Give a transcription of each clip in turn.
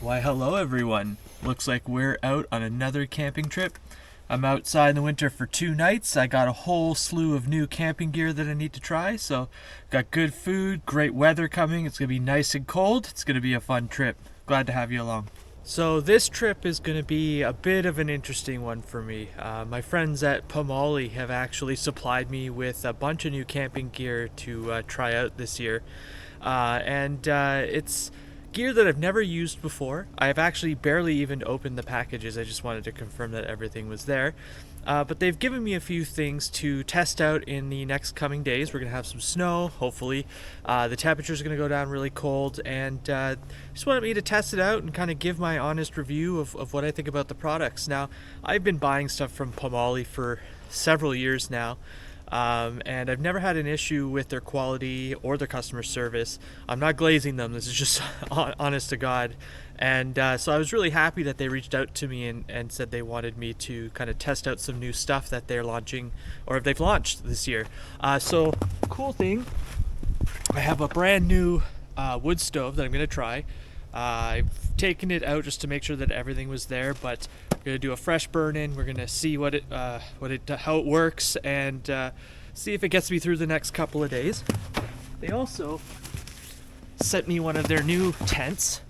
Why hello everyone. Looks like we're out on another camping trip. I'm outside in the winter for 2 nights. I got a whole slew of new camping gear that I need to try. So got good food, great weather coming. It's gonna be nice and cold. It's gonna be a fun trip. Glad to have you along. So this trip is going to be a bit of an interesting one for me. My friends at Pomoly have actually supplied me with a bunch of new camping gear to try out this year. It's gear that I've never used before. I've actually barely even opened the packages. I just wanted to confirm that everything was there. But they've given me a few things to test out in the next coming days. We're going to have some snow, hopefully. The temperature's going to go down really cold, and just wanted me to test it out and kind of give my honest review of what I think about the products. Now, I've been buying stuff from Pomoly for several years now. And I've never had an issue with their quality or their customer service. I'm not glazing them, this is just honest to God. And so I was really happy that they reached out to me and said they wanted me to kind of test out some new stuff that they're launching, or they've launched this year. So cool thing, I have a brand new wood stove that I'm going to try. I've taken it out just to make sure that everything was there, but we're gonna do a fresh burn in. We're gonna see how it works, and see if it gets me through the next couple of days. They also sent me one of their new tents.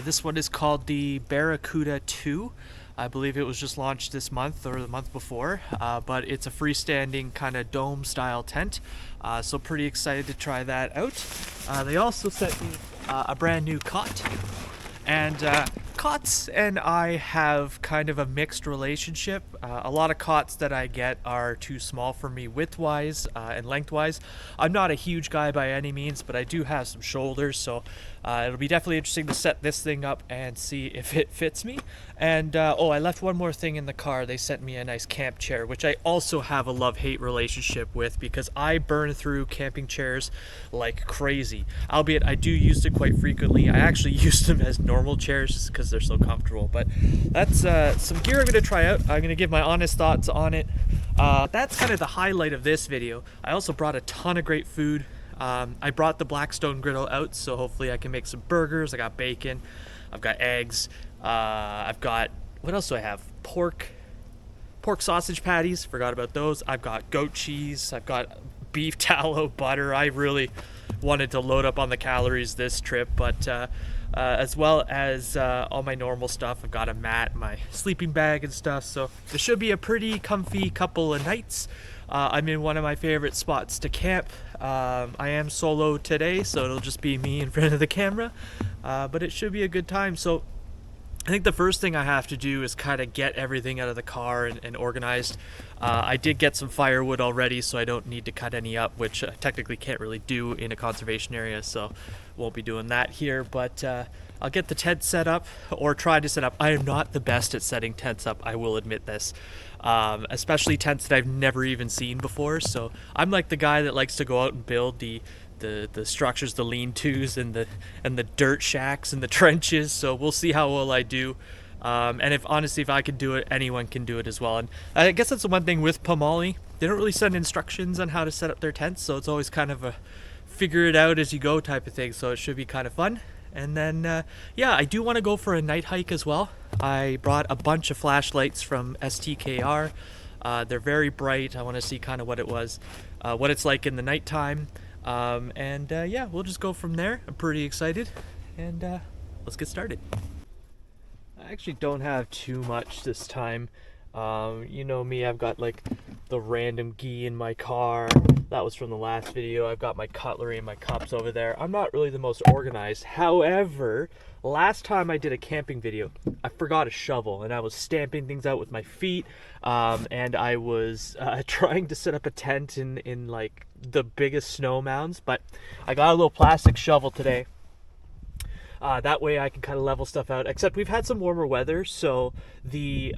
This one is called the Barracuda 2. I believe it was just launched this month or the month before, but it's a freestanding kind of dome style tent. So pretty excited to try that out. They also sent me a brand new cot, and cots and I have kind of a mixed relationship. A lot of cots that I get are too small for me width-wise and length-wise. I'm not a huge guy by any means, but I do have some shoulders, so it'll be definitely interesting to set this thing up and see if it fits me. And I left one more thing in the car. They sent me a nice camp chair, which I also have a love-hate relationship with because I burn through camping chairs like crazy. Albeit I do use it quite frequently. I actually use them as normal chairs just because they're so comfortable. But that's some gear I'm going to try out. I'm going to give my honest thoughts on it. That's kind of the highlight of this video. I also brought a ton of great food. I brought the Blackstone griddle out, so hopefully I can make some burgers. I got bacon, I've got eggs, I've got, what else do I have? Pork sausage patties, forgot about those. I've got goat cheese, I've got beef tallow, butter. I really wanted to load up on the calories this trip, but as well as all my normal stuff. I've got a mat, my sleeping bag and stuff, so this should be a pretty comfy couple of nights. I'm in one of my favorite spots to camp. I am solo today, so it'll just be me in front of the camera, but it should be a good time. So I think the first thing I have to do is kind of get everything out of the car and organized. I did get some firewood already, so I don't need to cut any up, which I technically can't really do in a conservation area, so won't be doing that here. But I'll get the tent set up, or try to set up. I am not the best at setting tents up, I will admit this. Especially tents that I've never even seen before. So I'm like the guy that likes to go out and build the structures, the lean-tos and the dirt shacks and the trenches. So we'll see how well I do. And if I can do it, anyone can do it as well. And I guess that's the one thing with Pomoly. They don't really send instructions on how to set up their tents, so it's always kind of a figure it out as you go type of thing. So it should be kind of fun. And then, I do want to go for a night hike as well. I brought a bunch of flashlights from STKR. They're very bright. I want to see kind of what it's like in the nighttime. We'll just go from there. I'm pretty excited, and let's get started. I actually don't have too much this time. You know me, I've got like the random gi in my car. That was from the last video. I've got my cutlery and my cups over there. I'm not really the most organized. However, last time I did a camping video, I forgot a shovel and I was stamping things out with my feet. And I was trying to set up a tent in like the biggest snow mounds, but I got a little plastic shovel today. That way I can kind of level stuff out, except we've had some warmer weather, so the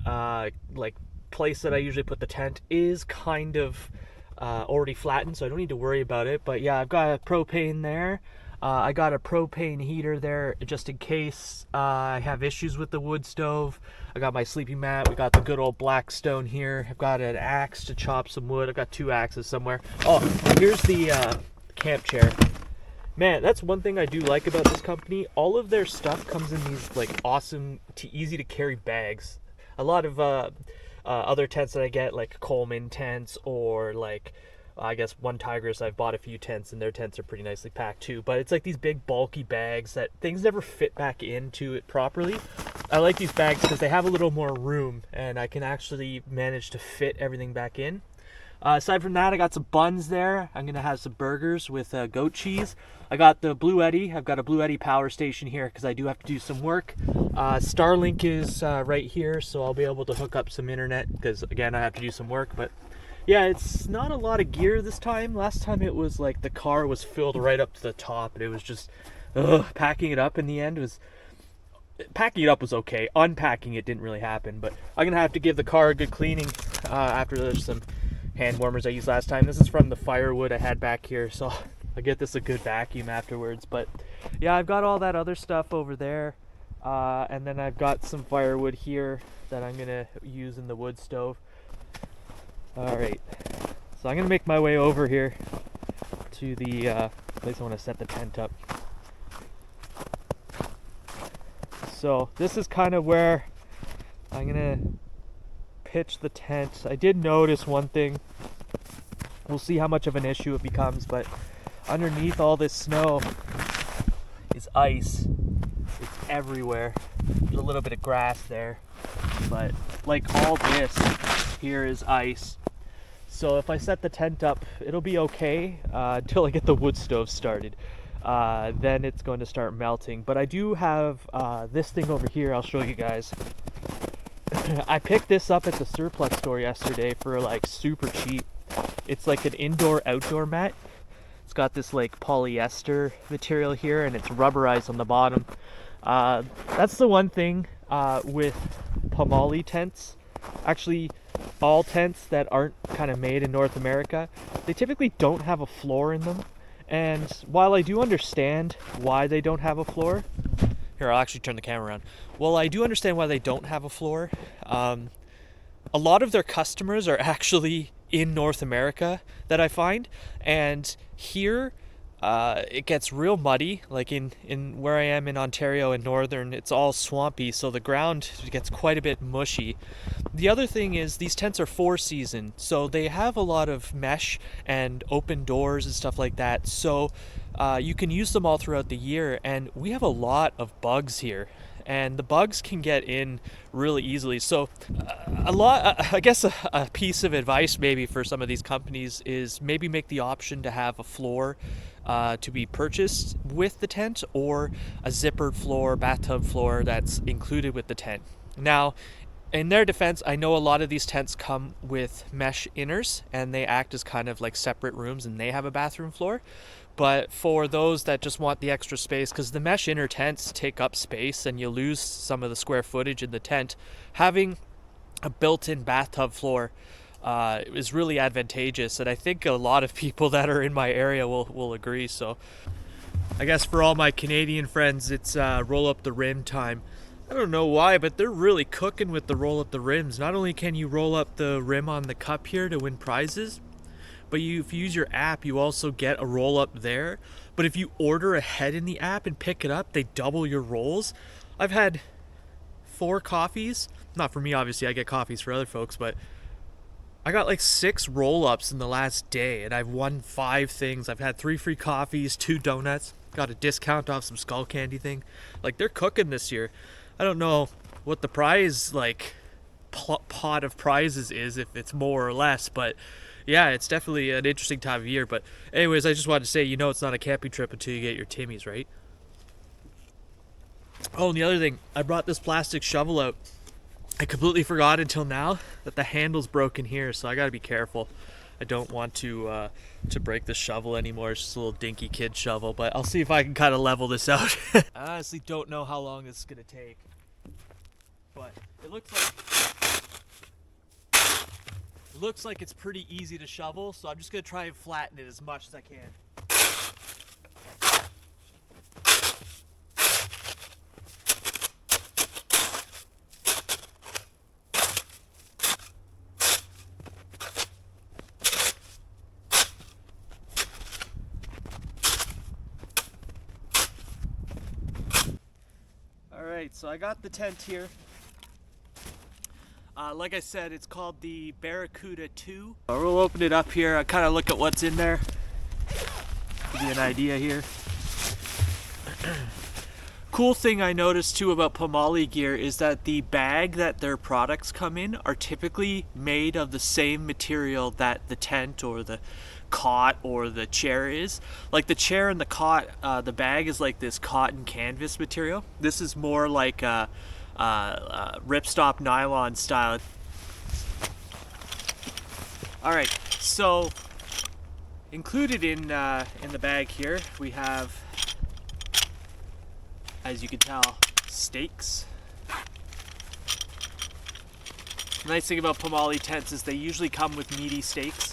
place that I usually put the tent is kind of already flattened, so I don't need to worry about it. But yeah, I've got a propane there. I got a propane heater there just in case I have issues with the wood stove. I got my sleeping mat. We got the good old Blackstone here. I've got an axe to chop some wood. I've got 2 axes somewhere. Oh, here's the camp chair. Man, that's one thing I do like about this company. All of their stuff comes in these like awesome, easy to carry bags. A lot of other tents that I get, like Coleman tents, or like I guess One Tigress, I've bought a few tents, and their tents are pretty nicely packed too. But it's like these big bulky bags that things never fit back into it properly. I like these bags because they have a little more room, and I can actually manage to fit everything back in. Aside from that, I got some buns there. I'm going to have some burgers with goat cheese. I got the Blue Eddy. I've got a Blue Eddy power station here because I do have to do some work. Starlink is right here, so I'll be able to hook up some internet because, again, I have to do some work. But, yeah, it's not a lot of gear this time. Last time it was like the car was filled right up to the top, and it was just packing it up in the end was... Packing it up was okay. Unpacking it didn't really happen, but I'm going to have to give the car a good cleaning after there's some hand warmers I used last time. This is from the firewood I had back here, so I'll get this a good vacuum afterwards. But yeah, I've got all that other stuff over there, and then I've got some firewood here that I'm gonna use in the wood stove. All right, so I'm gonna make my way over here to the place I want to set the tent up. So this is kind of where I'm gonna pitch the tent. I did notice one thing. We'll see how much of an issue it becomes, but underneath all this snow is ice. It's everywhere. There's a little bit of grass there, but like all this here is ice. So if I set the tent up, it'll be okay until I get the wood stove started. Then it's going to start melting. But I do have this thing over here. I'll show you guys. I picked this up at the surplus store yesterday for like super cheap. It's like an indoor-outdoor mat. It's got this like polyester material here, and it's rubberized on the bottom. That's the one thing with Pomoly tents. Actually, all tents that aren't kind of made in North America, they typically don't have a floor in them. And while I do understand why they don't have a floor, here, I'll actually turn the camera around. Well, I do understand why they don't have a floor. A lot of their customers are actually in North America that I find. And here, it gets real muddy. Like in where I am in Ontario and Northern, it's all swampy. So the ground gets quite a bit mushy. The other thing is these tents are 4-season. So they have a lot of mesh and open doors and stuff like that. So you can use them all throughout the year, and we have a lot of bugs here, and the bugs can get in really easily. So I guess a piece of advice maybe for some of these companies is maybe make the option to have a floor to be purchased with the tent, or a zippered floor, bathtub floor that's included with the tent. Now, in their defense, I know a lot of these tents come with mesh inners, and they act as kind of like separate rooms, and they have a bathroom floor. But for those that just want the extra space, because the mesh inner tents take up space and you lose some of the square footage in the tent, having a built-in bathtub floor is really advantageous. And I think a lot of people that are in my area will agree. So I guess for all my Canadian friends, it's roll up the rim time. I don't know why, but they're really cooking with the roll up the rims. Not only can you roll up the rim on the cup here to win prizes, but if you use your app, you also get a roll up there. But if you order ahead in the app and pick it up, they double your rolls. I've had 4 coffees. Not for me, obviously. I get coffees for other folks, but I got like 6 roll-ups in the last day, and I've won 5 things. I've had 3 free coffees, 2 donuts, got a discount off some skull candy thing. Like, they're cooking this year. I don't know what the prize, like, pot of prizes is, if it's more or less, but yeah, it's definitely an interesting time of year. But anyways, I just wanted to say, it's not a camping trip until you get your Timmies, right? Oh, and the other thing, I brought this plastic shovel out. I completely forgot until now that the handle's broken here, so I gotta be careful. I don't want to break the shovel anymore. It's just a little dinky kid shovel, but I'll see if I can kind of level this out. I honestly don't know how long this is gonna take, but it looks like it's pretty easy to shovel, so I'm just gonna try and flatten it as much as I can. Alright, so I got the tent here. Like I said, it's called the Barracuda 2. We'll open it up here. I kind of look at what's in there. Give you an idea here. Cool thing I noticed too about Pomoly gear is that the bag that their products come in are typically made of the same material that the tent or the cot or the chair is. Like the chair and the cot, the bag is like this cotton canvas material. This is more like a ripstop nylon style. Alright, so included in the bag here we have, as you can tell, steaks. The nice thing about Pomoly tents is they usually come with meaty steaks.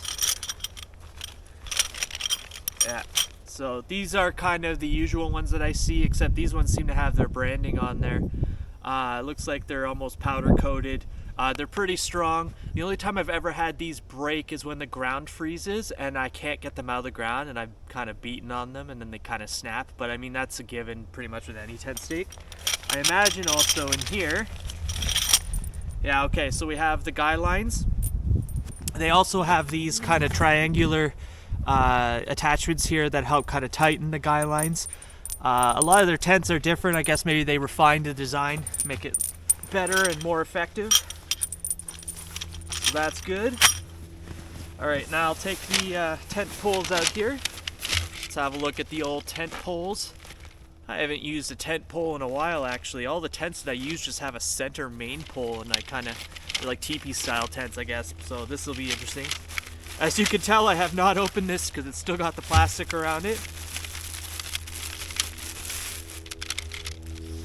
Yeah, so these are kind of the usual ones that I see, except these ones seem to have their branding on there. It looks like they're almost powder coated. They're pretty strong. The only time I've ever had these break is when the ground freezes and I can't get them out of the ground and I've kind of beaten on them and then they kind of snap. But I mean, that's a given pretty much with any tent stake. I imagine also in here, yeah, okay, so we have the guy lines. They also have these kind of triangular attachments here that help kind of tighten the guy lines. A lot of their tents are different. I guess maybe they refined the design, make it better and more effective. So that's good. Alright, now I'll take the tent poles out here. Let's have a look at the old tent poles. I haven't used a tent pole in a while actually. All the tents that I use just have a center main pole and they're like teepee style tents, I guess. So this will be interesting. As you can tell, I have not opened this because it's still got the plastic around it.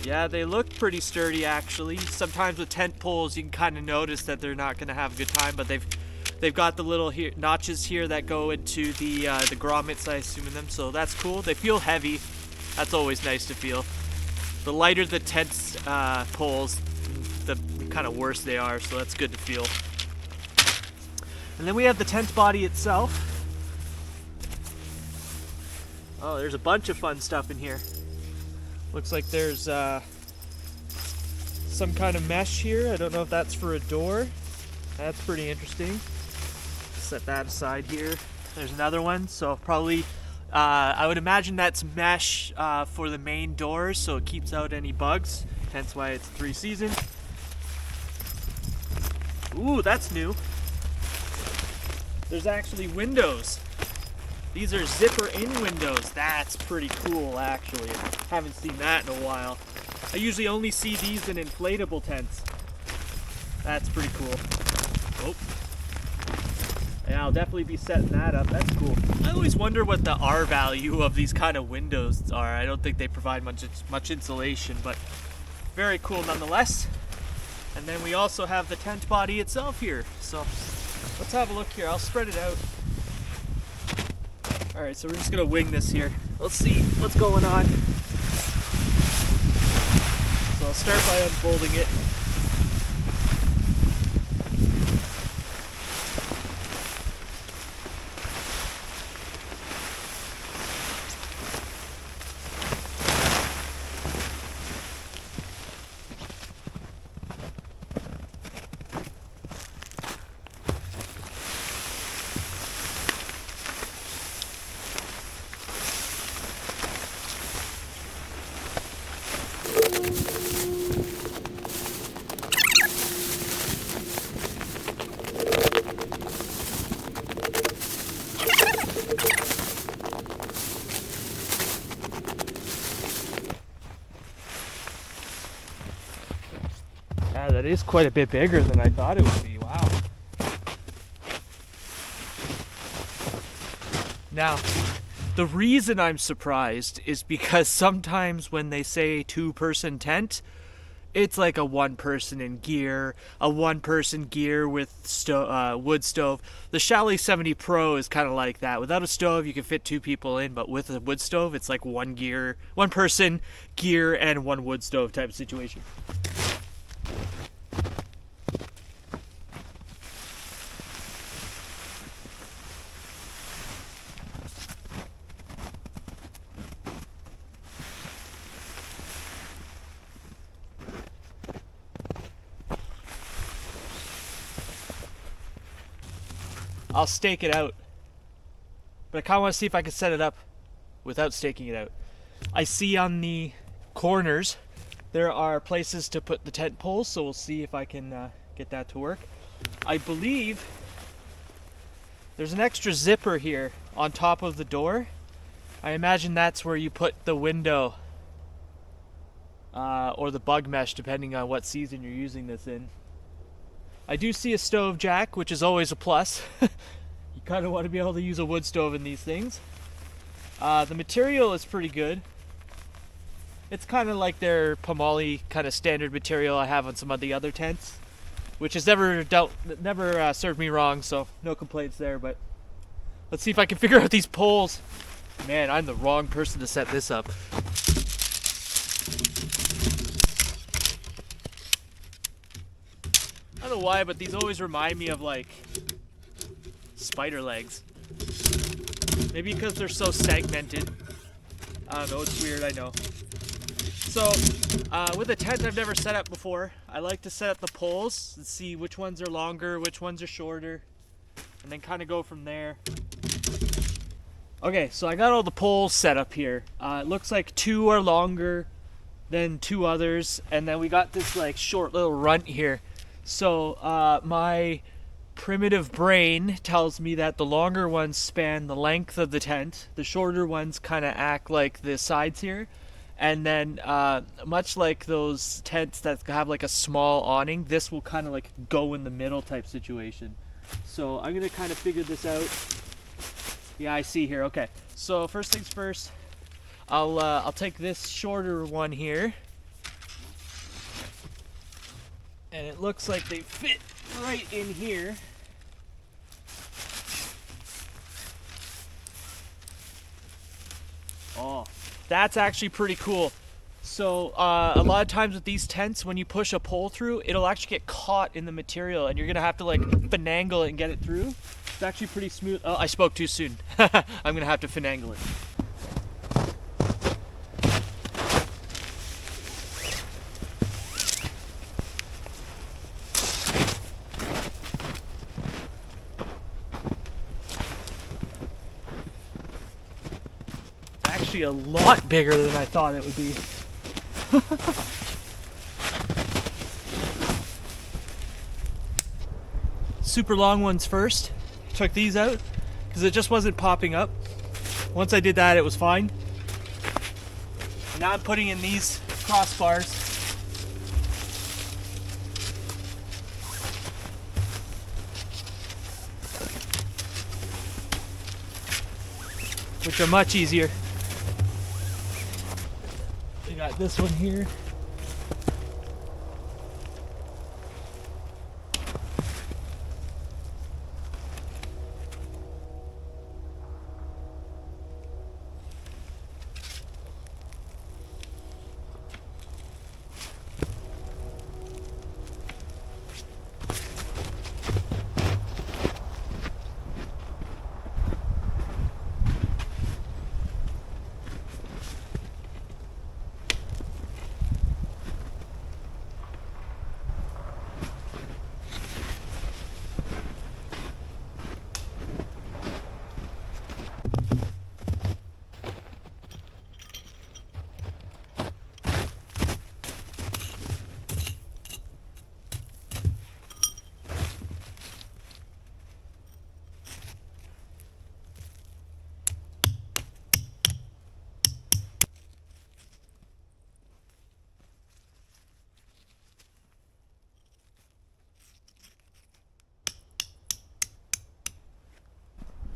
Yeah, they look pretty sturdy actually. Sometimes with tent poles you can kind of notice that they're not going to have a good time, but they've got the little notches here that go into the grommets, I assume, in them, so that's cool. They feel heavy. That's always nice to feel. The lighter the tent poles, the kind of worse they are, so that's good to feel. And then we have the tent body itself. Oh, there's a bunch of fun stuff in here. Looks like there's some kind of mesh here. I don't know if that's for a door. That's pretty interesting. Set that aside here. There's another one, so probably I would imagine that's mesh for the main doors, so it keeps out any bugs, hence why it's 3-season. Ooh, that's new. There's actually windows. These are zipper-in windows. That's pretty cool, actually. I haven't seen that in a while. I usually only see these in inflatable tents. That's pretty cool. Oh. Yeah, I'll definitely be setting that up. That's cool. I always wonder what the R value of these kind of windows are. I don't think they provide much insulation, but very cool nonetheless. And then we also have the tent body itself here. So let's have a look here. I'll spread it out. Alright, so we're just going to wing this here. Let's see what's going on. So I'll start by unfolding it. Yeah, that is quite a bit bigger than I thought it would be. Wow. Now, the reason I'm surprised is because sometimes when they say 2-person tent, it's like a 1-person in gear, a 1-person gear with wood stove. The Chalet 70 Pro is kind of like that. Without a stove, you can fit 2 people in, but with a wood stove, it's like 1-person gear and 1 wood stove type of situation. I'll stake it out. But I kind of want to see if I can set it up without staking it out. I see on the corners there are places to put the tent poles, so we'll see if I can get that to work. I believe there's an extra zipper here on top of the door. I imagine that's where you put the window or the bug mesh, depending on what season you're using this in. I do see a stove jack, which is always a plus. You kind of want to be able to use a wood stove in these things. The material is pretty good. It's kind of like their Pomoly kind of standard material I have on some of the other tents, which has never served me wrong, so no complaints there. But let's see if I can figure out these poles. Man, I'm the wrong person to set this up. I don't know why, but these always remind me of like spider legs. Maybe because they're so segmented. I don't know, it's weird, I know. So, with a tent I've never set up before, I like to set up the poles and see which ones are longer, which ones are shorter, and then kind of go from there. Okay, so I got all the poles set up here. It looks like 2 are longer than 2 others, and then we got this like short little runt here. So, my primitive brain tells me that the longer ones span the length of the tent, the shorter ones kind of act like the sides here. And then, much like those tents that have like a small awning, this will kind of like go in the middle type situation. So I'm gonna kind of figure this out. Yeah, I see here. Okay. So first things first, I'll take this shorter one here, and it looks like they fit right in here. Oh. That's actually pretty cool. So a lot of times with these tents, when you push a pole through, it'll actually get caught in the material, and you're gonna have to like finagle it and get it through. It's actually pretty smooth. Oh, I spoke too soon. I'm gonna have to finagle it. A lot bigger than I thought it would be. Super long ones first. Took these out because it just wasn't popping up. Once I did that, it was fine. And now I'm putting in these crossbars. Which are much easier. Got this one here.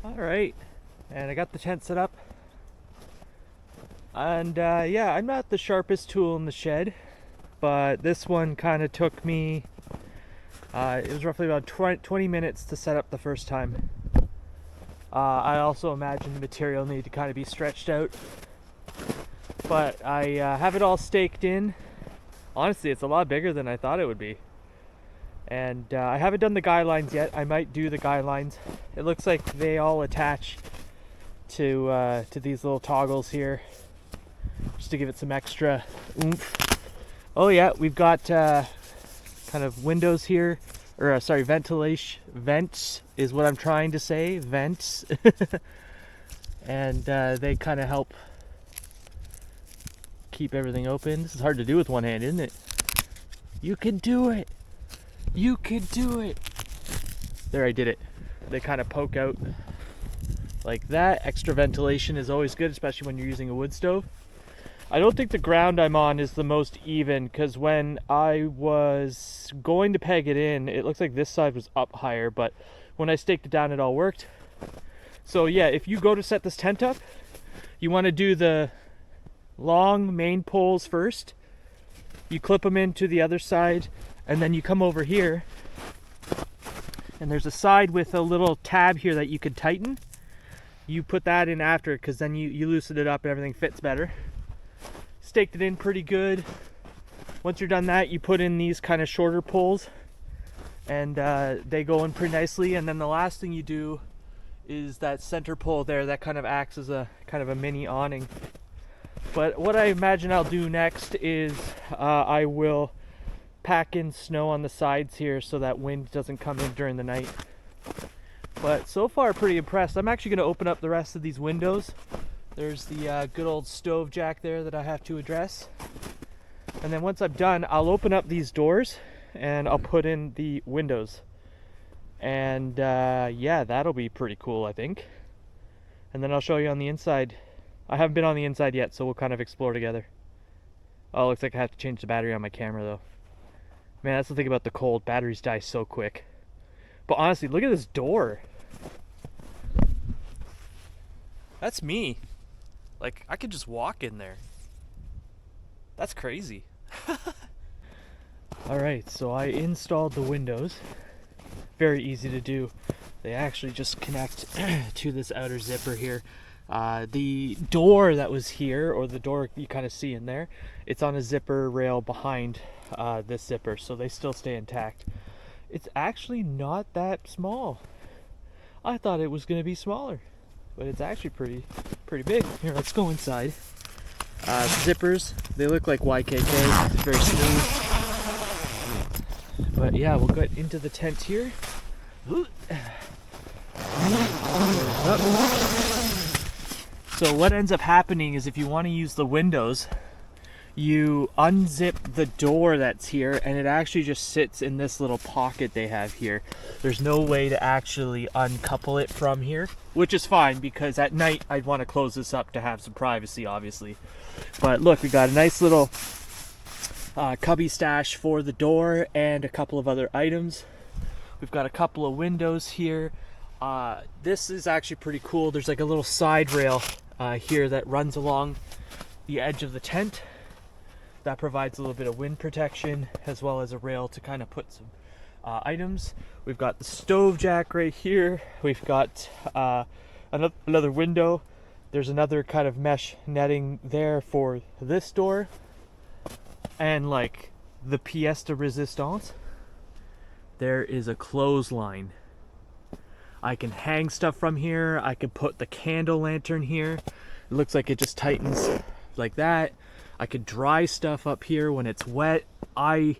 Alright, and I got the tent set up, and yeah, I'm not the sharpest tool in the shed, but this one kind of took me, it was roughly about 20 minutes to set up the first time. I also imagine the material needed to kind of be stretched out, but I have it all staked in. Honestly, it's a lot bigger than I thought it would be. And I haven't done the guy lines yet. I might do the guy lines. It looks like they all attach to these little toggles here, just to give it some extra oomph. Oh yeah, we've got kind of windows here, or sorry, ventilation, vents is what I'm trying to say, vents. And they kind of help keep everything open. This is hard to do with one hand, isn't it? You can do it. You can do it. There, I did it. They kind of poke out like that. Extra ventilation is always good, especially when you're using a wood stove. I don't think the ground I'm on is the most even, because when I was going to peg it in, it looks like this side was up higher, but when I staked it down, it all worked. So yeah, if you go to set this tent up, you want to do the long main poles first. You clip them into the other side, and then you come over here, and there's a side with a little tab here that you could tighten. You put that in after, because then you loosen it up and everything fits better. Staked it in pretty good. Once you're done that, you put in these kind of shorter poles, and they go in pretty nicely. And then the last thing you do is that center pole there that kind of acts as a kind of a mini awning. But what I imagine I'll do next is I will pack in snow on the sides here so that wind doesn't come in during the night. But so far, pretty impressed. I'm actually going to open up the rest of these windows. There's the good old stove jack there that I have to address. And then once I'm done, I'll open up these doors and I'll put in the windows. And yeah, that'll be pretty cool, I think. And then I'll show you on the inside. I haven't been on the inside yet, so we'll kind of explore together. Oh, looks like I have to change the battery on my camera though. Man, that's the thing about the cold. Batteries die so quick. But honestly, look at this door. That's me. Like, I could just walk in there. That's crazy. Alright, so I installed the windows. Very easy to do. They actually just connect to this outer zipper here. The door that was here, or the door you kind of see in there, it's on a zipper rail behind this zipper, so they still stay intact. It's actually not that small. I thought it was going to be smaller, but it's actually pretty big. Here, let's go inside. Zippers, they look like YKK. It's very smooth. But yeah, we'll get into the tent here. So what ends up happening is if you want to use the windows, you unzip the door that's here, and it actually just sits in this little pocket they have here. There's no way to actually uncouple it from here, which is fine because at night I'd want to close this up to have some privacy, obviously. But look, we got a nice little cubby stash for the door and a couple of other items. We've got a couple of windows here. This is actually pretty cool. There's like a little side rail here that runs along the edge of the tent. That provides a little bit of wind protection, as well as a rail to kind of put some items. We've got the stove jack right here. We've got another window. There's another kind of mesh netting there for this door. And like the pièce de résistance, there is a clothesline. I can hang stuff from here. I can put the candle lantern here. It looks like it just tightens like that. I could dry stuff up here when it's wet. I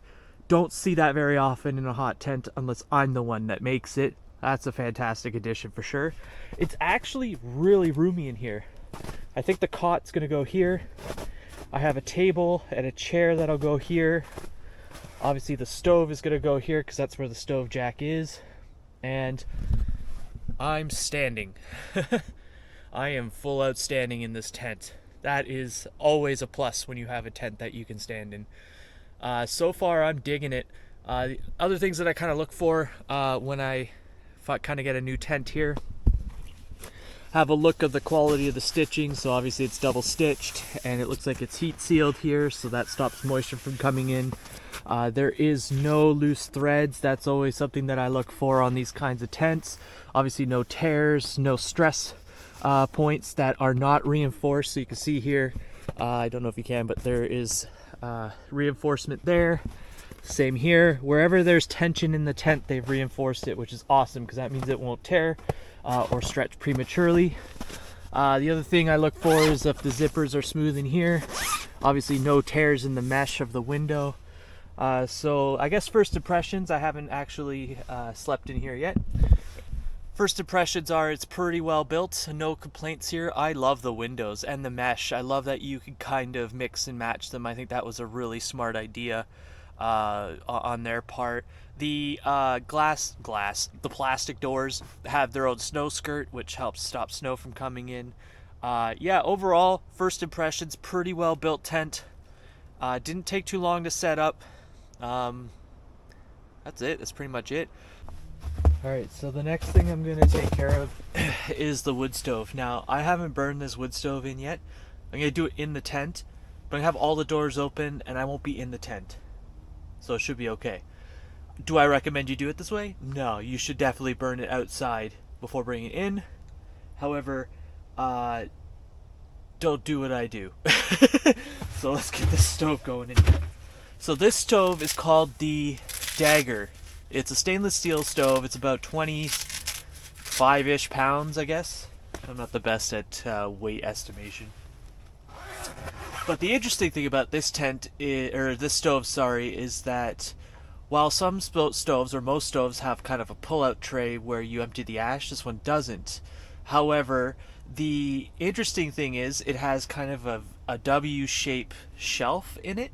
don't see that very often in a hot tent unless I'm the one that makes it. That's a fantastic addition for sure. It's actually really roomy in here. I think the cot's gonna go here. I have a table and a chair that'll go here. Obviously the stove is gonna go here because that's where the stove jack is. And I'm standing. I am full out standing in this tent. That is always a plus when you have a tent that you can stand in. So far, I'm digging it. The other things that I kind of look for when I kind of get a new tent here, have a look of the quality of the stitching. So obviously it's double stitched and it looks like it's heat sealed here, so that stops moisture from coming in. There is no loose threads. That's always something that I look for on these kinds of tents. Obviously no tears, no stress points that are not reinforced. So you can see here, I don't know if you can, but there is reinforcement there. Same here. Wherever there's tension in the tent, they've reinforced it, which is awesome because that means it won't tear or stretch prematurely. The other thing I look for is if the zippers are smooth in here. Obviously no tears in the mesh of the window. So I guess first impressions, I haven't actually slept in here yet. First impressions are it's pretty well built, no complaints here. I love the windows and the mesh. I love that you can kind of mix and match them. I think that was a really smart idea on their part. The the plastic doors have their own snow skirt, which helps stop snow from coming in. Yeah, overall, first impressions, pretty well built tent. Didn't take too long to set up. That's it. That's pretty much it. Alright, so the next thing I'm going to take care of is the wood stove. Now, I haven't burned this wood stove in yet. I'm going to do it in the tent, but I have all the doors open and I won't be in the tent. So it should be okay. Do I recommend you do it this way? No, you should definitely burn it outside before bringing it in. However, don't do what I do. So let's get this stove going in here. So this stove is called the Dagger. It's a stainless steel stove. It's about 25-ish pounds, I guess. I'm not the best at weight estimation. But the interesting thing about this this stove, is that while some stoves, or most stoves, have kind of a pull-out tray where you empty the ash, this one doesn't. However, the interesting thing is it has kind of a W-shape shelf in it.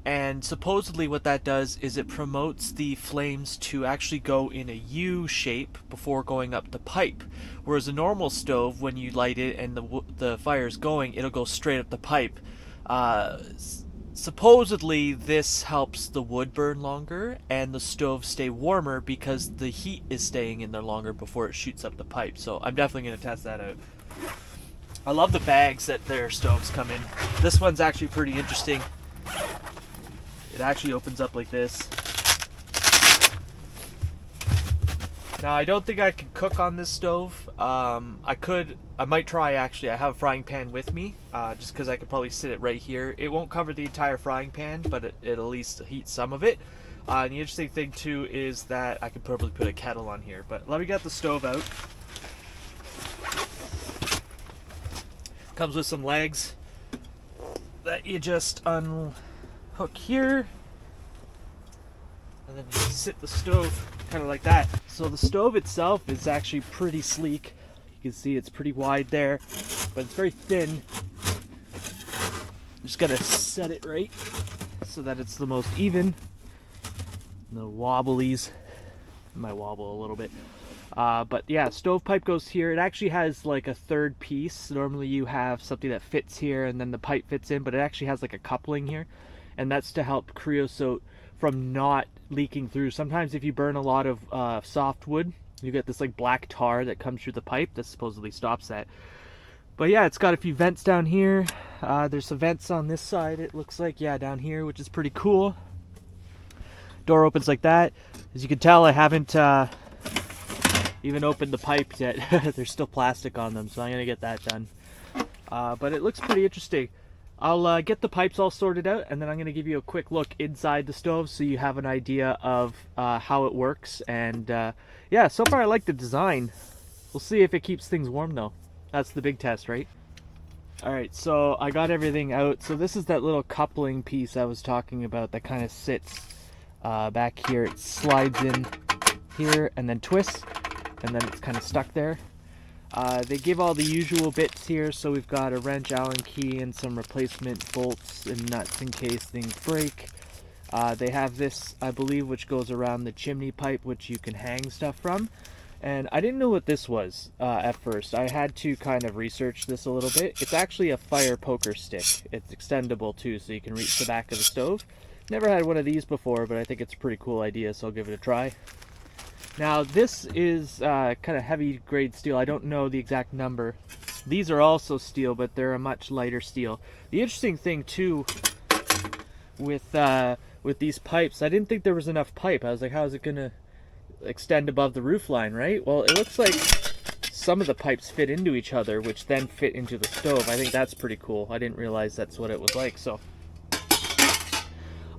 And supposedly what that does is it promotes the flames to actually go in a U shape before going up the pipe. Whereas a normal stove, when you light it and the fire's going, it'll go straight up the pipe. Supposedly this helps the wood burn longer and the stove stay warmer because the heat is staying in there longer before it shoots up the pipe. So I'm definitely going to test that out. I love the bags that their stoves come in. This one's actually pretty interesting. It actually opens up like this. Now, I don't think I can cook on this stove. I might try actually. I have a frying pan with me, just because I could probably sit it right here. It won't cover the entire frying pan, but it'll at least heat some of it. And the interesting thing too is that I could probably put a kettle on here. But let me get the stove out. Comes with some legs that you just hook here, and then you sit the stove kind of like that. So the stove itself is actually pretty sleek. You can see it's pretty wide there, but it's very thin. I'm just gonna set it right so that it's the most even. No wobblies. It might wobble a little bit. But yeah, stovepipe goes here. It actually has like a third piece. Normally you have something that fits here and then the pipe fits in, but it actually has like a coupling here. And that's to help creosote from not leaking through. Sometimes if you burn a lot of soft wood, you get this like black tar that comes through the pipe that supposedly stops that. But yeah, it's got a few vents down here. There's some vents on this side, it looks like. Yeah, down here, which is pretty cool. Door opens like that. As you can tell, I haven't even opened the pipe yet. There's still plastic on them, so I'm gonna get that done. But it looks pretty interesting. I'll get the pipes all sorted out, and then I'm going to give you a quick look inside the stove so you have an idea of how it works. And yeah, so far I like the design. We'll see if it keeps things warm though. That's the big test, right? Alright, so I got everything out. So this is that little coupling piece I was talking about that kind of sits back here. It slides in here and then twists, and then it's kind of stuck there. They give all the usual bits here, so we've got a wrench, Allen key, and some replacement bolts and nuts in case things break. They have this, I believe, which goes around the chimney pipe, which you can hang stuff from. And I didn't know what this was at first. I had to kind of research this a little bit. It's actually a fire poker stick. It's extendable too, so you can reach the back of the stove. Never had one of these before, but I think it's a pretty cool idea, so I'll give it a try. Now this is kind of heavy grade steel. I don't know the exact number. These are also steel, but they're a much lighter steel. The interesting thing too with these pipes, I didn't think there was enough pipe. I was like, how is it gonna extend above the roof line, right? Well, it looks like some of the pipes fit into each other, which then fit into the stove. I think that's pretty cool. I didn't realize that's what it was like. So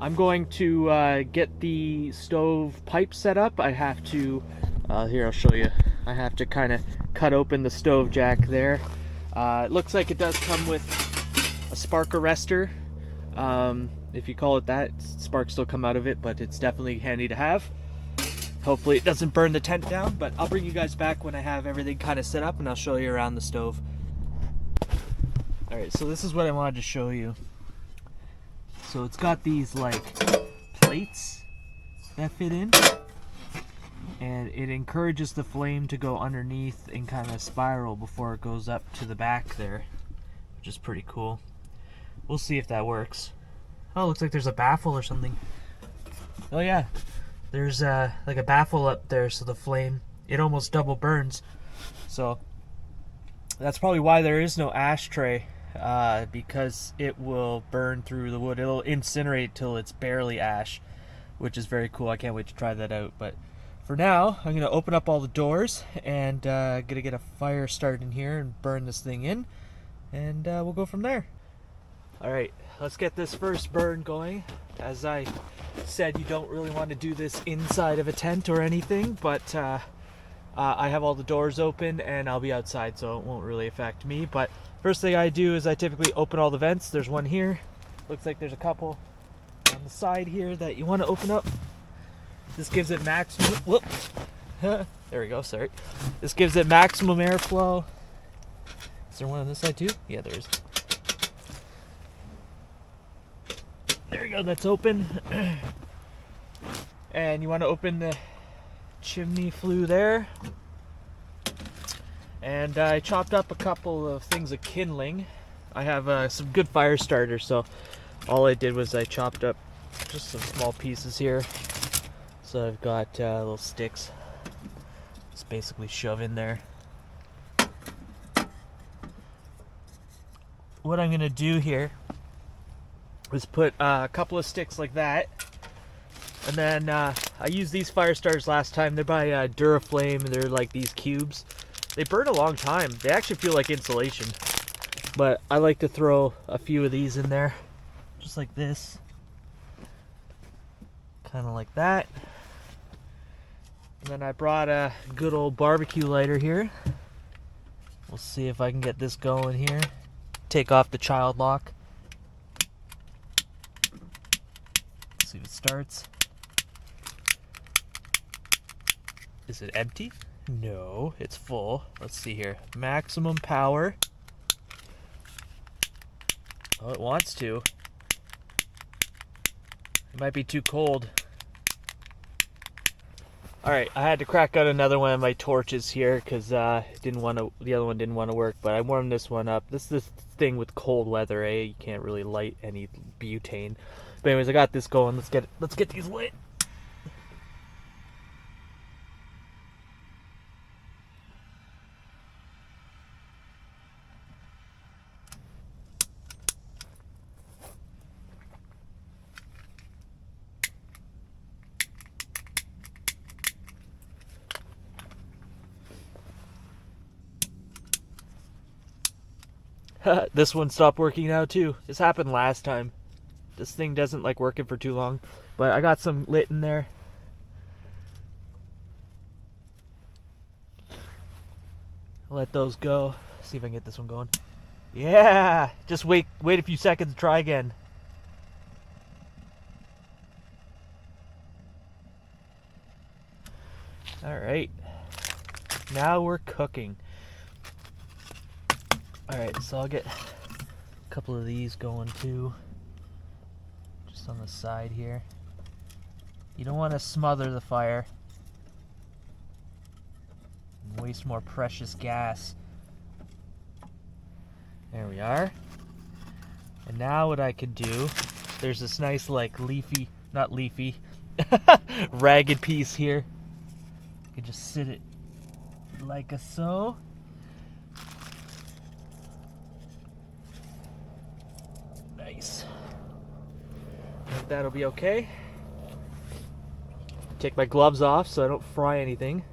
I'm going to get the stove pipe set up. I have to, here I'll show you. I have to kind of cut open the stove jack there. It looks like it does come with a spark arrestor. If you call it that. Sparks still come out of it, but it's definitely handy to have. Hopefully it doesn't burn the tent down, but I'll bring you guys back when I have everything kind of set up, and I'll show you around the stove. Alright, so this is what I wanted to show you. So it's got these like plates that fit in, and it encourages the flame to go underneath and kind of spiral before it goes up to the back there, which is pretty cool. We'll see if that works. Oh, looks like there's a baffle or something. Oh yeah, there's like a baffle up there, so the flame, it almost double burns. So that's probably why there is no ashtray, because it will burn through the wood. It'll incinerate till it's barely ash, which is very cool. I can't wait to try that out. But for now, I'm gonna open up all the doors and gonna get a fire started in here and burn this thing in, and we'll go from there. All right, let's get this first burn going. As I said, you don't really want to do this inside of a tent or anything, but I have all the doors open and I'll be outside, so it won't really affect me. But first thing I do is I typically open all the vents. There's one here. Looks like there's a couple on the side here that you want to open up. This gives it maximum, whoop. There we go, sorry. This gives it maximum airflow. Is there one on this side too? Yeah, there is. There we go, that's open. And you want to open the chimney flue there. And I chopped up a couple of things of kindling. I have some good fire starters, so all I did was I chopped up just some small pieces here. So I've got little sticks. Just basically shove in there. What I'm gonna do here is put a couple of sticks like that, and then I used these fire starters last time. They're by Duraflame. They're like these cubes. They burn a long time. They actually feel like insulation, but I like to throw a few of these in there, just like this, kind of like that. And then I brought a good old barbecue lighter here. We'll see if I can get this going here. Take off the child lock. See if it starts. Is it empty? No, it's full. Let's see here. Maximum power. Oh, it wants to. It might be too cold. Alright, I had to crack out another one of my torches here because the other one didn't want to work, but I warmed this one up. This thing with cold weather, you can't really light any butane. But anyways, I got this going. Let's get these lit. This one stopped working now too. This happened last time. This thing doesn't like working for too long, but I got some lit in there. Let those go. See if I can get this one going. Yeah! Just wait a few seconds and try again. Alright. Now we're cooking. Alright, so I'll get a couple of these going too. Just on the side here. You don't want to smother the fire and waste more precious gas. There we are. And now what I could do, there's this nice like leafy, not leafy, ragged piece here. You could just sit it like a so. Nice. I think that'll be okay. Take my gloves off so I don't fry anything.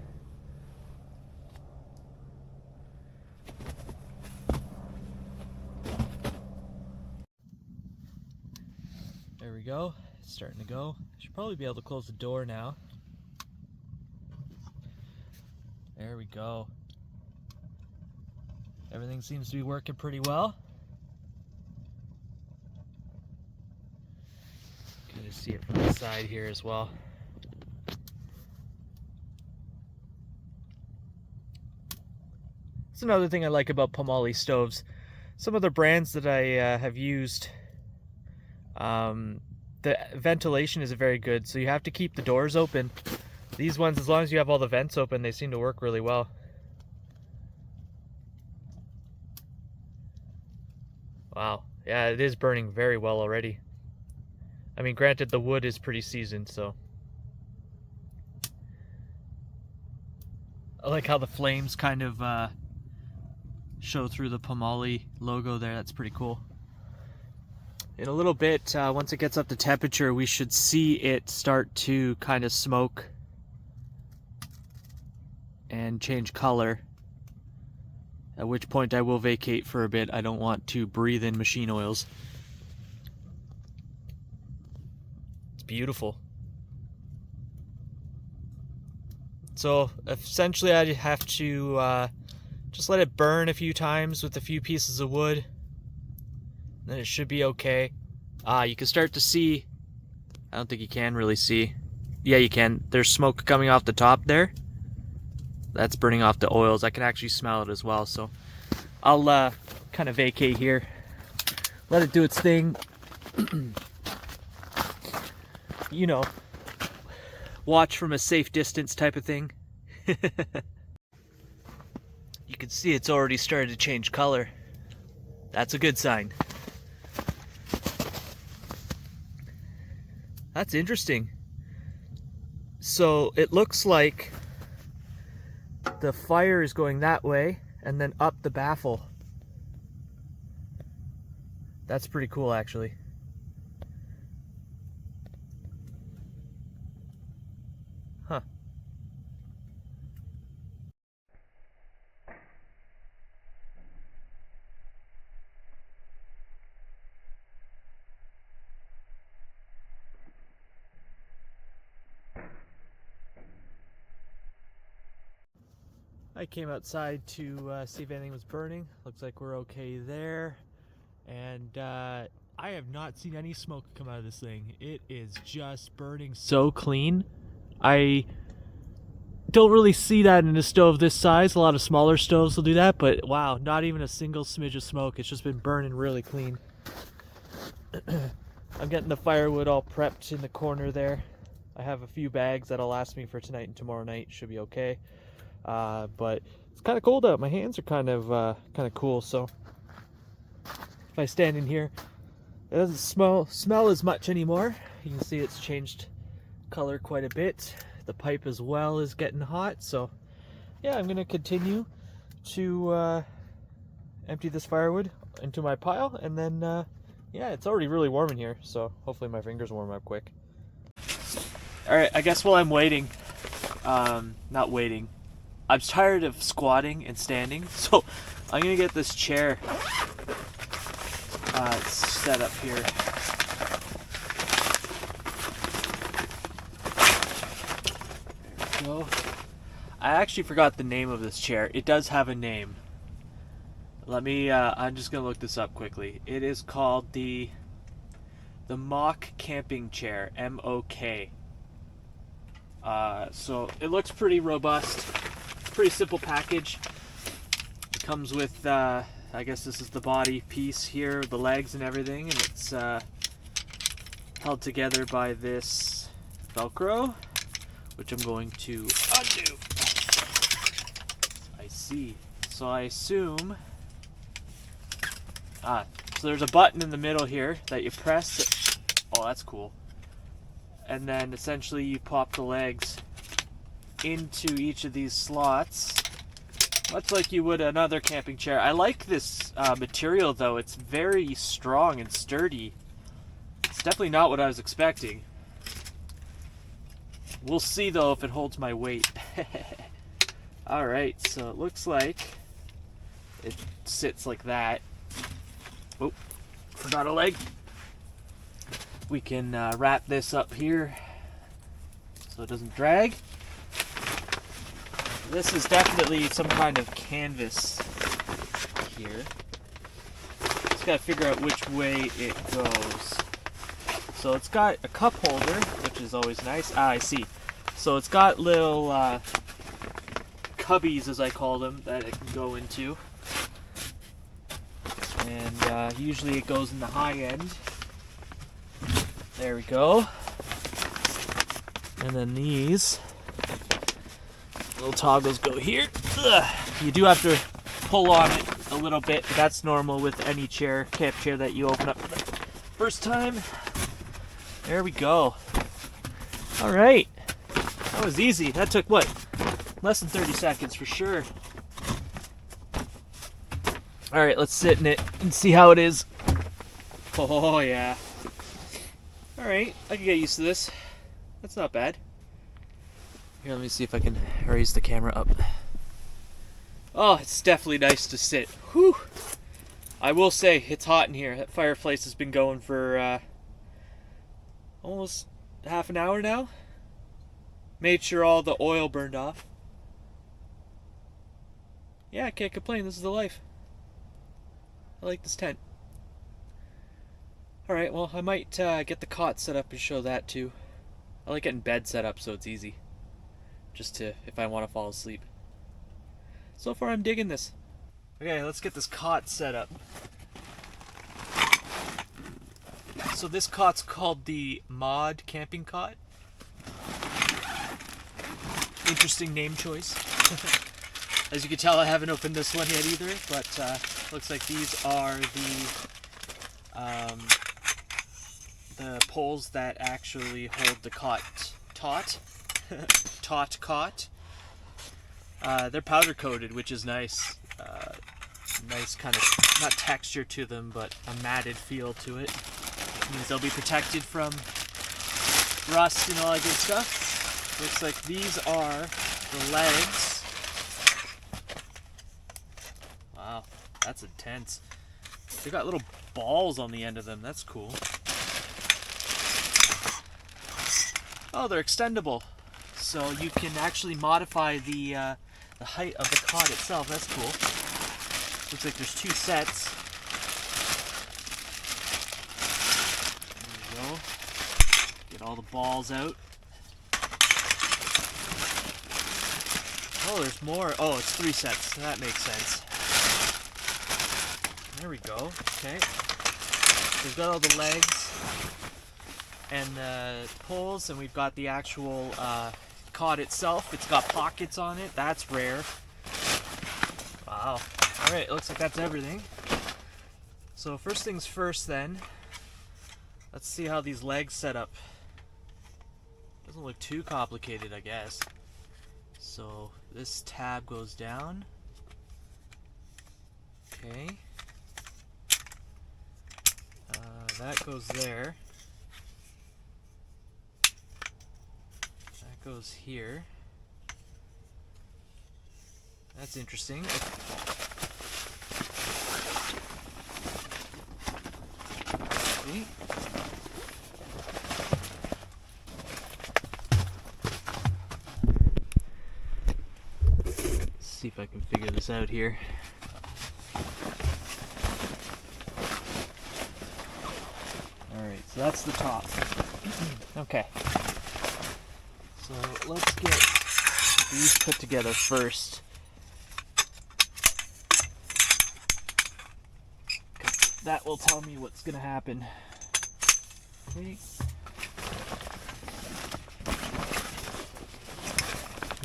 There we go. It's starting to go. Should probably be able to close the door now. There we go. Everything seems to be working pretty well. just see it from the side here as well. That's another thing I like about Pomoly stoves. Some of the brands that I have used, the ventilation isn't very good, so you have to keep the doors open. These ones, as long as you have all the vents open, they seem to work really well. Wow, yeah, it is burning very well already. I mean, granted, the wood is pretty seasoned, so. I like how the flames kind of show through the Pomoly logo there. That's pretty cool. In a little bit, once it gets up to temperature, we should see it start to kind of smoke and change color. At which point I will vacate for a bit. I don't want to breathe in machine oils. It's beautiful. So essentially I have to just let it burn a few times with a few pieces of wood. Then it should be okay. You can start to see, I don't think you can really see. Yeah, you can. There's smoke coming off the top there. That's burning off the oils. I can actually smell it as well. So I'll kind of vacate here. Let it do its thing. You know, watch from a safe distance type of thing. You can see it's already started to change color. That's a good sign. That's interesting. So it looks like the fire is going that way and then up the baffle. That's pretty cool, actually. Huh. I came outside to see if anything was burning. Looks like we're okay there. And I have not seen any smoke come out of this thing. It is just burning so clean. I don't really see that in a stove this size. A lot of smaller stoves will do that, but wow, not even a single smidge of smoke. It's just been burning really clean. I'm getting the firewood all prepped in the corner there. I have a few bags that'll last me for tonight and tomorrow night. Should be okay. But it's kind of cold out. My hands are kind of cool, so if I stand in here, it doesn't smell as much anymore. You can see it's changed color quite a bit. The pipe as well is getting hot, so yeah, I'm gonna continue to empty this firewood into my pile, and then yeah, it's already really warm in here, so hopefully my fingers warm up quick. Alright, I guess while I'm waiting, not waiting, I'm tired of squatting and standing, so I'm gonna get this chair set up here. There we go. I actually forgot the name of this chair. It does have a name. Let me, I'm just gonna look this up quickly. It is called the Mok camping chair, M-O-K. So it looks pretty robust. Pretty simple package. It comes with I guess this is the body piece here, the legs and everything, and it's held together by this Velcro, which I'm going to undo. I see. So I assume so there's a button in the middle here that you press. Oh, that's cool. And then essentially you pop the legs into each of these slots, much like you would another camping chair. I like this material though. It's very strong and sturdy. It's definitely not what I was expecting. We'll see though if it holds my weight. Alright, so it looks like it sits like that. Oh, forgot a leg. We can wrap this up here so it doesn't drag. This is definitely some kind of canvas here. Just gotta figure out which way it goes. So it's got a cup holder, which is always nice. Ah, I see. So it's got little cubbies, as I call them, that it can go into. And usually it goes in the high end. There we go. And then these little toggles go here. Ugh. You do have to pull on it a little bit, but that's normal with any chair, camp chair that you open up for the first time. There we go. All right. That was easy. That took, what, less than 30 seconds for sure. All right, let's sit in it and see how it is. Oh, yeah. All right, I can get used to this. That's not bad. Here, let me see if I can raise the camera up. Oh, it's definitely nice to sit. Whew. I will say, it's hot in here. That fireplace has been going for almost half an hour now. Made sure all the oil burned off. Yeah, I can't complain. This is the life. I like this tent. Alright, well, I might get the cot set up and show that too. I like getting bed set up so it's easy. Just to, if I want to fall asleep. So far I'm digging this. Okay, let's get this cot set up. So this cot's called the Mod camping cot. Interesting name choice. As you can tell, I haven't opened this one yet either, but looks like these are the poles that actually hold the cot taut. Taut cot. They're powder coated, which is nice. Nice kind of, not texture to them, but a matted feel to it. It means they'll be protected from rust and all that good stuff. Looks like these are the legs. Wow, that's intense. They got little balls on the end of them. That's cool. Oh, they're extendable. So you can actually modify the height of the cot itself. That's cool. Looks like there's 2 sets. There we go. Get all the balls out. Oh, there's more. Oh, it's 3 sets. That makes sense. There we go. Okay. We've got all the legs and the poles, and we've got the actual cot itself. It's got pockets on it. That's rare. Wow. Alright, looks like that's everything. So first things first then, let's see how these legs set up. Doesn't look too complicated, I guess. So this tab goes down. Okay. That goes there. That goes here. That's interesting. Okay. Let's see if I can figure this out here. Alright, so that's the top. Okay. So let's get these put together first. That will tell me what's going to happen. Okay.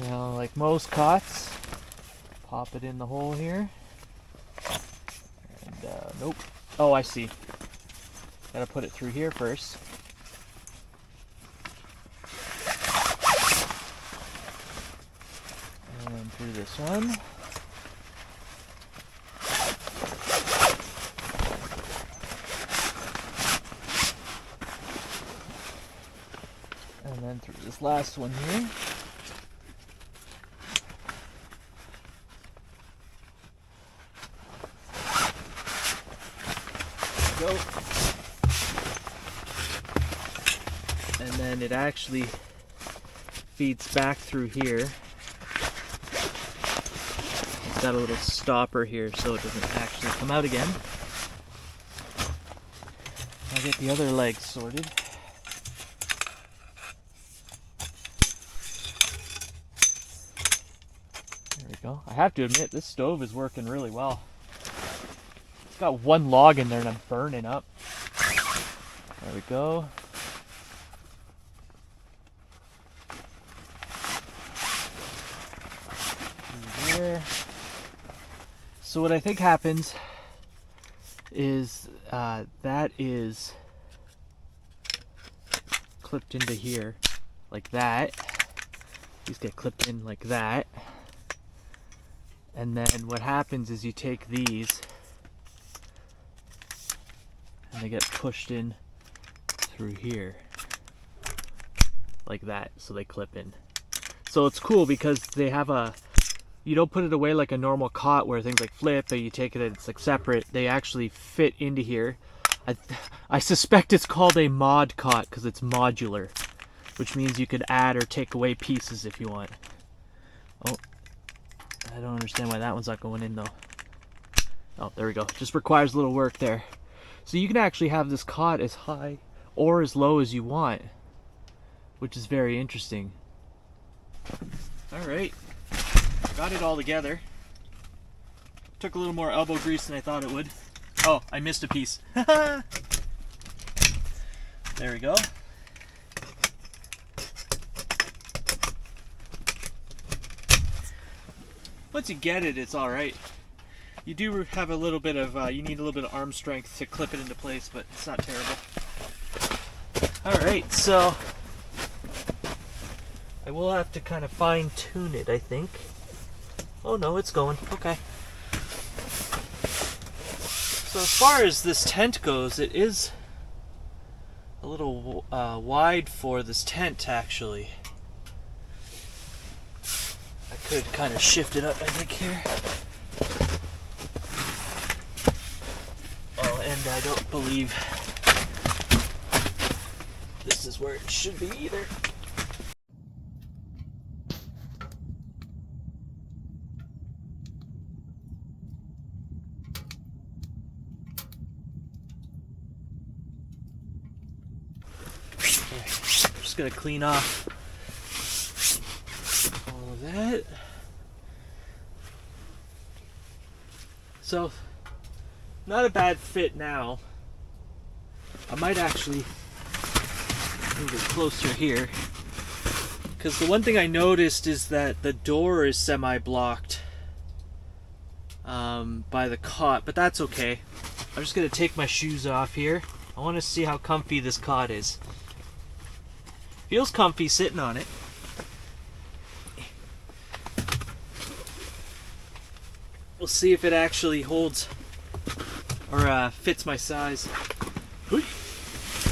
Now, like most cots, pop it in the hole here. And, nope. Oh, I see. Gotta put it through here first. And then through this one. And then through this last one here. There we go. And then it actually feeds back through here. It's got a little stopper here so it doesn't actually come out again. I'll get the other legs sorted. we go. I have to admit, this stove is working really well. It's got one log in there and I'm burning up. There we go. There. So what I think happens is that is clipped into here like that. These get clipped in like that. And then what happens is you take these and they get pushed in through here like that, so they clip in. So it's cool because they have a, you don't put it away like a normal cot where things like flip and you take it and it's like separate. They actually fit into here. I suspect it's called a Mod Cot because it's modular, which means you could add or take away pieces if you want. Oh, I don't understand why that one's not going in though. Oh, there we go. Just requires a little work there. So you can actually have this cot as high or as low as you want, which is very interesting. All right, got it all together. Took a little more elbow grease than I thought it would. Oh, I missed a piece. There we go. Once you get it, it's all right. You do have a little bit of, you need a little bit of arm strength to clip it into place, but it's not terrible. All right, so I will have to kind of fine tune it, I think. Oh no, it's going, okay. So as far as this tent goes, it is a little wide for this tent, actually. I could kind of shift it up, I think, here. Oh, and I don't believe this is where it should be either. I'm just gonna clean off all of that. So, not a bad fit now. I might actually move it closer here, because the one thing I noticed is that the door is semi-blocked by the cot, but that's okay. I'm just gonna take my shoes off here. I want to see how comfy this cot is. Feels comfy sitting on it. We'll see if it actually holds or fits my size.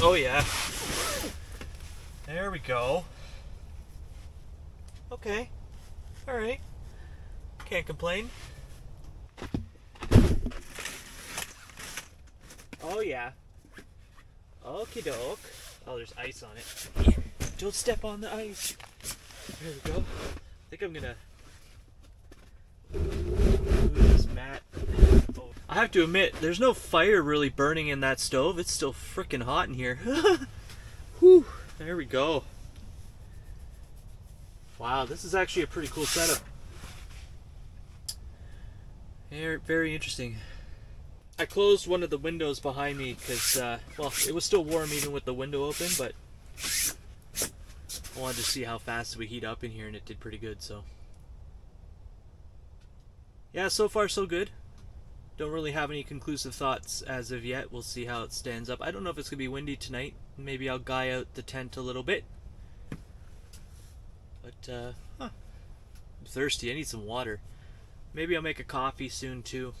Oh yeah. There we go. Okay. Alright. Can't complain. Oh yeah. Okie doke. Oh, there's ice on it. Yeah. Don't step on the ice. There we go. I think I'm gonna move this mat. Oh. I have to admit, there's no fire really burning in that stove. It's still freaking hot in here. Whew. There we go. Wow, this is actually a pretty cool setup. Very interesting. I closed one of the windows behind me because, well, it was still warm even with the window open, but I wanted to see how fast it would heat up in here, and it did pretty good, so. Yeah, so far so good. Don't really have any conclusive thoughts as of yet. We'll see how it stands up. I don't know if it's going to be windy tonight. Maybe I'll guy out the tent a little bit. But, I'm thirsty. I need some water. Maybe I'll make a coffee soon, too.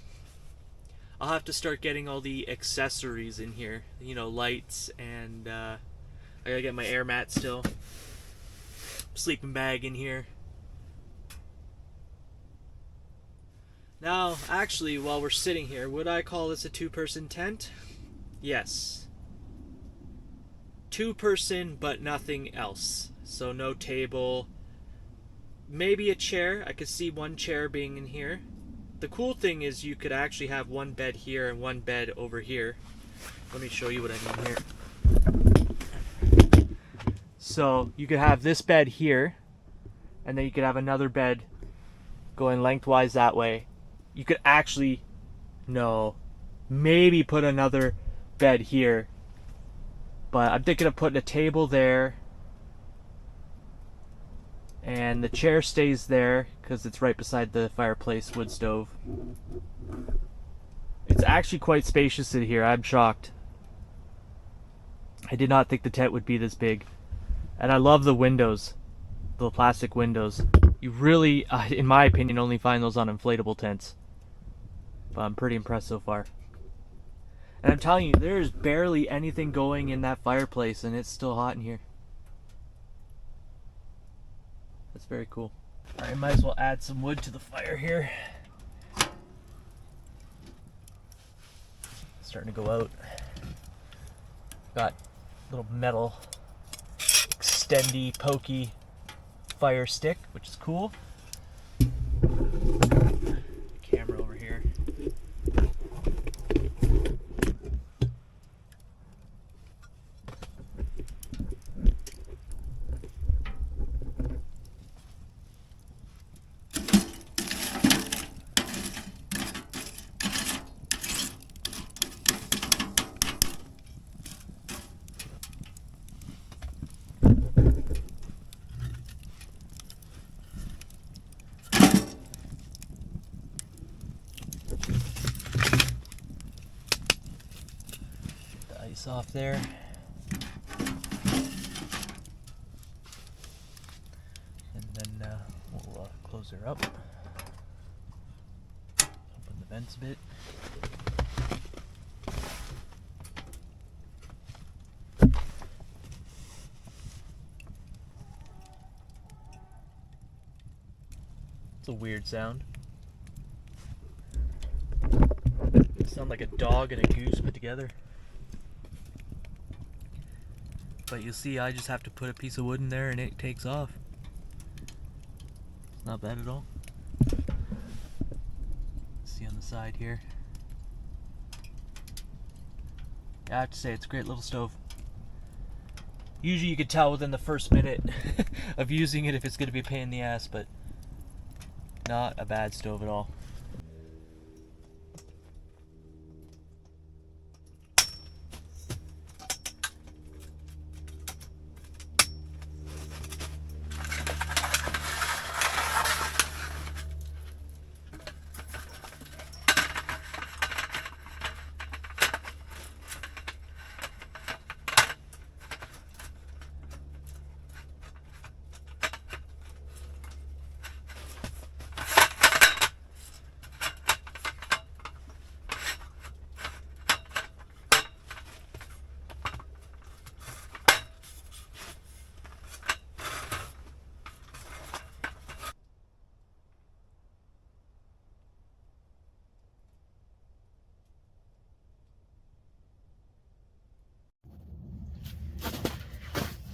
I'll have to start getting all the accessories in here. You know, lights and, I gotta get my air mat still. Sleeping bag in here. Now, actually, while we're sitting here, would I call this a two-person tent? Yes. Two-person, but nothing else. So no table. Maybe a chair. I could see one chair being in here. The cool thing is you could actually have one bed here and one bed over here. Let me show you what I mean here. So you could have this bed here, and then you could have another bed going lengthwise that way. You could actually, no, maybe put another bed here. But I'm thinking of putting a table there. And the chair stays there because it's right beside the fireplace wood stove. It's actually quite spacious in here. I'm shocked. I did not think the tent would be this big. And I love the windows. The plastic windows. You really, in my opinion, only find those on inflatable tents. But I'm pretty impressed so far. And I'm telling you, there's barely anything going in that fireplace and it's still hot in here. That's very cool. I might as well add some wood to the fire here. Starting to go out. Got little metal extendy, pokey fire stick, which is cool. Camera over here. Off there. And then we'll close her up. Open the vents a bit. It's a weird sound. It sounds like a dog and a goose put together. But you'll see, I just have to put a piece of wood in there and it takes off. It's not bad at all. See on the side here. I have to say, it's a great little stove. Usually you could tell within the first minute of using it if it's going to be a pain in the ass, but not a bad stove at all.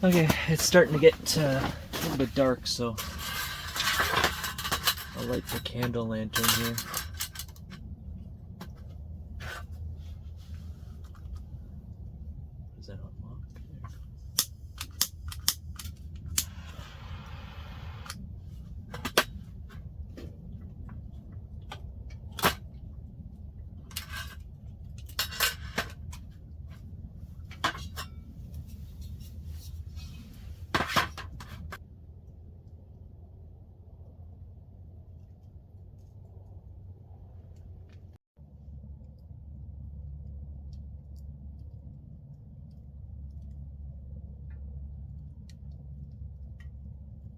Okay, it's starting to get a little bit dark, so I'll light the candle lantern here. Is that unlocked?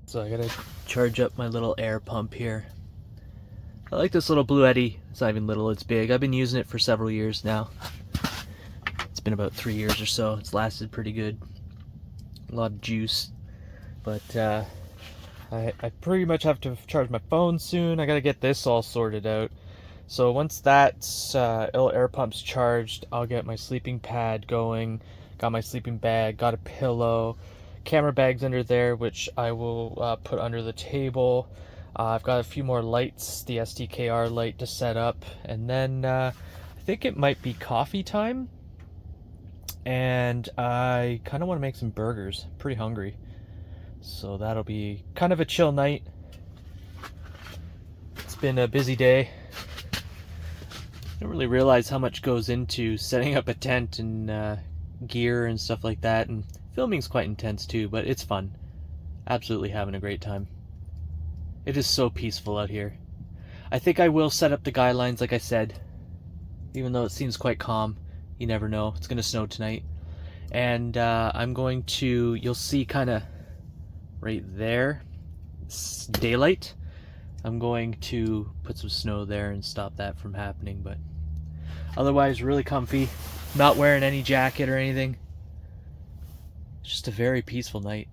So I gotta charge up my little air pump here. I like this little Blue Eddy. It's not even little, it's big. I've been using it for several years now. It's been about 3 years or so. It's lasted pretty good. A lot of juice. But I pretty much have to charge my phone soon. I gotta get this all sorted out. So once that little air pump's charged, I'll get my sleeping pad going. Got my sleeping bag, got a pillow. Camera bags under there, which I will put under the table. I've got a few more lights, the SDKR light to set up, and then I think it might be coffee time, and I kind of want to make some burgers. Pretty hungry, so that'll be kind of a chill night. been a busy day. I don't really realize how much goes into setting up a tent and gear and stuff like that, and filming's quite intense too, but it's fun. Absolutely having a great time. It is so peaceful out here. I think I will set up the guidelines like I said, even though it seems quite calm. You never know. It's gonna snow tonight. And I'm going to, you'll see kind of right there, it's daylight. I'm going to put some snow there and stop that from happening, but otherwise really comfy. Not wearing any jacket or anything. It's just a very peaceful night.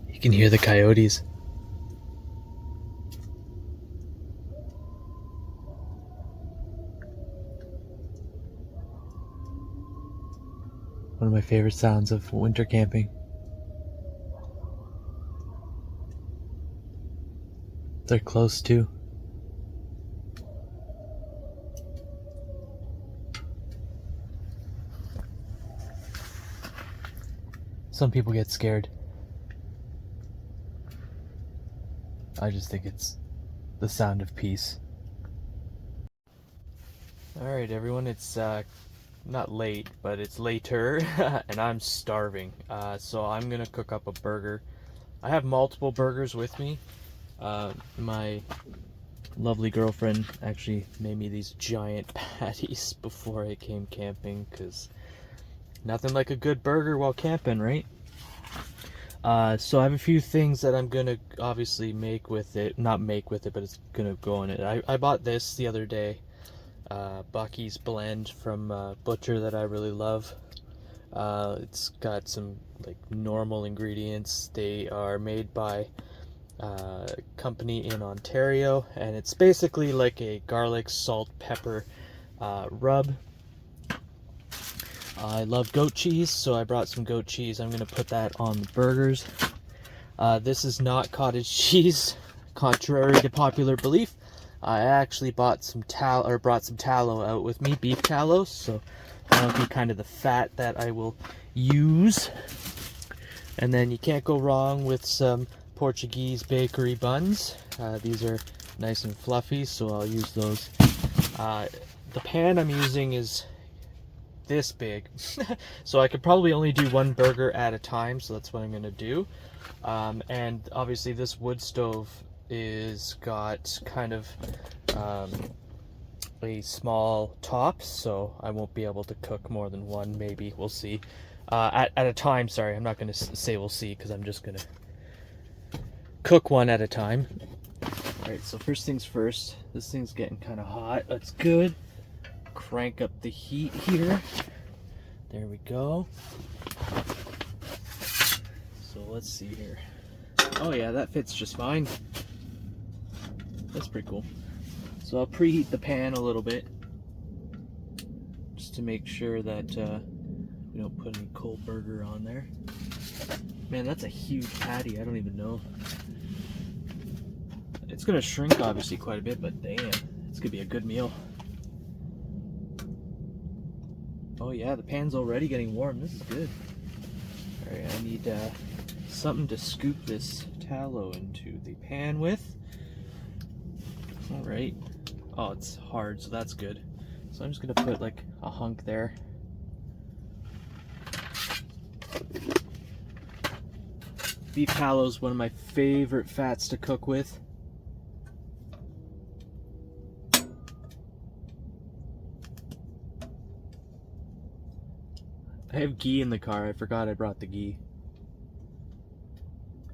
You can hear the coyotes. One of my favorite sounds of winter camping. They're close too. Some people get scared. I just think it's the sound of peace. Alright everyone, it's not late, but it's later and I'm starving. So I'm gonna cook up a burger. I have multiple burgers with me. My lovely girlfriend actually made me these giant patties before I came camping, because nothing like a good burger while camping, right? So I have a few things that I'm gonna obviously make with it. Not make with it, but it's gonna go in it. I bought this the other day. Bucky's blend from Butcher that I really love. It's got some like normal ingredients. They are made by company in Ontario, and it's basically like a garlic, salt, pepper rub. I love goat cheese, so I brought some goat cheese. I'm gonna put that on the burgers. This is not cottage cheese, contrary to popular belief. I actually bought some brought some tallow out with me, beef tallow, so that'll be kind of the fat that I will use. And then you can't go wrong with some Portuguese bakery buns. These are nice and fluffy, so I'll use those. The pan I'm using is this big, so I could probably only do one burger at a time, so that's what I'm gonna do. And obviously this wood stove is got kind of a small top, so I won't be able to cook more than one, maybe, we'll see. At a time, sorry, I'm not gonna say we'll see, because I'm just gonna cook one at a time. Alright, so first things first, this thing's getting kind of hot. That's good. Crank up the heat here. There we go. So let's see here. Oh yeah, that fits just fine. That's pretty cool. So I'll preheat the pan a little bit, just to make sure that we don't put any cold burger on there. Man, that's a huge patty. I don't even know. It's gonna shrink obviously quite a bit, but damn, it's gonna be a good meal. Oh yeah, the pan's already getting warm. This is good. Alright, I need something to scoop this tallow into the pan with. Alright. Oh, it's hard, so that's good. So I'm just gonna put like a hunk there. Beef tallow is one of my favorite fats to cook with. I have ghee in the car. I forgot I brought the ghee.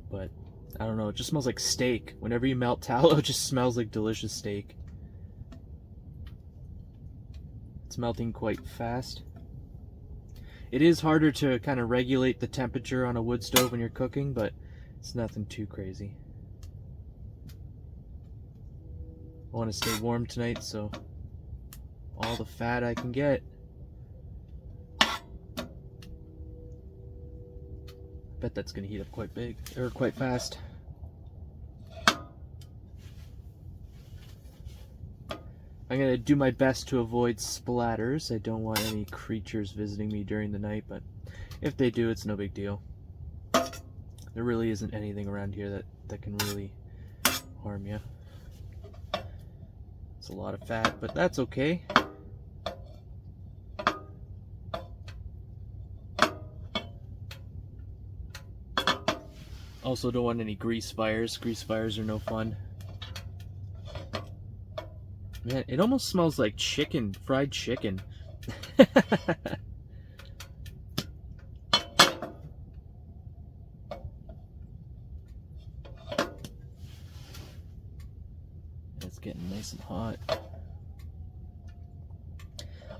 But I don't know, it just smells like steak. Whenever you melt tallow, it just smells like delicious steak. It's melting quite fast. It is harder to kind of regulate the temperature on a wood stove when you're cooking, but it's nothing too crazy. I want to stay warm tonight, so all the fat I can get. I bet that's gonna heat up quite big, or quite fast. I'm gonna do my best to avoid splatters. I don't want any creatures visiting me during the night, but if they do, it's no big deal. There really isn't anything around here that can really harm you. It's a lot of fat, but that's okay. Also don't want any grease fires. Grease fires are no fun. Man, it almost smells like chicken, fried chicken. It's getting nice and hot.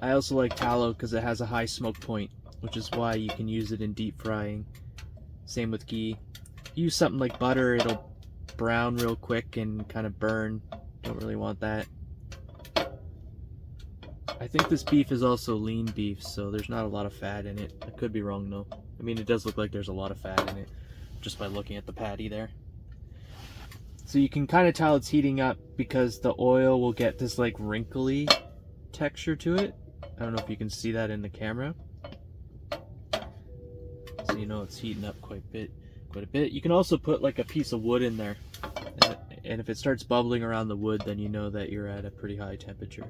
I also like tallow because it has a high smoke point, which is why you can use it in deep frying. Same with ghee. Use something like butter, it'll brown real quick and kind of burn. Don't really want that. I think this beef is also lean beef, so there's not a lot of fat in it. I could be wrong though. I mean, it does look like there's a lot of fat in it, just by looking at the patty there. So you can kind of tell it's heating up because the oil will get this like wrinkly texture to it. I don't know if you can see that in the camera. So you know it's heating up quite a bit. You can also put like a piece of wood in there. And if it starts bubbling around the wood, then you know that you're at a pretty high temperature.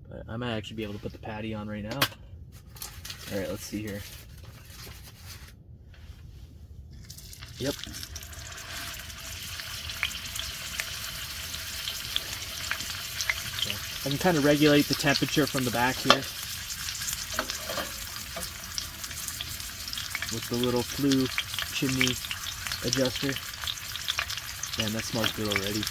But I might actually be able to put the patty on right now. Alright, let's see here. Yep. I can kind of regulate the temperature from the back here with the little flue chimney adjuster. Man, that smells good already.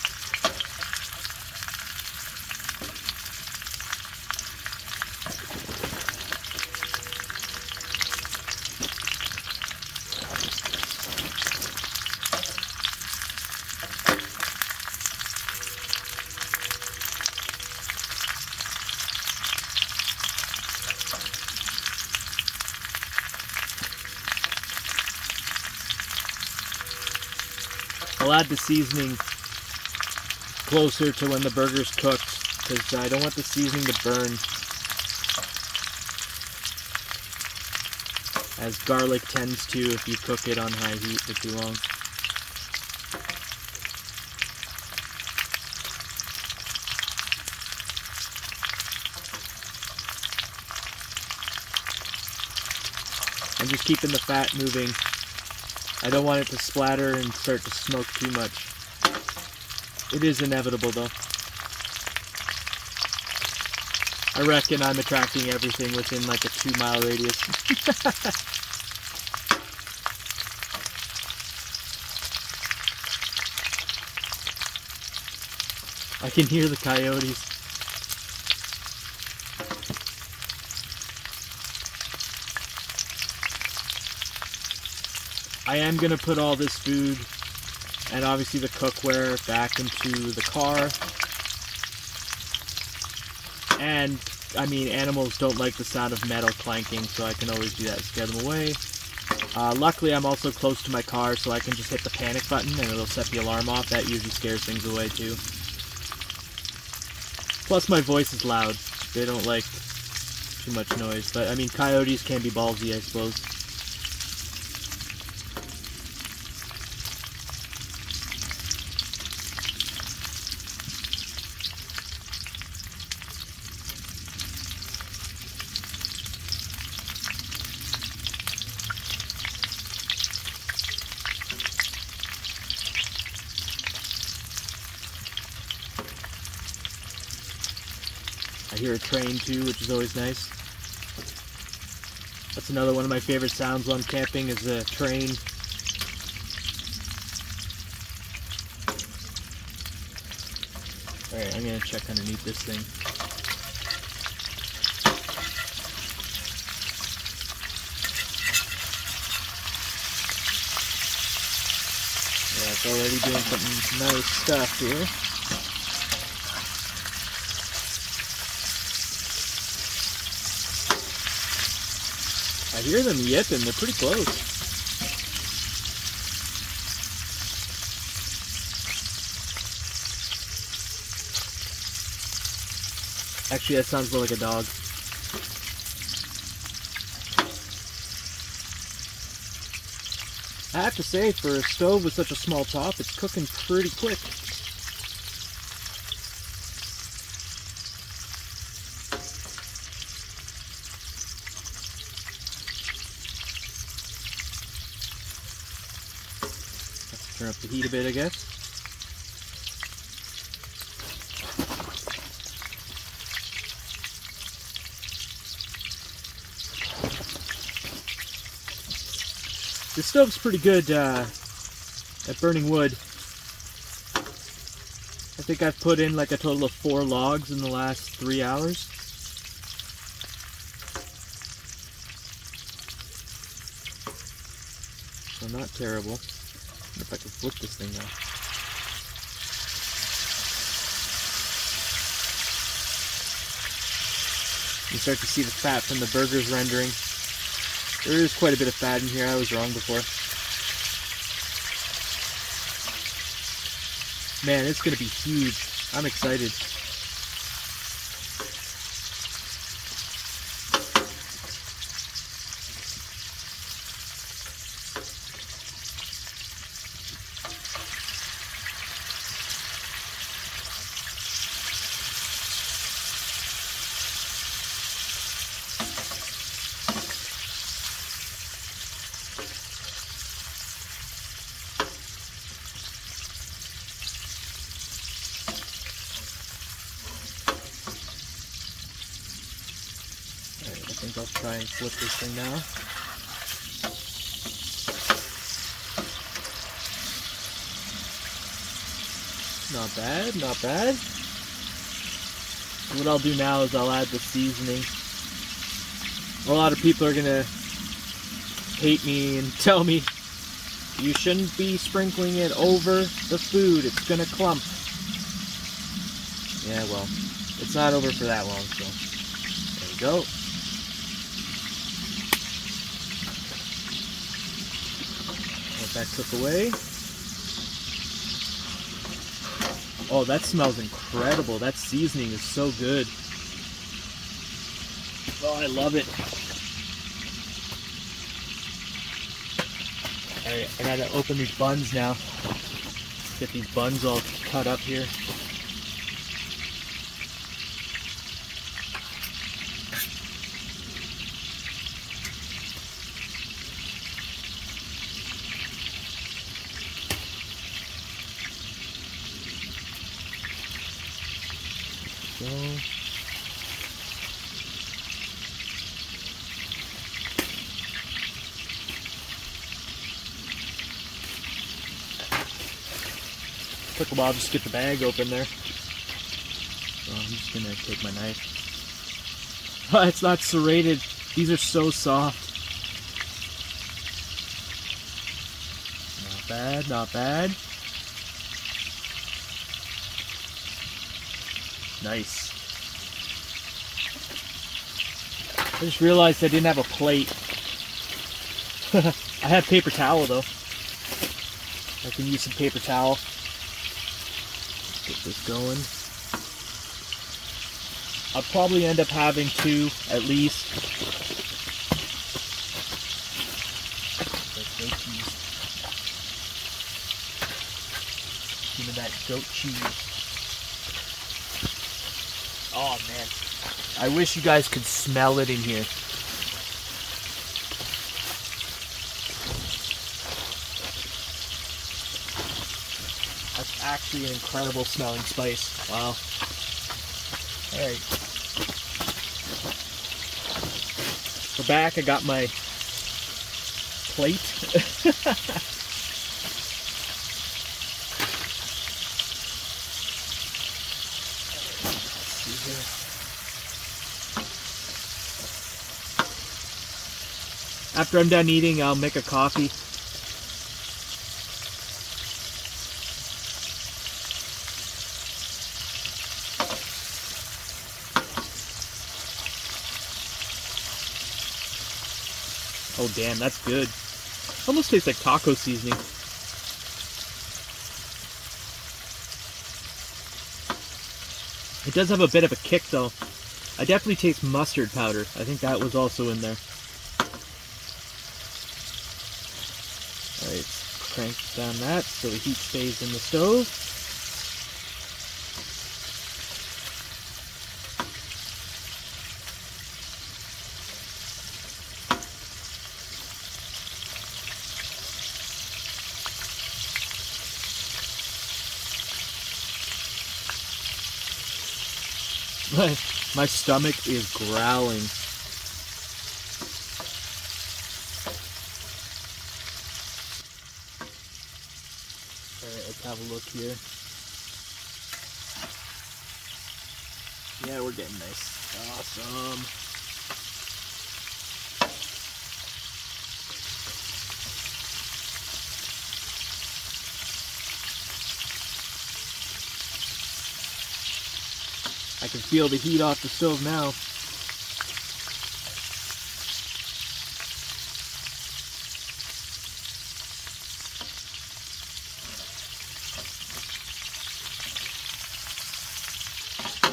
I'll add the seasoning closer to when the burger's cooked because I don't want the seasoning to burn, as garlic tends to if you cook it on high heat for too long. I'm just keeping the fat moving. I don't want it to splatter and start to smoke too much. It is inevitable though. I reckon I'm attracting everything within like a 2-mile radius. I can hear the coyotes. I am going to put all this food and obviously the cookware back into the car. And, I mean, animals don't like the sound of metal clanking, so I can always do that and scare them away. Luckily, I'm also close to my car, so I can just hit the panic button and it'll set the alarm off. That usually scares things away, too. Plus, my voice is loud. They don't like too much noise. But, I mean, coyotes can be ballsy, I suppose. I hear a train too, which is always nice. That's another one of my favorite sounds while I'm camping, is a train. Alright, I'm gonna check underneath this thing. Yeah, it's already doing some nice stuff here. I hear them yipping, they're pretty close. Actually, that sounds more like a dog. I have to say, for a stove with such a small top, it's cooking pretty quick. Let's turn up the heat a bit, I guess. This stove's pretty good at burning wood. I think I've put in like a total of 4 logs in the last 3 hours. So not terrible. I wonder if I can flip this thing now. You start to see the fat from the burgers rendering. There is quite a bit of fat in here. I was wrong before. Man, it's going to be huge. I'm excited. I think I'll try and flip this thing now. Not bad, not bad. What I'll do now is I'll add the seasoning. A lot of people are gonna hate me and tell me you shouldn't be sprinkling it over the food, it's gonna clump. Yeah, well, it's not over for that long, so there we go. Let that cook away. Oh, that smells incredible. That seasoning is so good. Oh, I love it. Alright, I gotta open these buns now. Get these buns all cut up here. So, took a while just to get the bag open there. So I'm just gonna take my knife. Oh, it's not serrated. These are so soft. Not bad, not bad. Nice. I just realized I didn't have a plate. I have paper towel though. I can use some paper towel. Get this going. I'll probably end up having 2 at least. Give me that goat cheese. Oh man, I wish you guys could smell it in here. That's actually an incredible smelling spice. Wow. Alright. We're back. I got my plate. After I'm done eating, I'll make a coffee. Oh damn, that's good. Almost tastes like taco seasoning. It does have a bit of a kick though. I definitely taste mustard powder. I think that was also in there. Alright, crank down that so the heat stays in the stove. My stomach is growling. Alright, let's have a look here. Yeah, we're getting nice. Awesome. I can feel the heat off the stove now.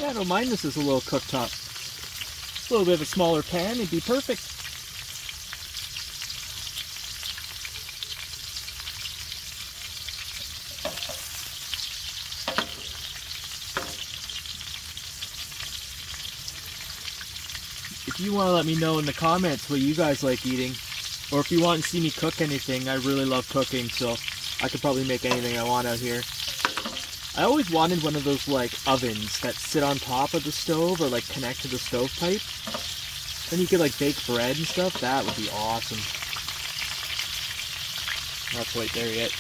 Yeah, I don't mind this as a little cooktop. A little bit of a smaller pan, it'd be perfect. If you want to let me know in the comments what you guys like eating, or if you want to see me cook anything, I really love cooking, so I could probably make anything I want out here. I always wanted one of those like ovens that sit on top of the stove or like connect to the stovepipe. Then you could like bake bread and stuff. That would be awesome. Not quite there yet.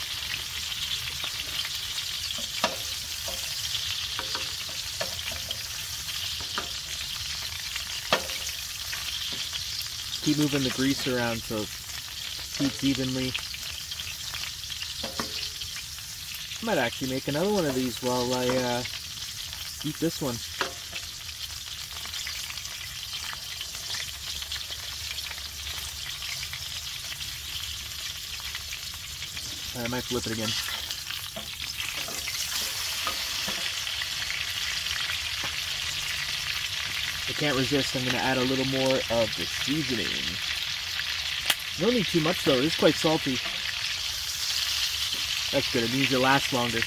Keep moving the grease around so it heats evenly. I might actually make another one of these while I eat this one. I might flip it again. I can't resist, I'm going to add a little more of the seasoning. You don't need too much though, it is quite salty. That's good, it means it'll last longer.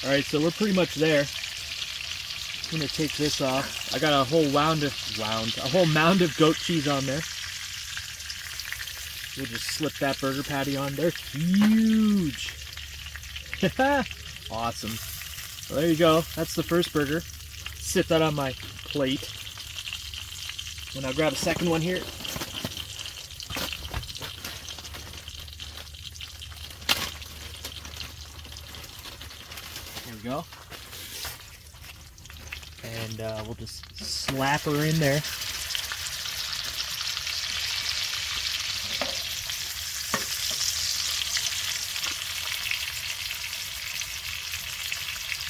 Alright, so we're pretty much there. I'm gonna take this off. I got a whole mound of goat cheese on there. We'll just slip that burger patty on there. Huge! Awesome. Well, there you go. That's the first burger. Sit that on my plate. And I'll grab a second one here. There we go. And we'll just slap her in there.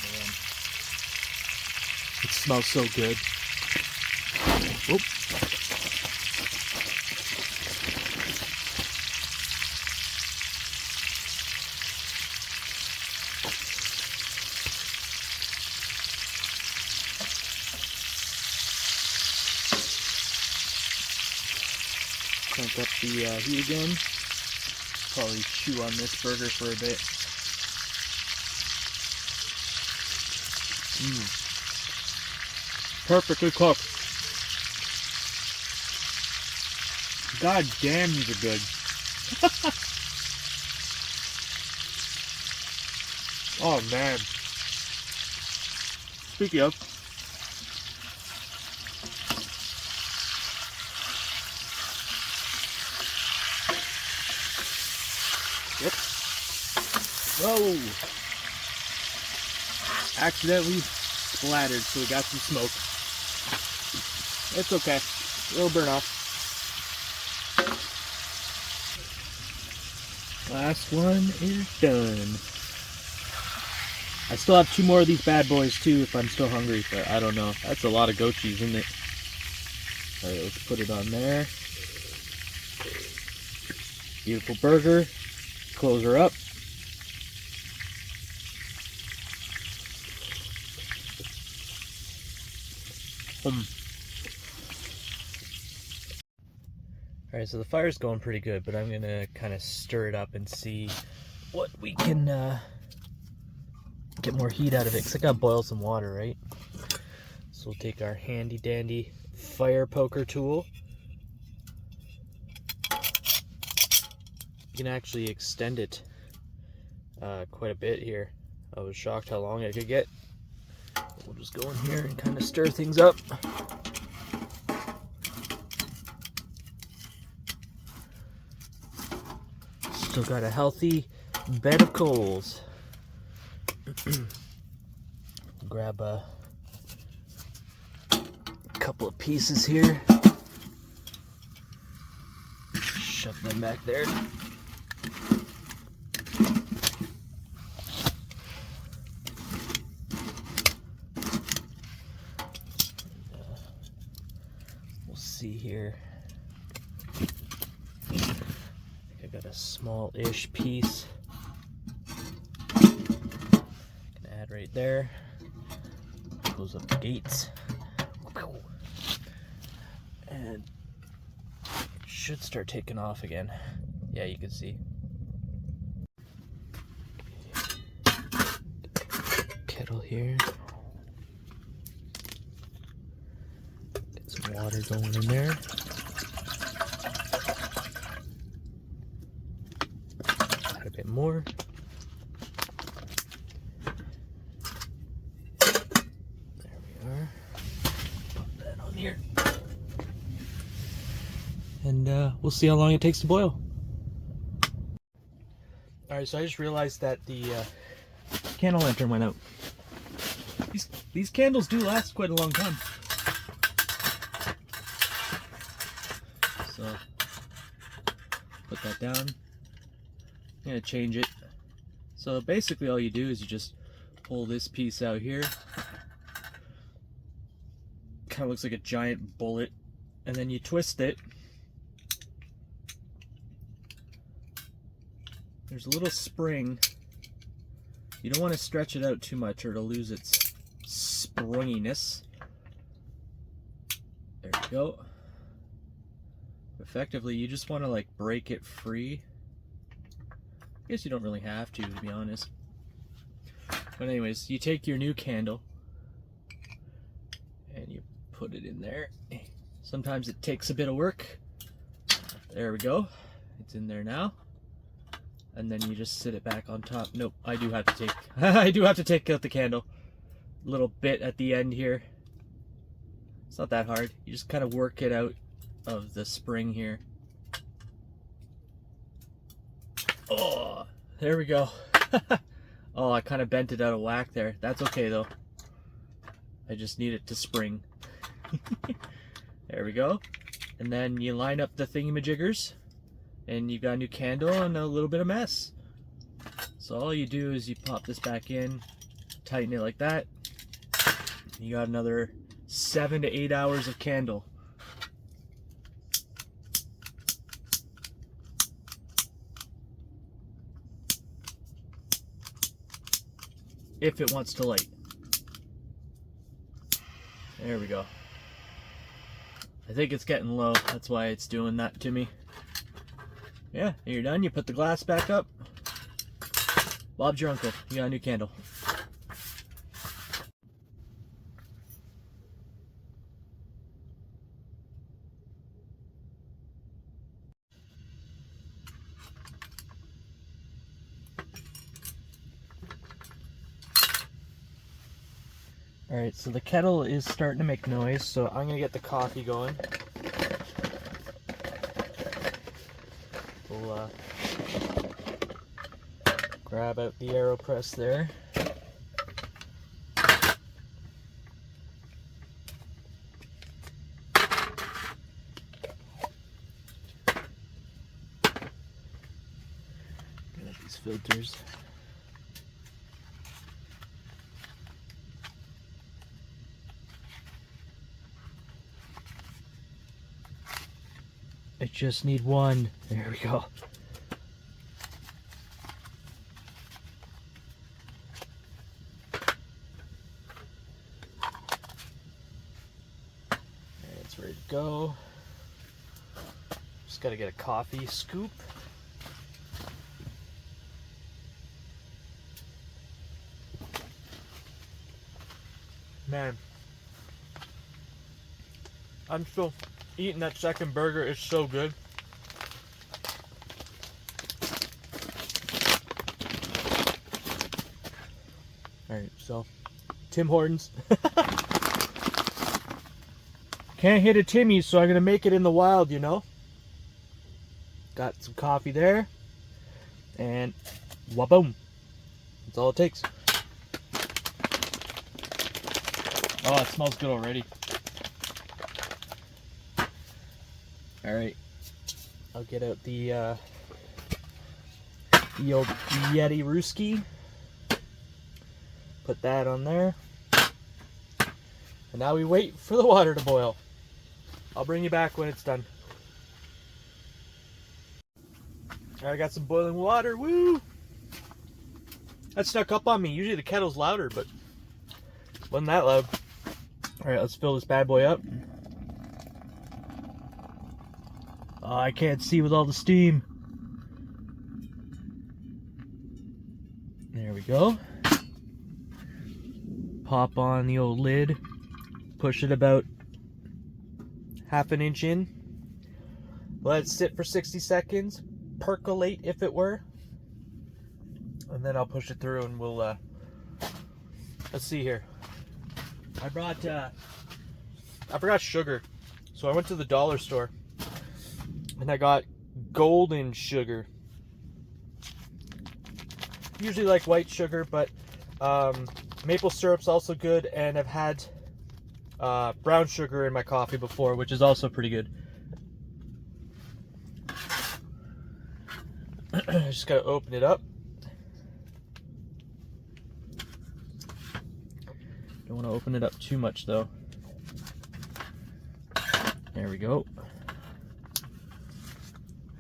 Man, it smells so good. Whoop. Crank up the heat again. Probably chew on this burger for a bit. Perfectly cooked. God damn, these are good. Oh man. Speaking of, yep. Whoa! Accidentally splattered, so we got some smoke. It's okay. It'll burn off. Last one is done. I still have 2 more of these bad boys too if I'm still hungry, but I don't know. That's a lot of goat cheese, isn't it? Alright, let's put it on there. Beautiful burger. Close her up. Alright, so the fire's going pretty good, but I'm gonna kind of stir it up and see what we can get more heat out of it, because I gotta boil some water, right? So we'll take our handy dandy fire poker tool. You can actually extend it quite a bit here. I was shocked how long I could get. We'll just go in here and kind of stir things up. Still got a healthy bed of coals. Grab a couple of pieces here. Shove them back there. We'll see here. I got a small-ish piece. Gonna add right there. Close up the gates. And it should start taking off again. Yeah, you can see. Kettle here. Get some water going in there. Add a bit more. There we are. Put that on here. And we'll see how long it takes to boil. Alright, so I just realized that the candle lantern went out. These candles do last quite a long time. So, put that down. I'm going to change it. So basically all you do is you just pull this piece out here. Kind of looks like a giant bullet. And then you twist it. There's a little spring. You don't want to stretch it out too much or it'll lose its springiness. There you go. Effectively, you just want to like break it free. I guess you don't really have to be honest. But anyways, you take your new candle and you put it in there. Sometimes it takes a bit of work. There we go. It's in there now. And then you just sit it back on top. Nope, I do have to take I do have to take out the candle. A little bit at the end here. It's not that hard. You just kind of work it out of the spring here. Oh, there we go. Oh, I kind of bent it out of whack there. That's okay though. I just need it to spring. There we go. And then you line up the thingamajiggers. And you've got a new candle and a little bit of mess. So all you do is you pop this back in, tighten it like that. You got another 7 to 8 hours of candle. If it wants to light. There we go. I think it's getting low. That's why it's doing that to me. Yeah, you're done. You put the glass back up. Bob's your uncle. You got a new candle. Alright, so the kettle is starting to make noise, so I'm going to get the coffee going. We'll grab out the AeroPress there. Get these filters. I just need one. There we go. go. Just gotta get a coffee scoop. Man, I'm still eating that second burger. It's so good. Alright, so Tim Hortons. Can't hit a Timmy's, so I'm gonna make it in the wild, you know. Got some coffee there, and waboom. That's all it takes. Oh, it smells good already. Alright, I'll get out the old Yeti Rooski. Put that on there. And now we wait for the water to boil. I'll bring you back when it's done. Alright, I got some boiling water. Woo! That snuck up on me. Usually the kettle's louder, but wasn't that loud. Alright, let's fill this bad boy up. Oh, I can't see with all the steam. There we go. Pop on the old lid. Push it about half an inch in. Let it sit for 60 seconds. Percolate, if it were. And then I'll push it through and we'll, let's see here. I forgot sugar. So I went to the dollar store. And I got golden sugar. Usually like white sugar, but maple syrup's also good. And I've had brown sugar in my coffee before, which is also pretty good. I just gotta open it up. Don't want to open it up too much though. There we go.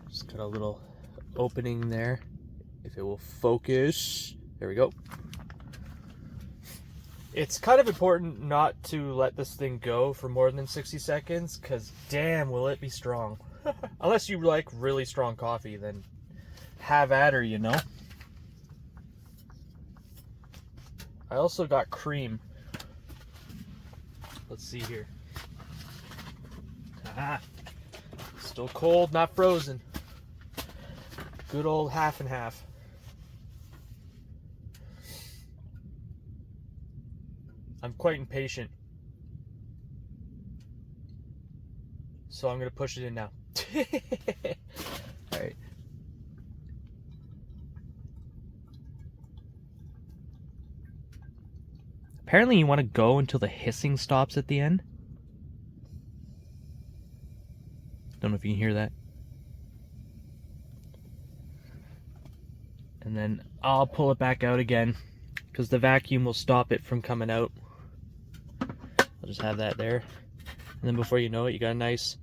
Just got a little opening there. If it will focus. There we go. It's kind of important not to let this thing go for more than 60 seconds, because damn will it be strong. Unless you like really strong coffee, then have at her, you know. I also got cream. Let's see here. Ah, still cold, not frozen. Good old half and half. I'm quite impatient, so I'm gonna push it in now. All right. Apparently you want to go until the hissing stops at the end. Don't know if you can hear that. And then I'll pull it back out again, because the vacuum will stop it from coming out. I'll just have that there. And then before you know it, you got a nice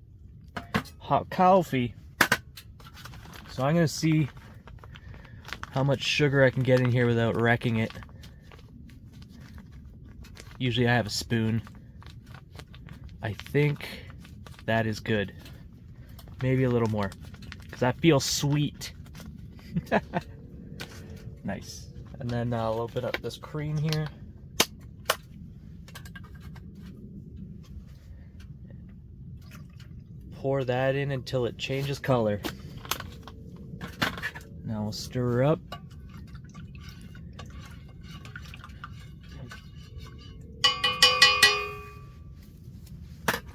hot coffee. So I'm going to see how much sugar I can get in here without wrecking it. Usually I have a spoon. I think that is good. Maybe a little more, because I feel sweet. Nice. And then I'll open up this cream here. Pour that in until it changes color. Now we'll stir her up.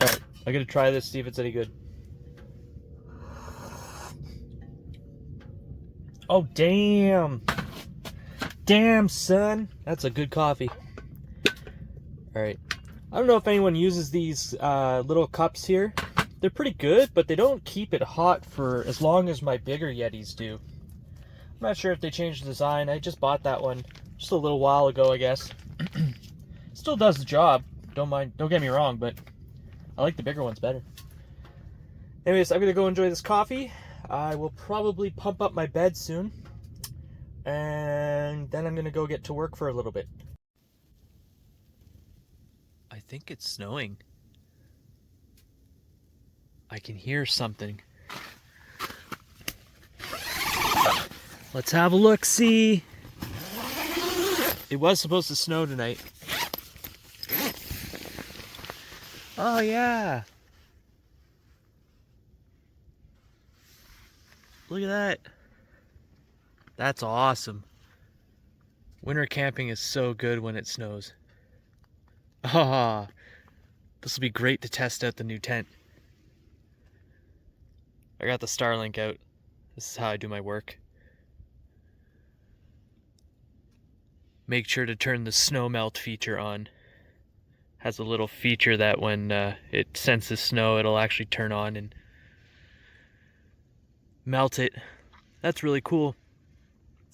Alright, I'm gonna try this, see if it's any good. Oh, damn! Damn, son! That's a good coffee. Alright. I don't know if anyone uses these little cups here. They're pretty good, but they don't keep it hot for as long as my bigger Yetis do. I'm not sure if they changed the design. I just bought that one just a little while ago, I guess. Still does the job. Don't get me wrong, but I like the bigger ones better. Anyways, I'm gonna go enjoy this coffee. I will probably pump up my bed soon. And then I'm gonna go get to work for a little bit. I think it's snowing. I can hear something. Let's have a look-see. It was supposed to snow tonight. Oh yeah. Look at that. That's awesome. Winter camping is so good when it snows. Ah, this will be great to test out the new tent. I got the Starlink out. This is how I do my work. Make sure to turn the snow melt feature on. Has a little feature that when it senses snow, it'll actually turn on and melt it. That's really cool.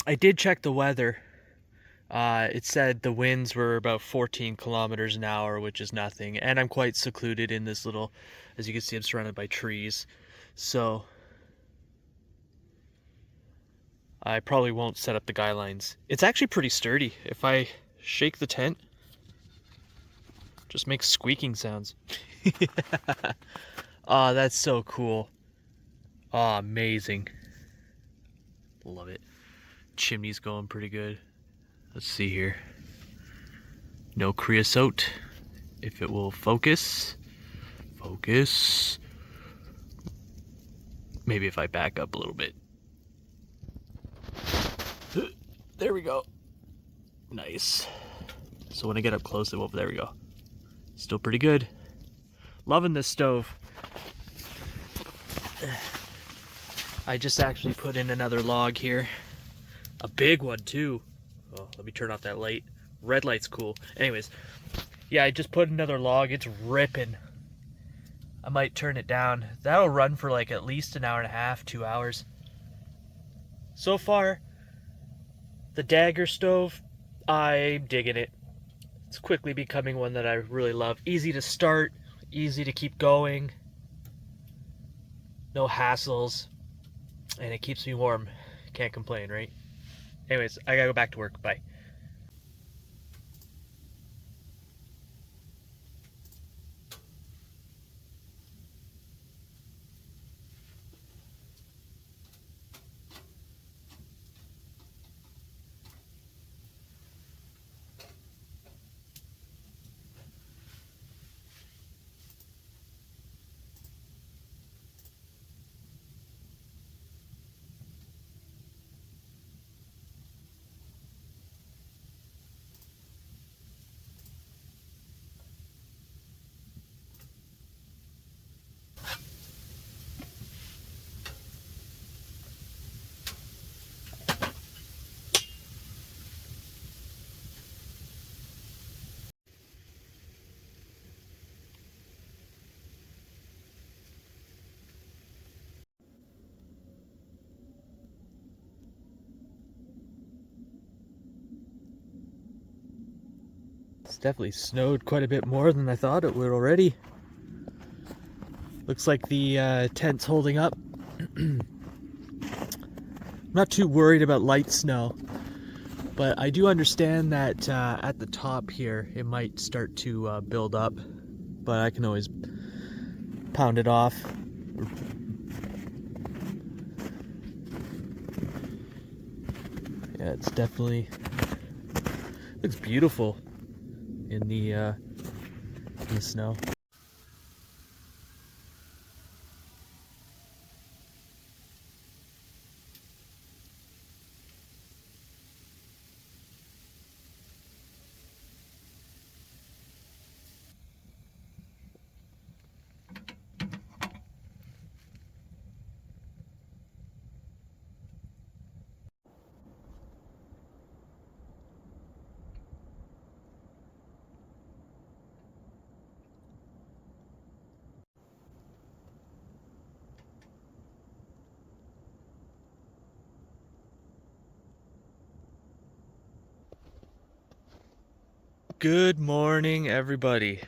I did check the weather. It said the winds were about 14 kilometers an hour, which is nothing. And I'm quite secluded in this little, as you can see, I'm surrounded by trees. So I probably won't set up the guy lines. It's actually pretty sturdy. If I shake the tent, just makes squeaking sounds. Oh, that's so cool. Oh, amazing. Love it. Chimney's going pretty good. Let's see here. No creosote. If it will focus. Focus. Maybe if I back up a little bit. There we go. Nice. So when I get up close, it will. There we go. Still pretty good. Loving this stove. I just actually put in another log here. A big one too. Oh, let me turn off that light. Red light's cool. Anyways, yeah, I just put another log. It's ripping. I might turn it down. That'll run for like at least an hour and a half, 2 hours. So far, the Dagger stove, I'm digging it. It's quickly becoming one that I really love. Easy to start, easy to keep going. No hassles. And it keeps me warm. Can't complain, right? Anyways, I gotta go back to work. Bye. It's definitely snowed quite a bit more than I thought it would already. Looks like the tent's holding up. I'm not too worried about light snow, but I do understand that at the top here it might start to build up, but I can always pound it off. Yeah, it's definitely looks beautiful in the snow. Good morning, everybody.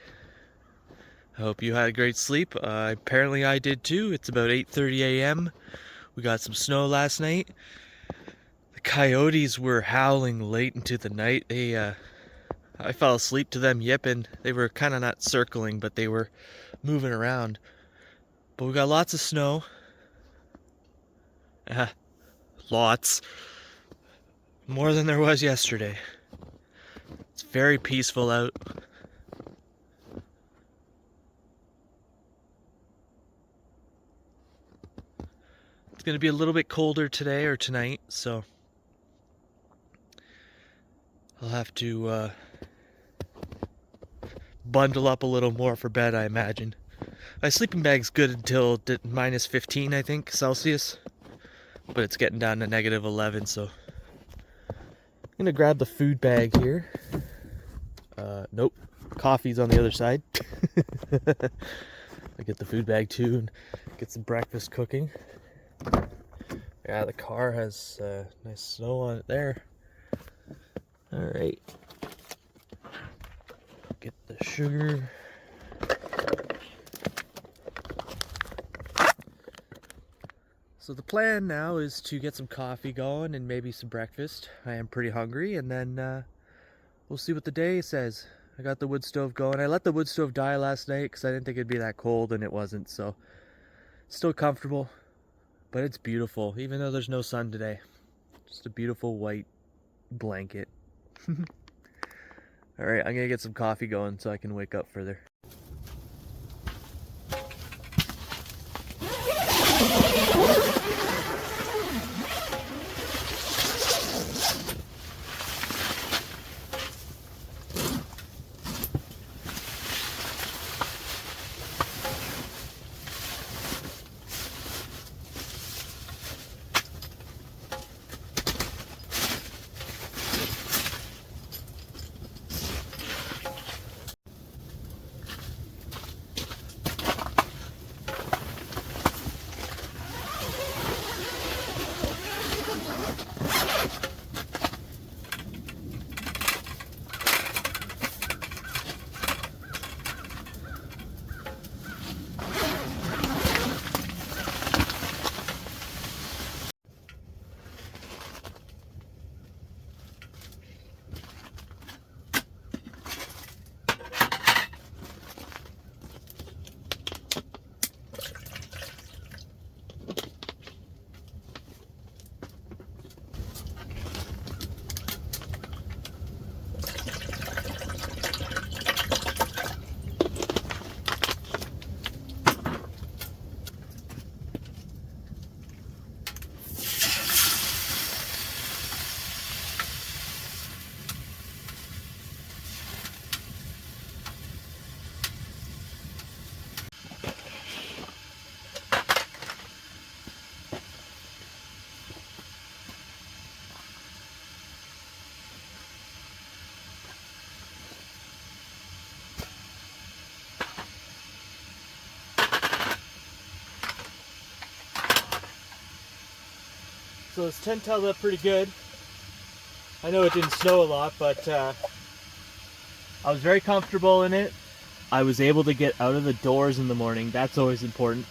I hope you had a great sleep. Apparently I did too. It's about 8:30 a.m. We got some snow last night. The coyotes were howling late into the night. I fell asleep to them yipping. They were kind of not circling, but they were moving around. But we got lots of snow. Lots. More than there was yesterday. It's very peaceful out. It's going to be a little bit colder today or tonight, so I'll have to bundle up a little more for bed, I imagine. My sleeping bag's good until minus 15, I think, Celsius. But it's getting down to negative 11, so I'm going to grab the food bag here. Nope. Coffee's on the other side. I get the food bag too and get some breakfast cooking. Yeah, the car has nice snow on it there. Alright. Get the sugar. So the plan now is to get some coffee going and maybe some breakfast. I am pretty hungry, and then we'll see what the day says. I got the wood stove going. I let the wood stove die last night because I didn't think it'd be that cold, and it wasn't, so still comfortable. But it's beautiful, even though there's no sun today. Just a beautiful white blanket. Alright, I'm gonna get some coffee going so I can wake up further. So this tent held up pretty good. I know it didn't snow a lot, but I was very comfortable in it. I was able to get out of the doors in the morning. That's always important.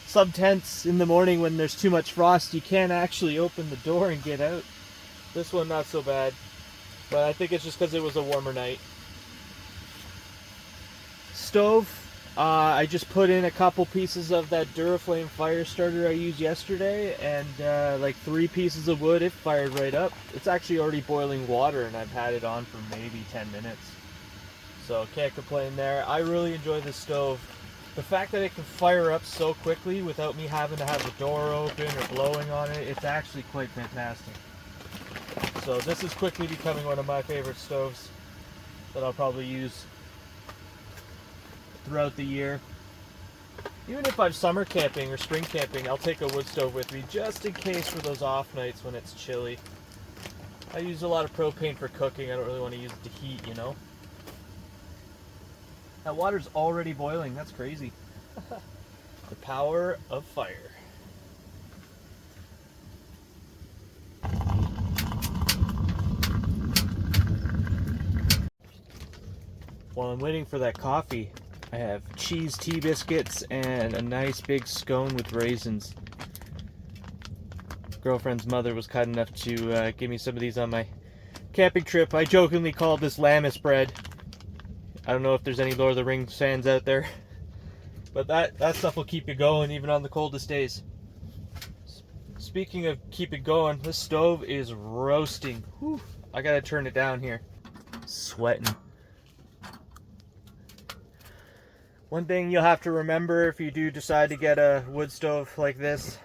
Some tents in the morning when there's too much frost, you can't actually open the door and get out. This one not so bad, but I think it's just because it was a warmer night. Stove. I just put in a couple pieces of that Duraflame fire starter I used yesterday, and like 3 pieces of wood. It fired right up. It's actually already boiling water, and I've had it on for maybe 10 minutes. So can't complain there. I really enjoy this stove. The fact that it can fire up so quickly without me having to have the door open or blowing on it, it's actually quite fantastic. So this is quickly becoming one of my favorite stoves that I'll probably use throughout the year. Even if I'm summer camping or spring camping, I'll take a wood stove with me just in case for those off nights when it's chilly. I use a lot of propane for cooking. I don't really want to use it to heat, you know. That water's already boiling. That's crazy. The power of fire. While I'm waiting for that coffee, I have cheese tea biscuits and a nice big scone with raisins. Girlfriend's mother was kind enough to give me some of these on my camping trip. I jokingly called this lammis bread. I don't know if there's any Lord of the Rings fans out there. But that stuff will keep you going even on the coldest days. Speaking of keep it going, this stove is roasting. Whew. I gotta turn it down here. Sweating. One thing you'll have to remember if you do decide to get a wood stove like this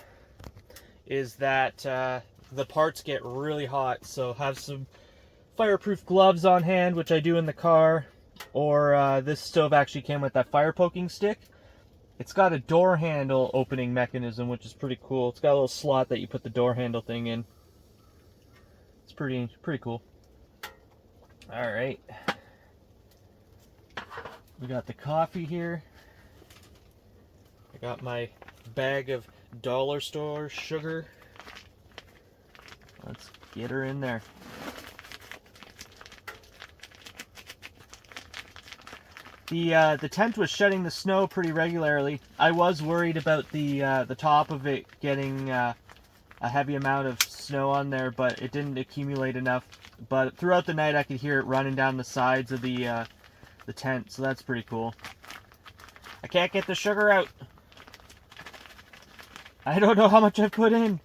is that the parts get really hot, so have some fireproof gloves on hand, which I do in the car, or this stove actually came with that fire poking stick. It's got a door handle opening mechanism, which is pretty cool. It's got a little slot that you put the door handle thing in. It's pretty cool. All right. We got the coffee here. I got my bag of dollar store sugar. Let's get her in there. The tent was shedding the snow pretty regularly. I was worried about the top of it getting a heavy amount of snow on there, but it didn't accumulate enough. But throughout the night, I could hear it running down the sides of the tent, so that's pretty cool. I can't get the sugar out. I don't know how much I've put in.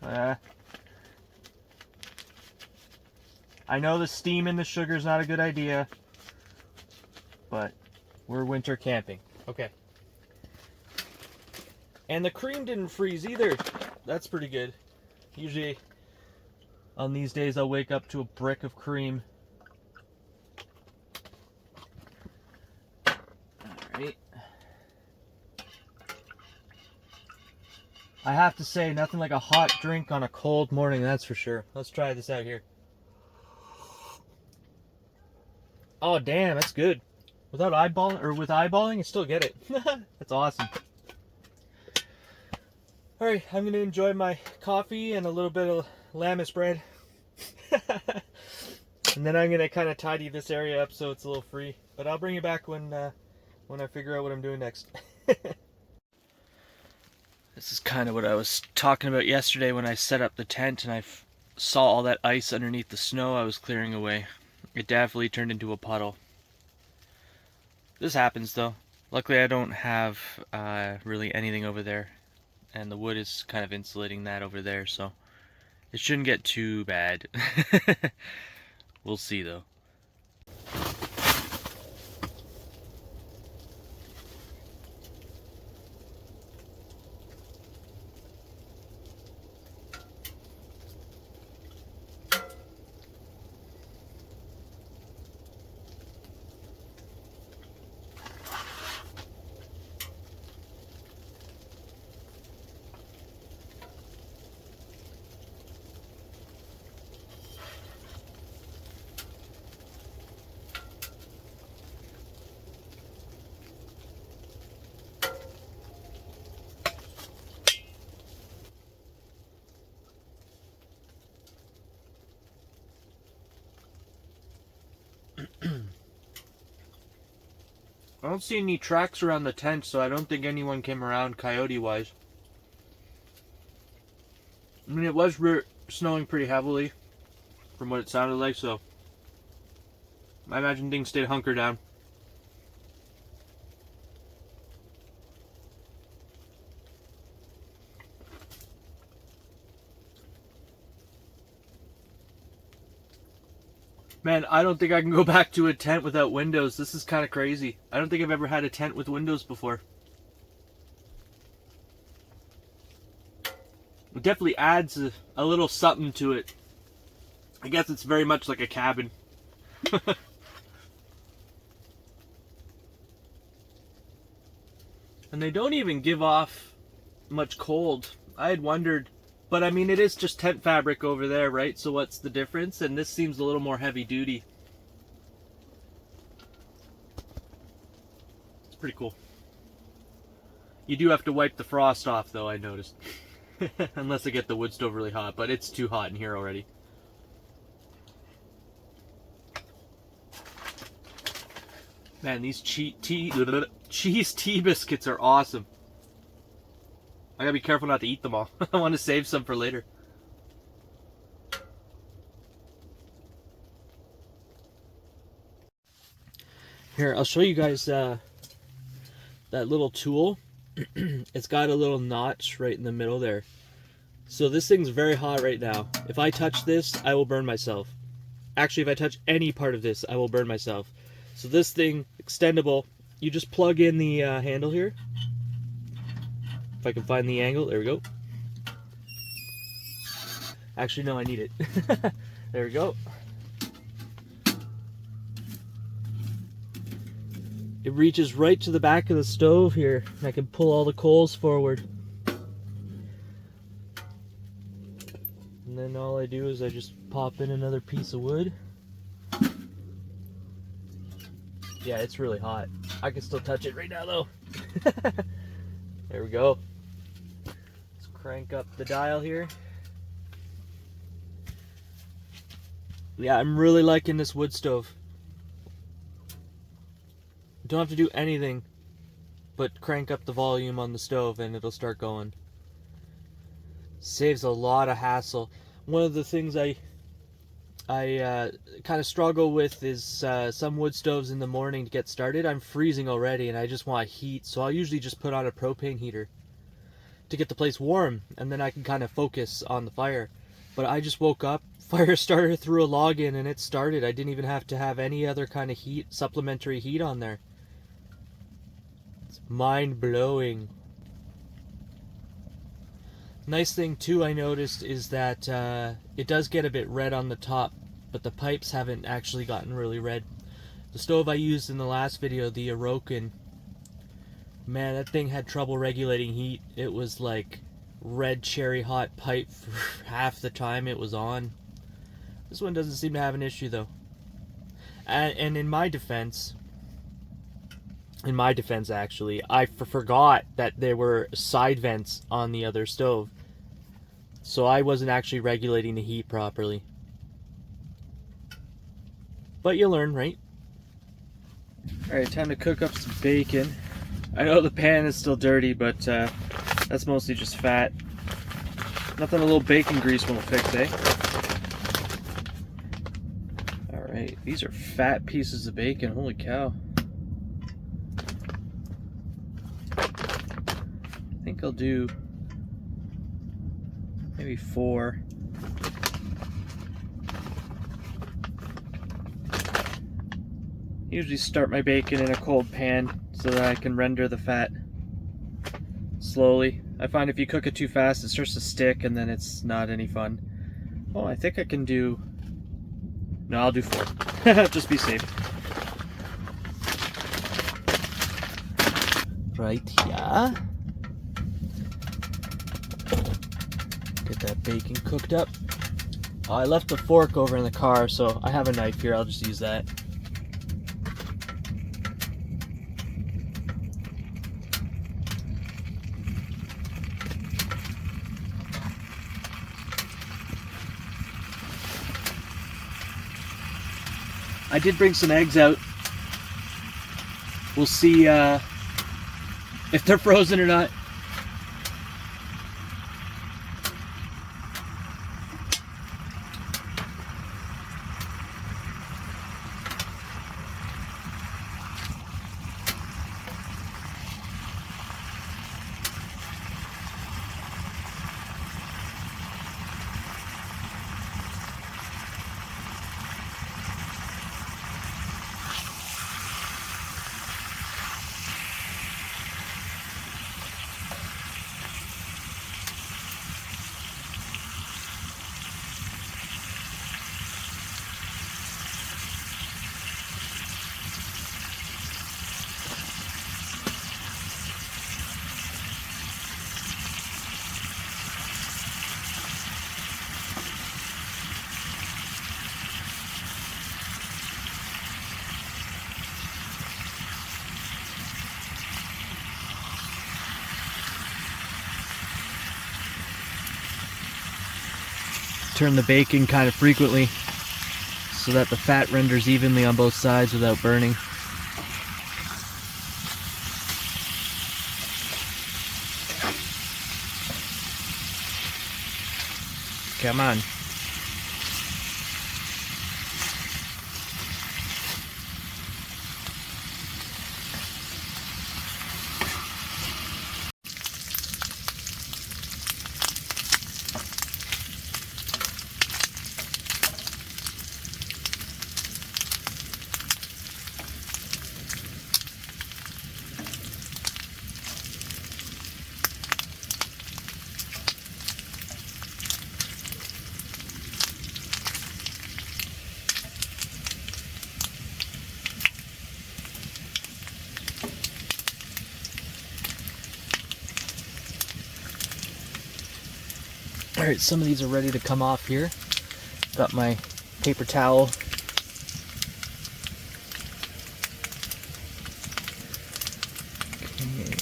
I know the steam in the sugar is not a good idea, but we're winter camping. Okay. And the cream didn't freeze either. That's pretty good. Usually on these days I'll wake up to a brick of cream. Alright. I have to say, nothing like a hot drink on a cold morning, that's for sure. Let's try this out here. Oh damn, that's good. Without eyeballing, or with eyeballing, you still get it. That's awesome. Alright, I'm going to enjoy my coffee and a little bit of lammis bread. And then I'm going to kind of tidy this area up so it's a little free. But I'll bring you back when I figure out what I'm doing next. This is kind of what I was talking about yesterday when I set up the tent and I saw all that ice underneath the snow I was clearing away. It definitely turned into a puddle. This happens though. Luckily I don't have really anything over there, and the wood is kind of insulating that over there, so it shouldn't get too bad. We'll see though. I don't see any tracks around the tent, so I don't think anyone came around coyote-wise. I mean, it was snowing pretty heavily, from what it sounded like, so I imagine things stayed hunkered down. Man, I don't think I can go back to a tent without windows. This is kind of crazy. I don't think I've ever had a tent with windows before. It definitely adds a little something to it. I guess it's very much like a cabin. And they don't even give off much cold. I had wondered, but I mean, it is just tent fabric over there, right? So what's the difference? And this seems a little more heavy duty. It's pretty cool. You do have to wipe the frost off though, I noticed. Unless I get the wood stove really hot, but it's too hot in here already. Man, these cheese tea biscuits are awesome. I gotta be careful not to eat them all. I want to save some for later. Here, I'll show you guys that little tool, it's got a little notch right in the middle there. So this thing's very hot right now. If I touch this, I will burn myself. Actually, if I touch any part of this, I will burn myself. So this thing, extendable, you just plug in the handle here. If I can find the angle, there we go. Actually, no, I need it. There we go. It reaches right to the back of the stove here. And I can pull all the coals forward. And then all I do is I just pop in another piece of wood. Yeah, it's really hot. I can still touch it right now though. There we go. Let's crank up the dial here. Yeah, I'm really liking this wood stove. Don't have to do anything but crank up the volume on the stove and it'll start going. Saves a lot of hassle. One of the things I kind of struggle with is some wood stoves in the morning to get started. I'm freezing already and I just want heat, so I'll usually just put on a propane heater to get the place warm, and then I can kind of focus on the fire. But I just woke up, fire starter, threw a log in, and it started. I didn't even have to have any other kind of heat, supplementary heat on there. It's mind-blowing. Nice thing too I noticed is that it does get a bit red on the top, but the pipes haven't actually gotten really red. The stove I used in the last video, the Orokin, man, that thing had trouble regulating heat. It was like red cherry hot pipe for half the time it was on. This one doesn't seem to have an issue though. And in my defense actually, I forgot that there were side vents on the other stove. So I wasn't actually regulating the heat properly. But you learn, right? Alright, time to cook up some bacon. I know the pan is still dirty, but that's mostly just fat. Nothing a little bacon grease won't fix, eh? Alright, these are fat pieces of bacon, holy cow. I think I'll do maybe 4. Usually start my bacon in a cold pan so that I can render the fat slowly. I find if you cook it too fast, it starts to stick and then it's not any fun. Oh, I think I can do... No, I'll do 4. Just be safe. Right here. Get that bacon cooked up. Oh, I left the fork over in the car, so I have a knife here. I'll just use that. I did bring some eggs out. We'll see if they're frozen or not. Turn the bacon kind of frequently so that the fat renders evenly on both sides without burning. Come on. Alright, some of these are ready to come off here. Got my paper towel. Okay.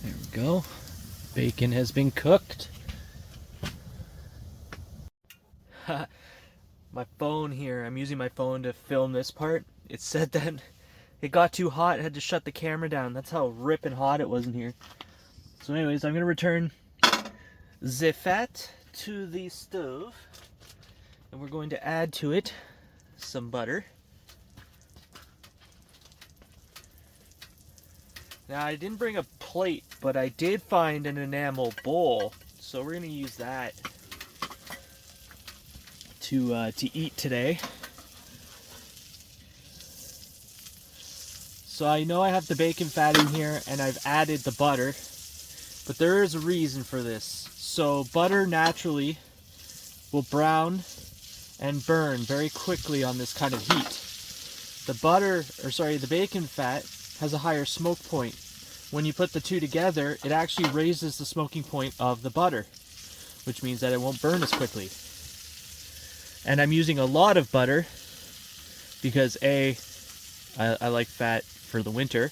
There we go. Bacon has been cooked. My phone here, I'm using my phone to film this part. It said that it got too hot, I had to shut the camera down. That's how ripping hot it was in here. So anyways, I'm going to return the fat to the stove. And we're going to add to it some butter. Now, I didn't bring a plate, but I did find an enamel bowl. So we're going to use that to eat today. So I know I have the bacon fat in here, and I've added the butter. But there is a reason for this. So butter naturally will brown and burn very quickly on this kind of heat. The bacon fat has a higher smoke point. When you put the two together, it actually raises the smoking point of the butter, which means that it won't burn as quickly. And I'm using a lot of butter because A, I like fat for the winter,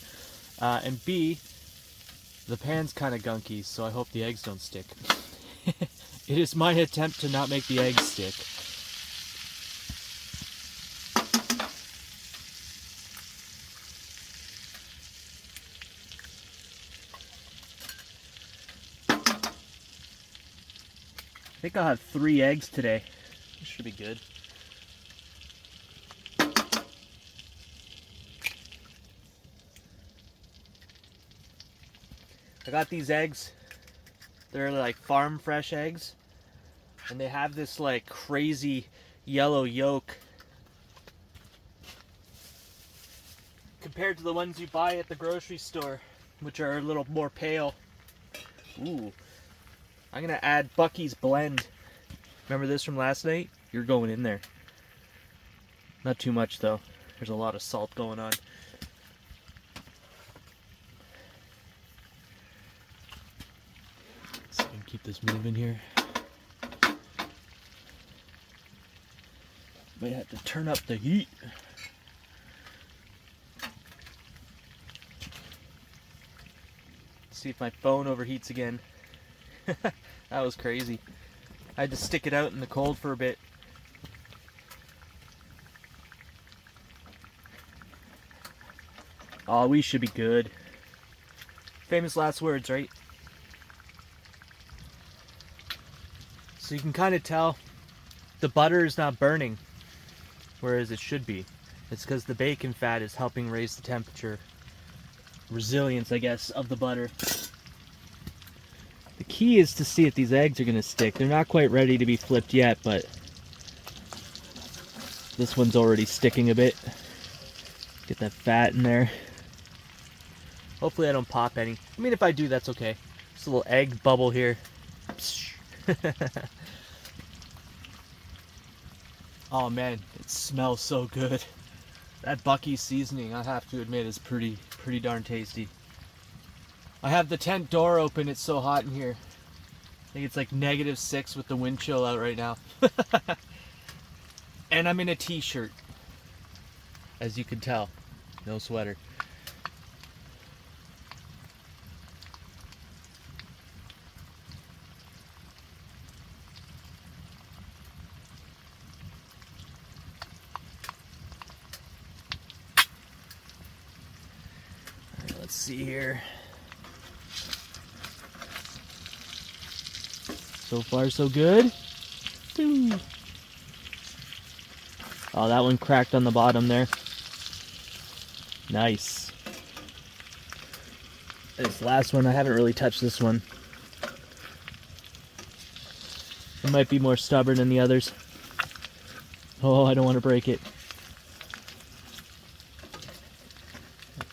and B, the pan's kind of gunky, so I hope the eggs don't stick. It is my attempt to not make the eggs stick. I think I'll have 3 eggs today. This should be good. I got these eggs. They're like farm fresh eggs. And they have this like crazy yellow yolk compared to the ones you buy at the grocery store, which are a little more pale. Ooh. I'm gonna add Bucky's blend. Remember this from last night? You're going in there. Not too much though. There's a lot of salt going on. So I can keep this moving here. Might have to turn up the heat. See if my phone overheats again. That was crazy. I had to stick it out in the cold for a bit. Oh, we should be good. Famous last words, right? So you can kind of tell the butter is not burning, whereas it should be. It's because the bacon fat is helping raise the temperature. Resilience, I guess, of the butter. The key is to see if these eggs are going to stick. They're not quite ready to be flipped yet, but this one's already sticking a bit. Get that fat in there. Hopefully I don't pop any. I mean, if I do, that's okay. Just a little egg bubble here. Oh man, it smells so good. That Bucky's seasoning, I have to admit, is pretty darn tasty. I have the tent door open, it's so hot in here. I think it's like -6 with the wind chill out right now. And I'm in a t-shirt, as you can tell. No sweater. Let's see here. So far, so good. Boom. Oh, that one cracked on the bottom there. Nice. This last one, I haven't really touched this one. It might be more stubborn than the others. Oh, I don't want to break it.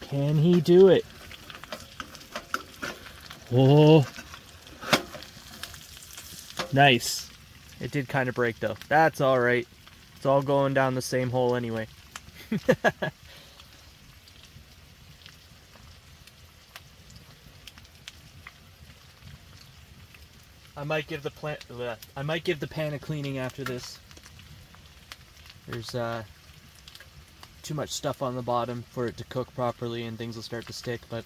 Can he do it? Oh. Nice. It did kind of break though. That's alright. It's all going down the same hole anyway. I might give the pan a cleaning after this. There's too much stuff on the bottom for it to cook properly and things will start to stick, but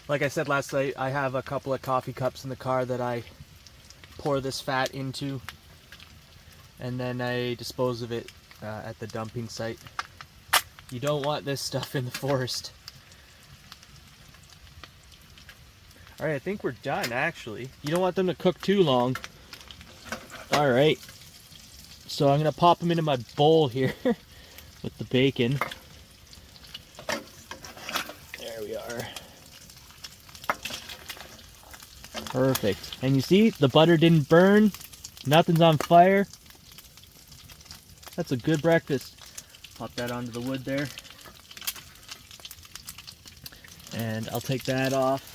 like I said last night, I have a couple of coffee cups in the car that I pour this fat into, and then I dispose of it at the dumping site. You don't want this stuff in the forest. Alright, I think we're done actually. You don't want them to cook too long. Alright. So I'm going to pop them into my bowl here with the bacon. There we are. Perfect. And you see, the butter didn't burn. Nothing's on fire. That's a good breakfast. Pop that onto the wood there. And I'll take that off.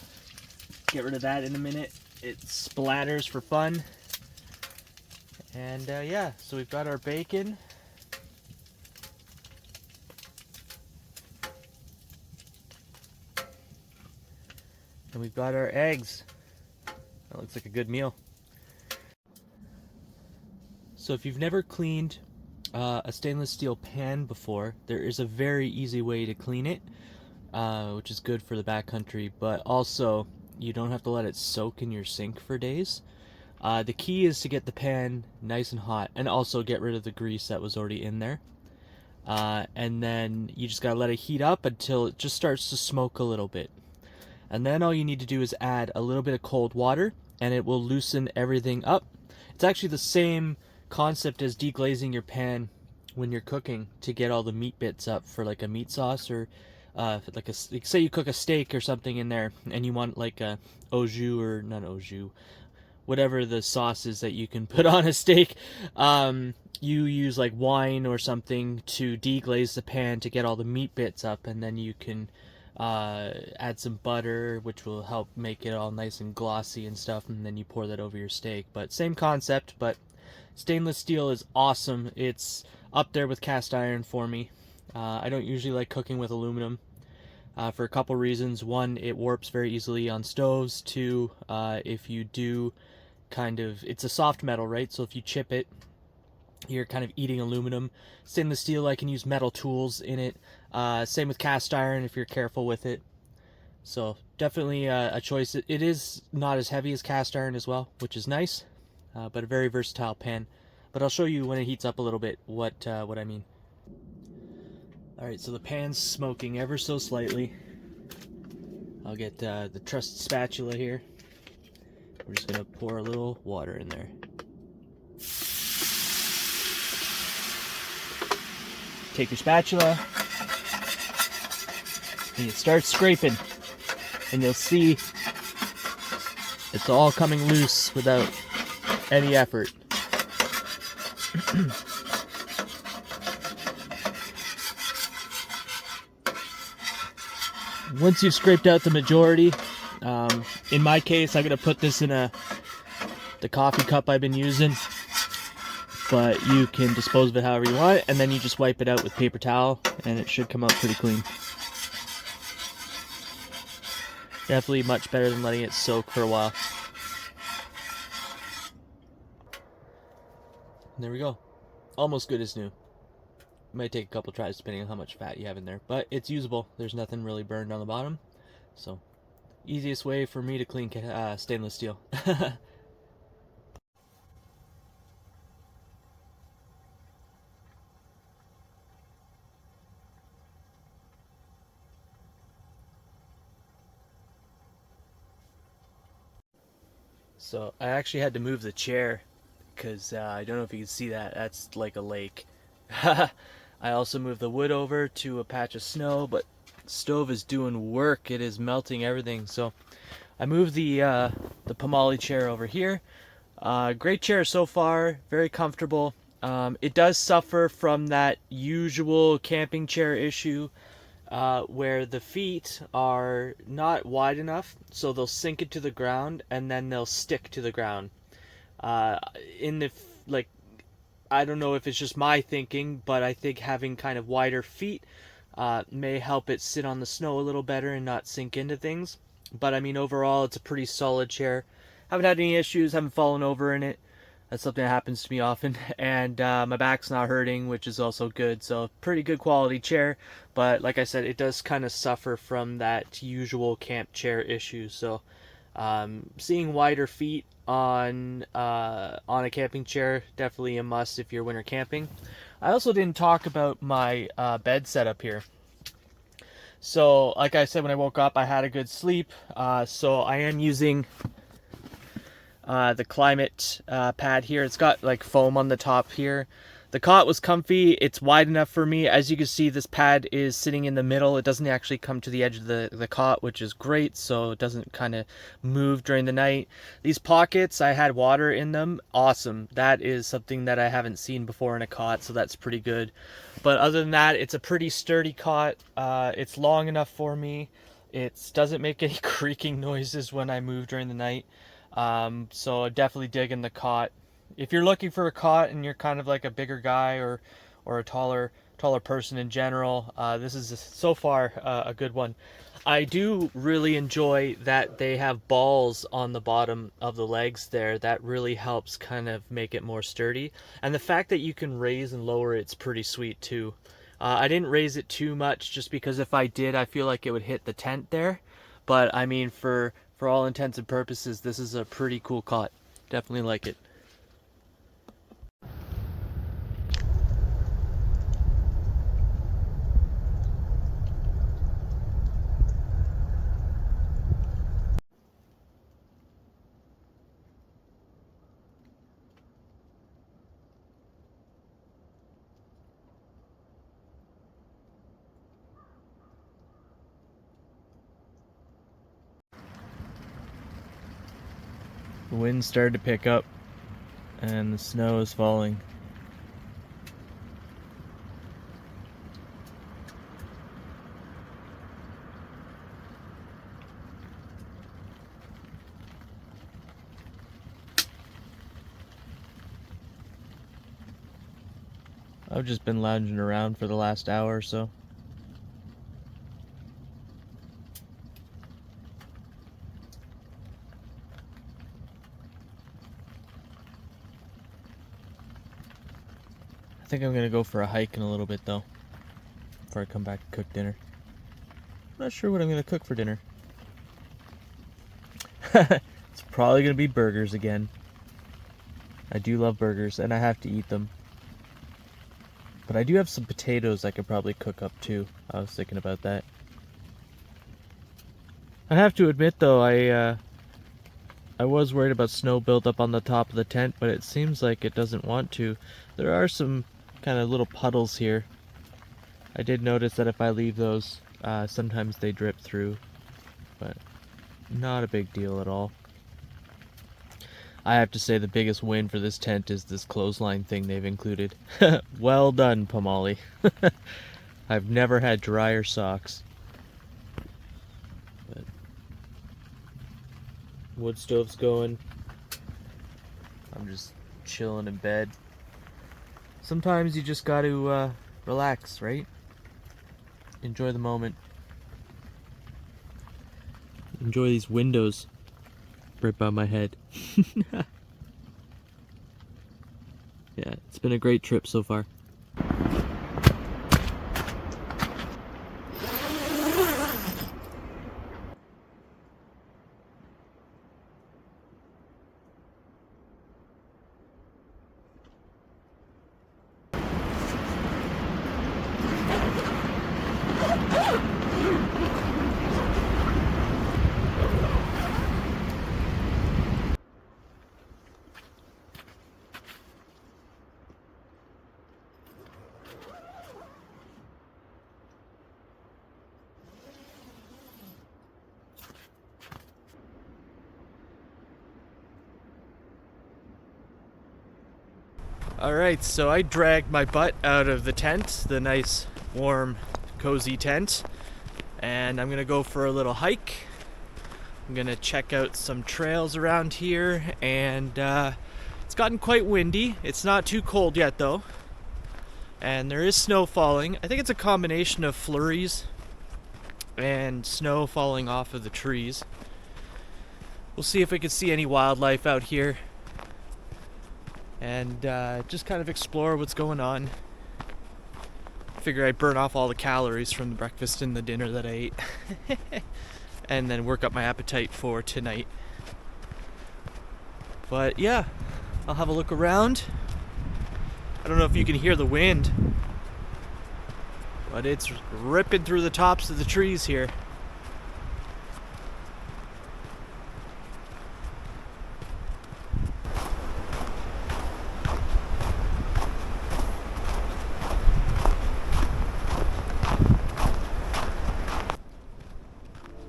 Get rid of that in a minute. It splatters for fun. And yeah, so we've got our bacon. And we've got our eggs. That looks like a good meal. So if you've never cleaned a stainless steel pan before, there is a very easy way to clean it, which is good for the backcountry, but also you don't have to let it soak in your sink for days. The key is to get the pan nice and hot and also get rid of the grease that was already in there. And then you just gotta let it heat up until it just starts to smoke a little bit. And then all you need to do is add a little bit of cold water and it will loosen everything up. It's actually the same concept as deglazing your pan when you're cooking to get all the meat bits up for like a meat sauce, or like say you cook a steak or something in there and you want like a au jus, or not au jus, whatever the sauce is that you can put on a steak. You use like wine or something to deglaze the pan to get all the meat bits up, and then you can add some butter, which will help make it all nice and glossy and stuff, and then you pour that over your steak. But same concept, but stainless steel is awesome. It's up there with cast iron for me. I don't usually like cooking with aluminum for a couple reasons. One, it warps very easily on stoves. Two, if you do it's a soft metal, right? So if you chip it, you're kind of eating aluminum. Stainless steel, I can use metal tools in it. Same with cast iron if you're careful with it. So definitely a choice. It is not as heavy as cast iron as well, which is nice, but a very versatile pan. But I'll show you when it heats up a little bit what I mean. Alright, so the pan's smoking ever so slightly. I'll get the trusted spatula here. We're just going to pour a little water in there. Take your spatula, and you start scraping, and you'll see it's all coming loose without any effort. Once you've scraped out the majority, in my case, I'm going to put this in the coffee cup I've been using, but you can dispose of it however you want, and then you just wipe it out with paper towel, and it should come out pretty clean. Definitely much better than letting it soak for a while. And there we go. Almost good as new. Might take a couple tries depending on how much fat you have in there, but it's usable. There's nothing really burned on the bottom, so easiest way for me to clean stainless steel. So I actually had to move the chair because I don't know if you can see that. That's like a lake. I also moved the wood over to a patch of snow, but the stove is doing work. It is melting everything. So I moved the Pomoly chair over here. Great chair so far, very comfortable. It does suffer from that usual camping chair issue where the feet are not wide enough, so they'll sink into the ground and then they'll stick to the ground. Uh, in the like, I don't know if it's just my thinking, but I think having kind of wider feet may help it sit on the snow a little better and not sink into things. But I mean, overall, it's a pretty solid chair. Haven't had any issues, haven't fallen over in it. That's something that happens to me often. And my back's not hurting, which is also good. So, pretty good quality chair. But like I said, it does kind of suffer from that usual camp chair issue. So, seeing wider feet on a camping chair, definitely a must if you're winter camping. I also didn't talk about my bed setup here. So, like I said, when I woke up, I had a good sleep. So I am using the climate pad here. It's got like foam on the top here. The cot was comfy. It's wide enough for me. As you can see, this pad is sitting in the middle. It doesn't actually come to the edge of the cot, which is great, so it doesn't kind of move during the night. These pockets, I had water in them. Awesome. That is something that I haven't seen before in a cot, so that's pretty good. But other than that, it's a pretty sturdy cot. It's long enough for me. It doesn't make any creaking noises when I move during the night. So definitely digging the cot. If you're looking for a cot and you're kind of like a bigger guy or a taller person in general, this is so far a good one. I do really enjoy that they have balls on the bottom of the legs there. That really helps kind of make it more sturdy. And the fact that you can raise and lower it's pretty sweet too. I didn't raise it too much just because if I did, I feel like it would hit the tent there. But I mean, for all intents and purposes, this is a pretty cool cot. Definitely like it. The wind started to pick up and the snow is falling. I've just been lounging around for the last hour or so. I think I'm gonna go for a hike in a little bit though, before I come back and cook dinner. I'm not sure what I'm gonna cook for dinner. It's probably gonna be burgers again. I do love burgers and I have to eat them. But I do have some potatoes I could probably cook up too. I was thinking about that. I have to admit though, I was worried about snow buildup on the top of the tent, but it seems like it doesn't want to. There are some kind of little puddles here. I did notice that if I leave those, sometimes they drip through, but not a big deal at all. I have to say the biggest win for this tent is this clothesline thing they've included. Well done, Pomoly. I've never had drier socks. But wood stove's going. I'm just chilling in bed. Sometimes you just gotta relax, right? Enjoy the moment. Enjoy these windows right by my head. Yeah, it's been a great trip so far. Alright, so I dragged my butt out of the tent, the nice, warm, cozy tent, and I'm gonna go for a little hike. I'm gonna check out some trails around here, and it's gotten quite windy. It's not too cold yet though, and there is snow falling. I think it's a combination of flurries and snow falling off of the trees. We'll see if we can see any wildlife out here, and just kind of explore what's going on. Figure I'd burn off all the calories from the breakfast and the dinner that I ate and then work up my appetite for tonight. But yeah, I'll have a look around. I don't know if you can hear the wind, but it's ripping through the tops of the trees here.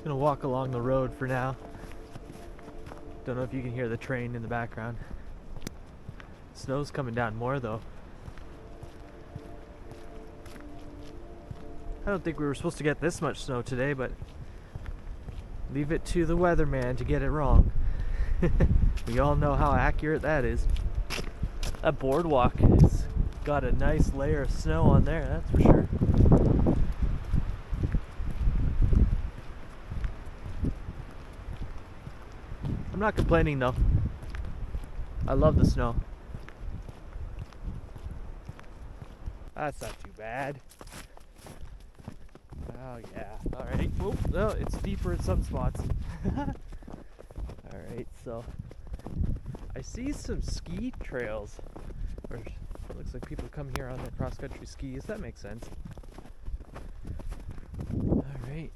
Gonna walk along the road for now. Don't know if you can hear the train in the background. Snow's coming down more though. I don't think we were supposed to get this much snow today, but leave it to the weatherman to get it wrong. We all know how accurate that is. That boardwalk has got a nice layer of snow on there, that's for sure. I'm not complaining though. I love the snow. That's not too bad. Oh yeah. Alright. Oh, no, it's deeper in some spots. Alright, so I see some ski trails. Or it looks like people come here on their cross-country skis. That makes sense. Alright.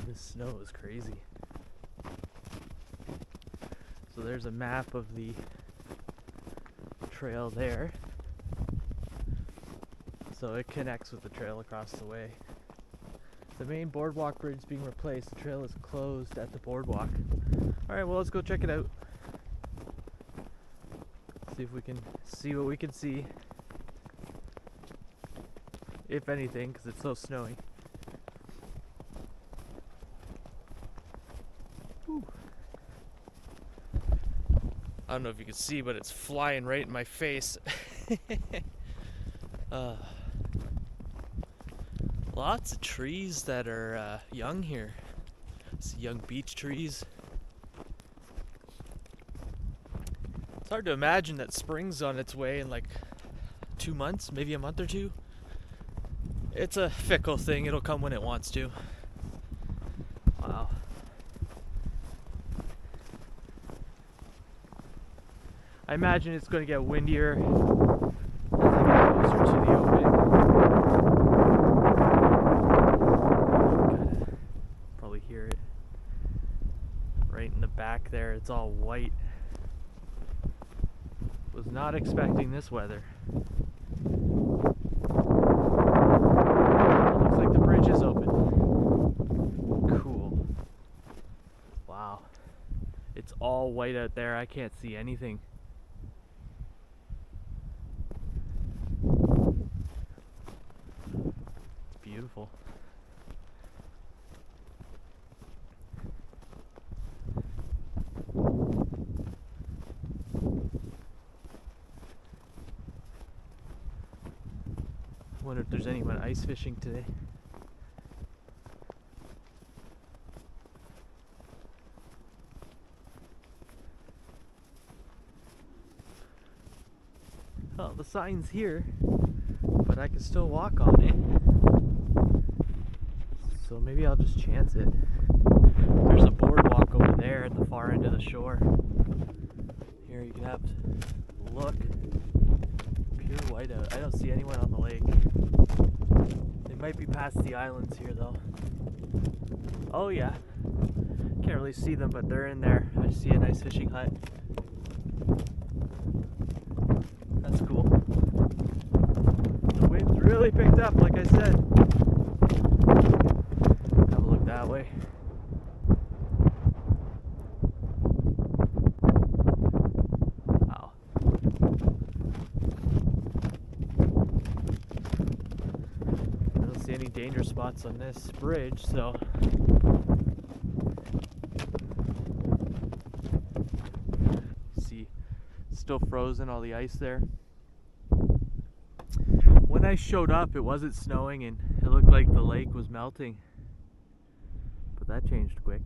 This snow is crazy. So there's a map of the trail there. So it connects with the trail across the way. The main boardwalk bridge is being replaced. The trail is closed at the boardwalk. Alright, well, let's go check it out. See if we can see what we can see. If anything, because it's so snowy. Whew. I don't know if you can see, but it's flying right in my face. Lots of trees that are young here. It's young beech trees. It's hard to imagine that spring's on its way in like 2 months, maybe a month or two. It's a fickle thing, it'll come when it wants to. Wow. I imagine it's going to get windier as I get closer to the opening. Gotta probably hear it right in the back there. It's all white. Was not expecting this weather. It looks like the bridge is open. Cool. Wow. It's all white out there. I can't see anything. Beautiful. I wonder if there's anyone ice fishing today. Oh, the sign's here, but I can still walk on it. So maybe I'll just chance it. There's a boardwalk over there at the far end of the shore. Here you can have a look. Pure whiteout. I don't see anyone on the lake. They might be past the islands here though. Oh yeah. Can't really see them, but they're in there. I see a nice fishing hut. That's cool. The wind's really picked up, like I said. Have a look that way. Wow. spots on this bridge, so see, still frozen, all the ice there. When I showed up, it wasn't snowing and it looked like the lake was melting, but that changed quick.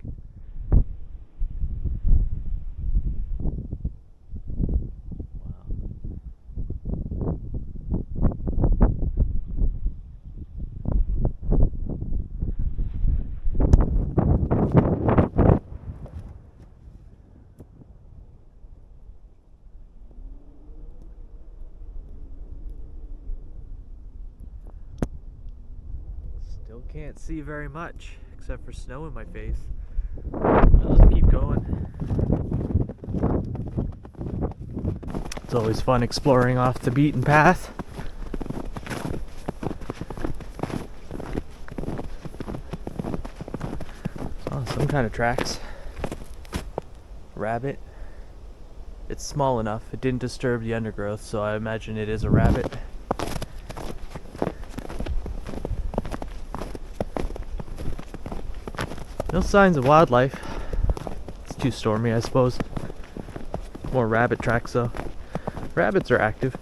Still can't see very much, except for snow in my face. I'll just keep going. It's always fun exploring off the beaten path. Oh, some kind of tracks. Rabbit. It's small enough. It didn't disturb the undergrowth, so I imagine it is a rabbit. No signs of wildlife. It's too stormy, I suppose. More rabbit tracks though. Rabbits are active.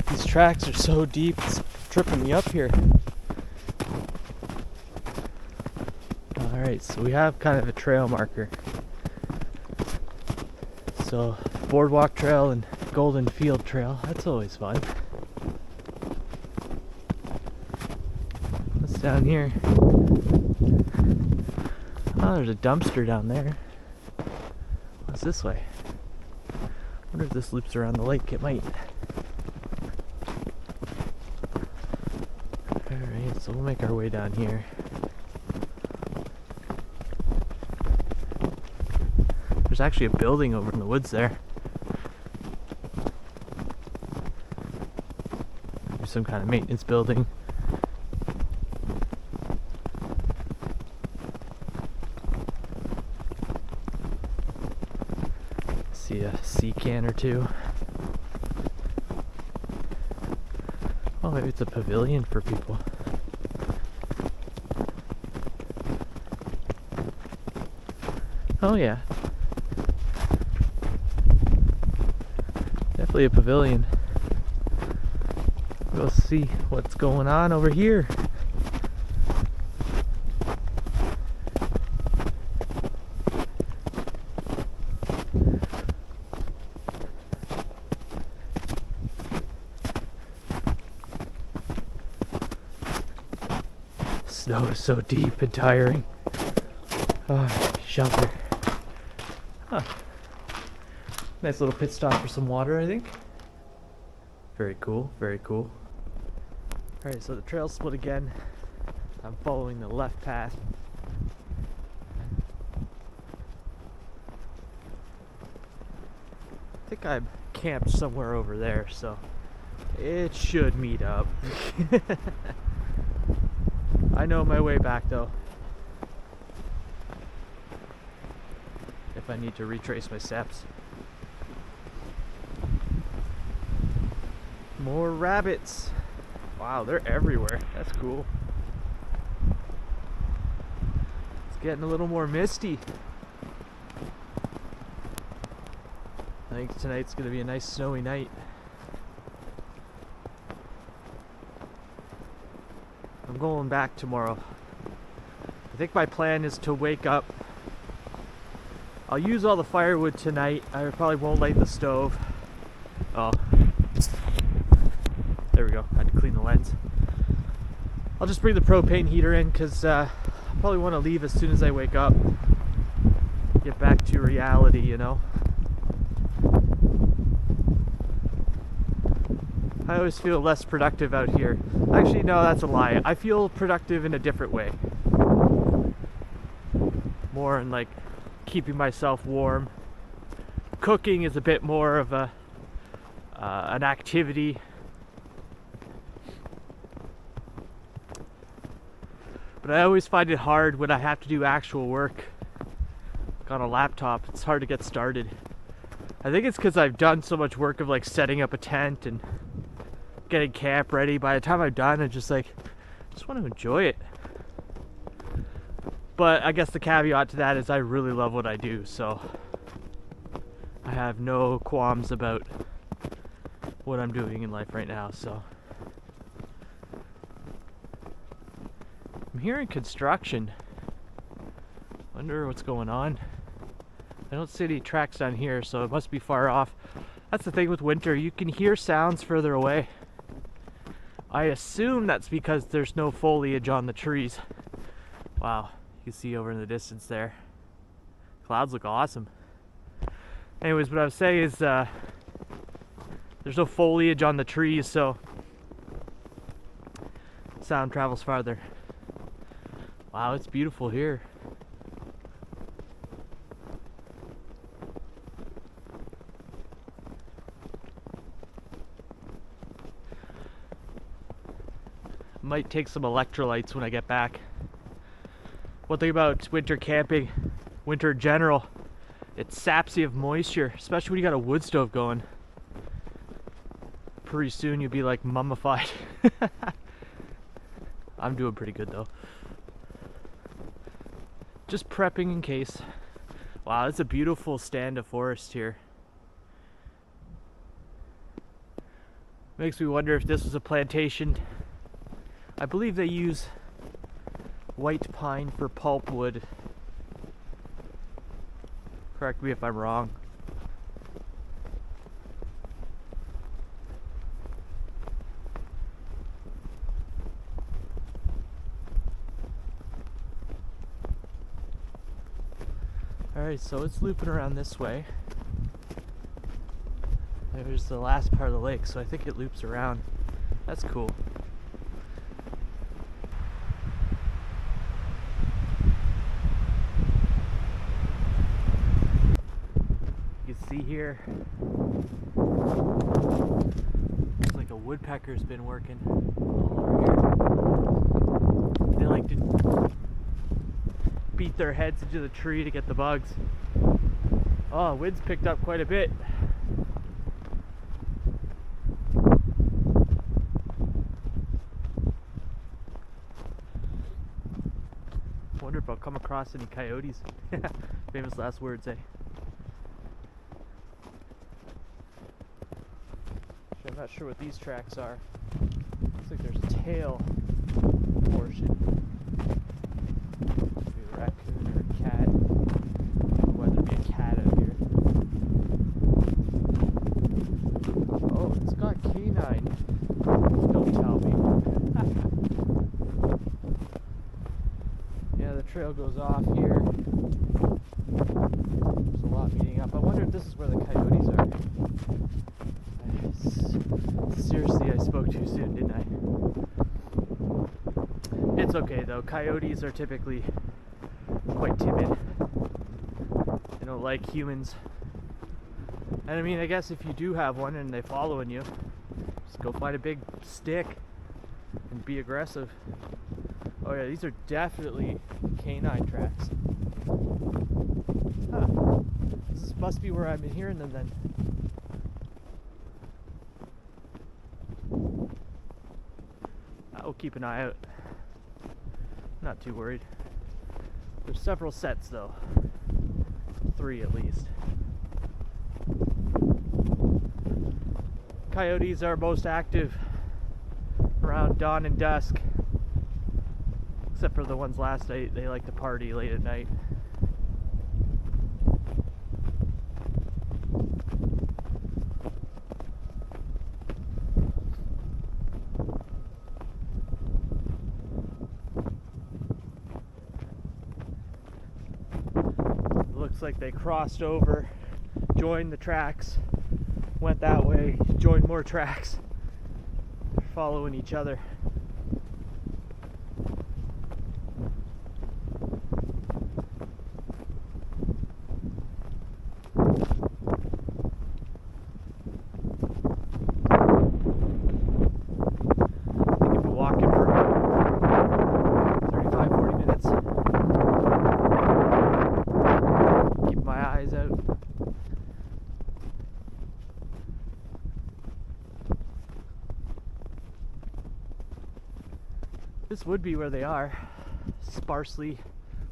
These tracks are so deep, it's tripping me up here. Alright, so we have kind of a trail marker. So, boardwalk trail and golden field trail, that's always fun. What's down here? Oh, there's a dumpster down there. What's this way? I wonder if this loops around the lake. It might. Alright, so we'll make our way down here. There's actually a building over in the woods there. There's some kind of maintenance building. See a sea can or two. Oh, maybe it's a pavilion for people. Oh yeah. Definitely a pavilion. We'll see what's going on over here. Snow is so deep and tiring. Oh, shelter. Huh. Nice little pit stop for some water, I think. Very cool, very cool. Alright, so the trail's split again. I'm following the left path. I think I'm camped somewhere over there, so it should meet up. I know my way back though, if I need to retrace my steps. More rabbits. Wow, they're everywhere. That's cool. It's getting a little more misty. I think tonight's gonna be a nice snowy night. I'm going back tomorrow. I think my plan is to wake up. I'll use all the firewood tonight. I probably won't light the stove. Oh. There we go. I had to clean the lens. I'll just bring the propane heater in because I probably want to leave as soon as I wake up. Get back to reality, you know. I always feel less productive out here. Actually, no, that's a lie. I feel productive in a different way. More in like keeping myself warm. Cooking is a bit more of a an activity. But I always find it hard when I have to do actual work. Like on a laptop, it's hard to get started. I think it's because I've done so much work of like setting up a tent and getting camp ready. By the time I'm done, I just want to enjoy it. But I guess the caveat to that is I really love what I do, so I have no qualms about what I'm doing in life right now. So I'm hearing construction. Wonder what's going on. I don't see any tracks down here, so it must be far off. That's the thing with winter, you can hear sounds further away. I assume that's because there's no foliage on the trees. Wow, you can see over in the distance there. Clouds look awesome. Anyways, what I was saying is there's no foliage on the trees, so sound travels farther. Wow, it's beautiful here. Might take some electrolytes when I get back. One thing about winter camping, winter in general, it saps you of moisture, especially when you got a wood stove going. Pretty soon you'll be like mummified. I'm doing pretty good though. Just prepping in case. Wow, it's a beautiful stand of forest here. Makes me wonder if this was a plantation. I believe they use white pine for pulpwood. Correct me if I'm wrong. Alright, so it's looping around this way. There's the last part of the lake, so I think it loops around. That's cool. You can see here, it's like a woodpecker's been working all over here. They like to beat their heads into the tree to get the bugs. Oh, wind's picked up quite a bit. Wonder if I'll come across any coyotes. Famous last words, eh? I'm not sure what these tracks are. Looks like there's a tail portion. Maybe a raccoon or a cat. Whether it be a cat out here. Oh, it's got canine. Don't tell me. Yeah, the trail goes off here. There's a lot meeting up. I wonder if this is where the coyotes are. Seriously, I spoke too soon, didn't I? It's okay though, coyotes are typically quite timid. They don't like humans. And I mean, I guess if you do have one and they're following you, just go find a big stick and be aggressive. Oh yeah, these are definitely canine tracks. Huh. This must be where I've been hearing them then. I'll keep an eye out. Not too worried. There's several sets though. 3 at least. Coyotes are most active around dawn and dusk. Except for the ones last night, they like to party late at night. Like they crossed over, joined the tracks, went that way, joined more tracks. They're following each other. I think I've been walking for 35-40 minutes. guys out. This would be where they are. Sparsely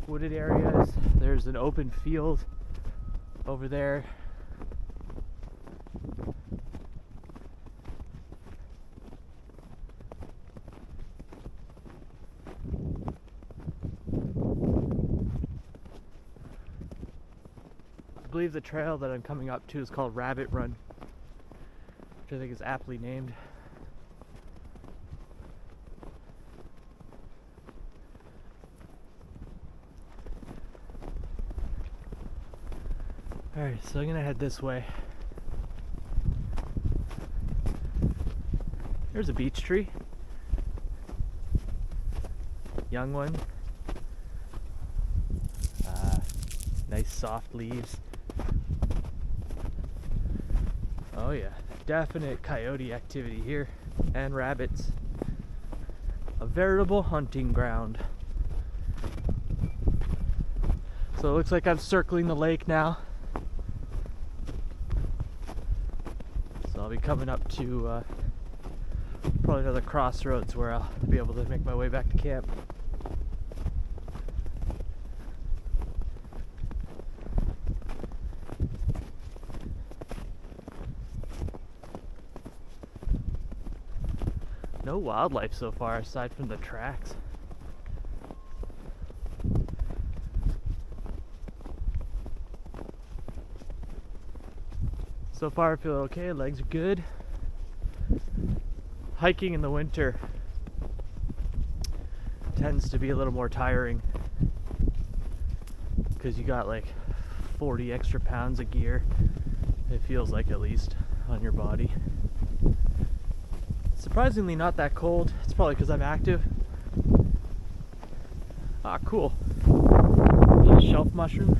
wooded areas. There's an open field over there. I believe the trail that I'm coming up to is called Rabbit Run, which I think is aptly named. Alright, so I'm gonna head this way. There's a beech tree. Young one. Nice soft leaves. Oh yeah, definite coyote activity here, and rabbits. A veritable hunting ground. So it looks like I'm circling the lake now. So I'll be coming up to probably another crossroads where I'll be able to make my way back to camp. No wildlife so far aside from the tracks. So far I feel okay, legs are good. Hiking in the winter tends to be a little more tiring because you got like 40 extra pounds of gear, it feels like, at least, on your body. Surprisingly not that cold. It's probably because I'm active. Ah, cool. Little shelf mushroom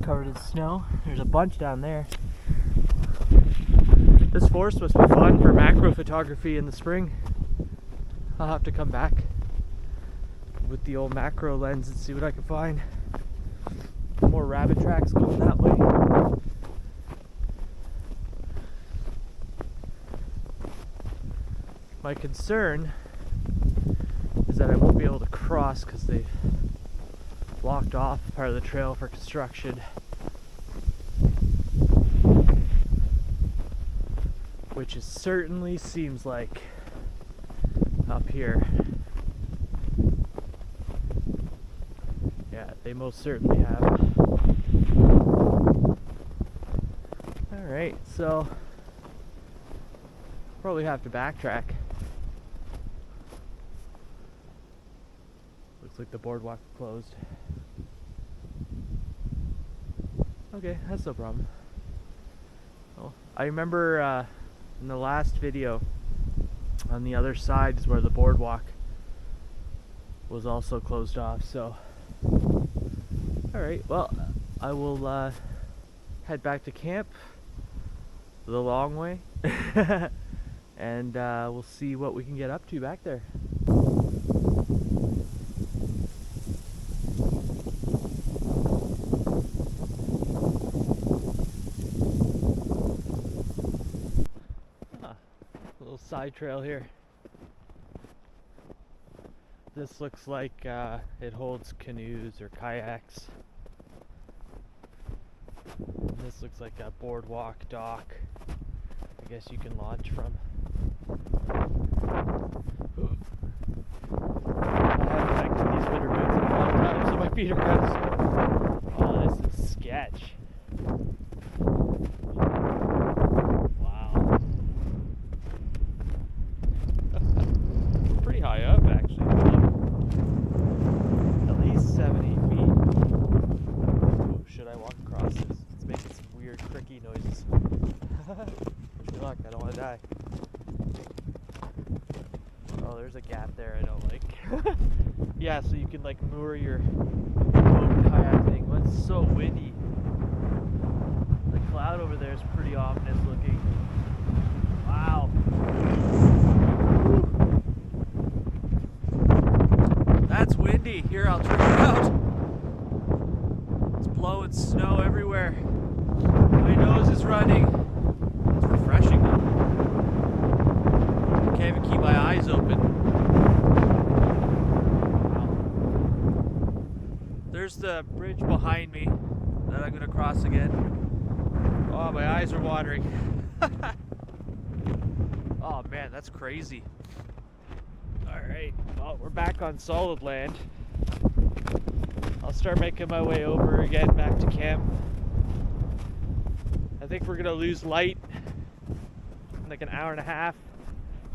covered in snow. There's a bunch down there. This forest must be fun for macro photography in the spring. I'll have to come back with the old macro lens and see what I can find. More rabbit tracks going that way. My concern is that I won't be able to cross because they've blocked off part of the trail for construction, which it certainly seems like up here. Yeah, they most certainly have. Alright, so probably have to backtrack. Looks like the boardwalk closed. Okay, that's no problem. Oh, I remember in the last video, on the other side is where the boardwalk was also closed off, so alright, well, I will head back to camp the long way and we'll see what we can get up to back there. Side trail here. This looks like it holds canoes or kayaks. This looks like a boardwalk dock. I guess you can launch from. I haven't hiked in these winter boots in a long time, so my feet are kind of sore. Oh, this is sketch. High up, actually. At least 70 feet. Ooh, should I walk across this? It's making some weird cricky noises. Wish me luck, I don't want to die. Oh, there's a gap there I don't like. Yeah, so you can like moor your boat kayak thing. Well, it's so windy. The cloud over there is pretty ominous looking. Wow. That's windy. Here, I'll turn it out. It's blowing snow everywhere. is running. It's refreshing though. I can't even keep my eyes open. Wow. There's the bridge behind me that I'm gonna cross again. Oh, my eyes are watering. Oh man, that's crazy. Alright, well, we're back on solid land. I'll start making my way over again back to camp. I think we're gonna lose light in like an hour and a half,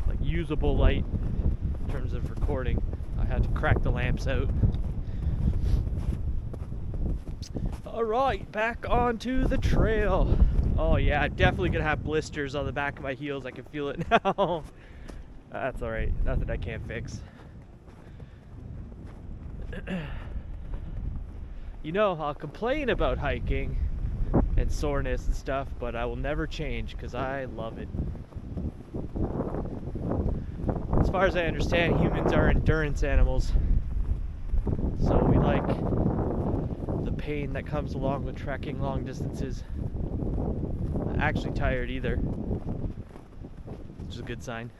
like usable light in terms of recording. I had to crack the lamps out. Alright, back onto the trail. Oh yeah, I'm definitely gonna have blisters on the back of my heels. I can feel it now. That's alright, nothing I can't fix. You know, I'll complain about hiking and soreness and stuff, but I will never change because I love it. As far as I understand, humans are endurance animals. So we like the pain that comes along with trekking long distances. Not actually tired either, which is a good sign.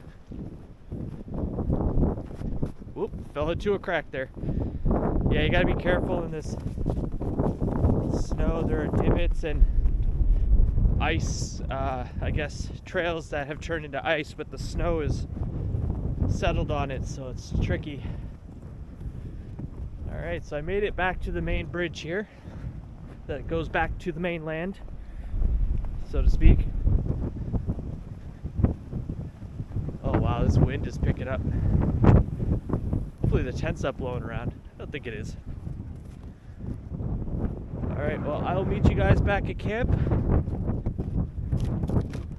Whoop, fell into a crack there. Yeah, you gotta be careful in this snow. There are divots and ice, I guess, trails that have turned into ice, but the snow is settled on it, so it's tricky. Alright, so I made it back to the main bridge here that goes back to the mainland, so to speak. Oh wow, this wind is picking up. Hopefully the tent's not blowing around. I don't think it is. Alright, well, I'll meet you guys back at camp.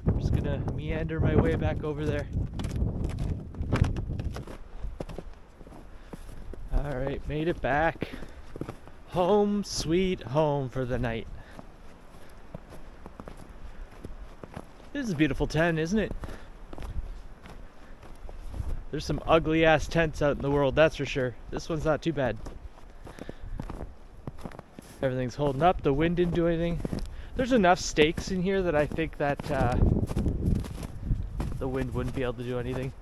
I'm just gonna meander my way back over there. Alright, made it back. Home sweet home for the night. This is a beautiful tent, isn't it? There's some ugly ass tents out in the world, that's for sure. This one's not too bad. Everything's holding up, the wind didn't do anything. There's enough stakes in here that I think that the wind wouldn't be able to do anything.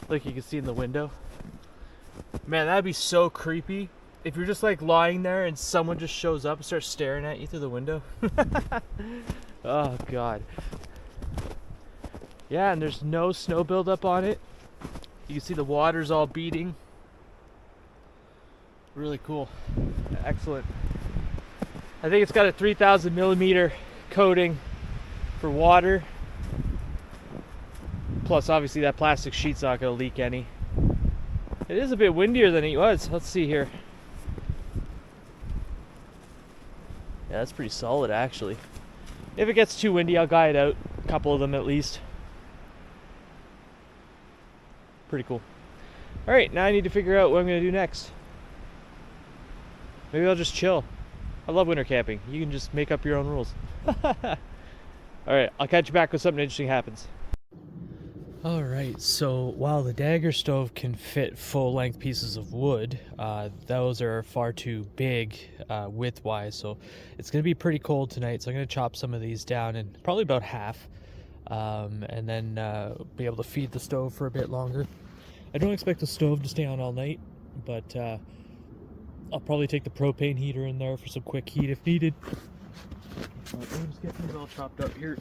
Like you can see in the window. Man, that'd be so creepy if you're just like lying there and someone just shows up and starts staring at you through the window. Oh god. Yeah, and there's no snow buildup on it. You can see the water's all beating. Really cool. Excellent. I think it's got a 3,000 millimeter coating for water. Plus, obviously, that plastic sheet's not going to leak any. It is a bit windier than it was. Let's see here. Yeah, that's pretty solid, actually. If it gets too windy, I'll guy it out. A couple of them at least. Pretty cool. Alright, now I need to figure out what I'm going to do next. Maybe I'll just chill. I love winter camping. You can just make up your own rules. Alright, I'll catch you back when something interesting happens. Alright, so while the Dagger stove can fit full-length pieces of wood, those are far too big width-wise, so it's going to be pretty cold tonight, so I'm going to chop some of these down in probably about half, and then be able to feed the stove for a bit longer. I don't expect the stove to stay on all night, but I'll probably take the propane heater in there for some quick heat if needed. Let me just get these all chopped up here.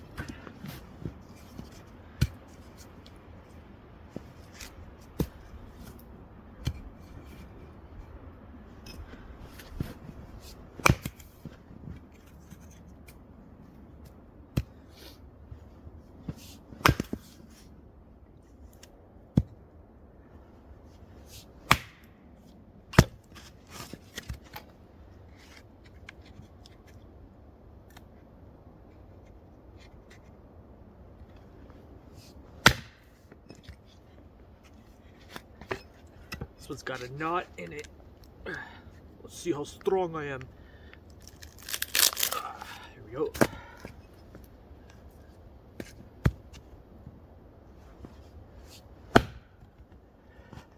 This one's got a knot in it. Let's see how strong I am. Here we go.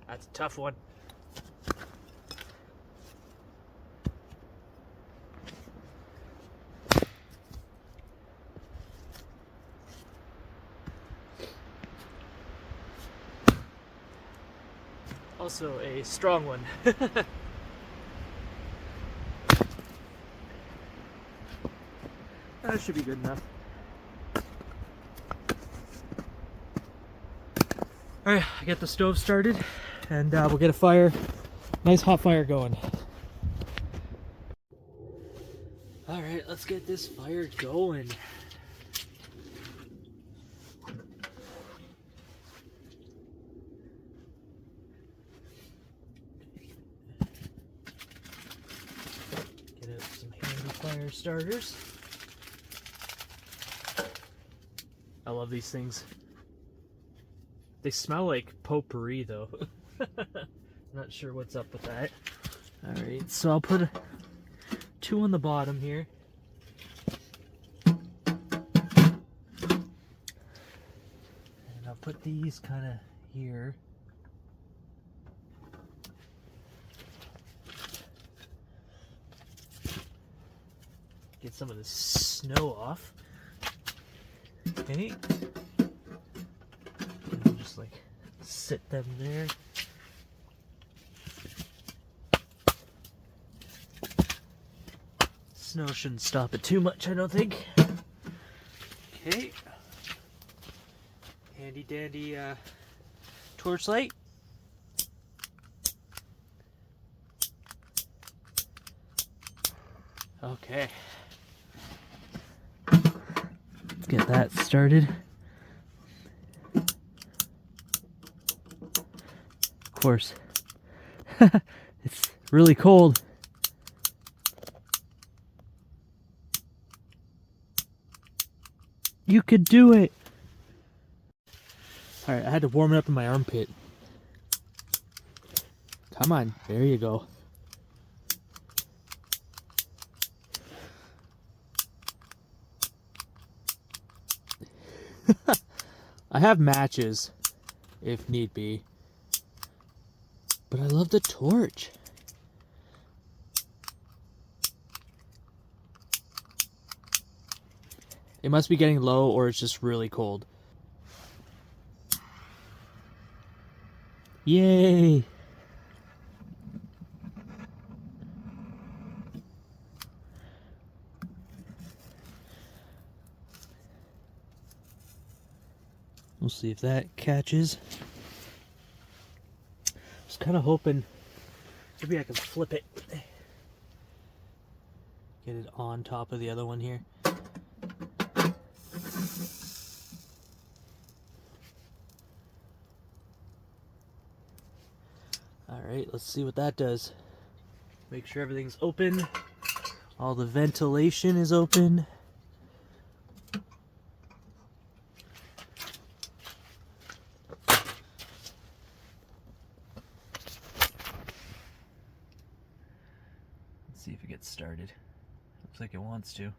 That's a tough one. Also a strong one. That should be good enough. Alright, I get the stove started and we'll get a fire, nice hot fire going. Alright, let's get this fire going. Get out some handy fire starters. I love these things. They smell like potpourri though. Not sure what's up with that. Alright, so I'll put 2 on the bottom here. And I'll put these kind of here. Get some of the snow off. Okay. And I'll just like sit them there. Snow shouldn't stop it too much, I don't think. Okay. Handy dandy torchlight. Okay. Let's get that started. Of course. It's really cold. You could do it. Alright, I had to warm it up in my armpit. Come on, there you go. I have matches, if need be. But I love the torch. It must be getting low or it's just really cold. Yay! We'll see if that catches. Just kind of hoping maybe I can flip it. Get it on top of the other one here. Alright, let's see what that does. Make sure everything's open. All the ventilation is open. Let's see if it gets started. Looks like it wants to.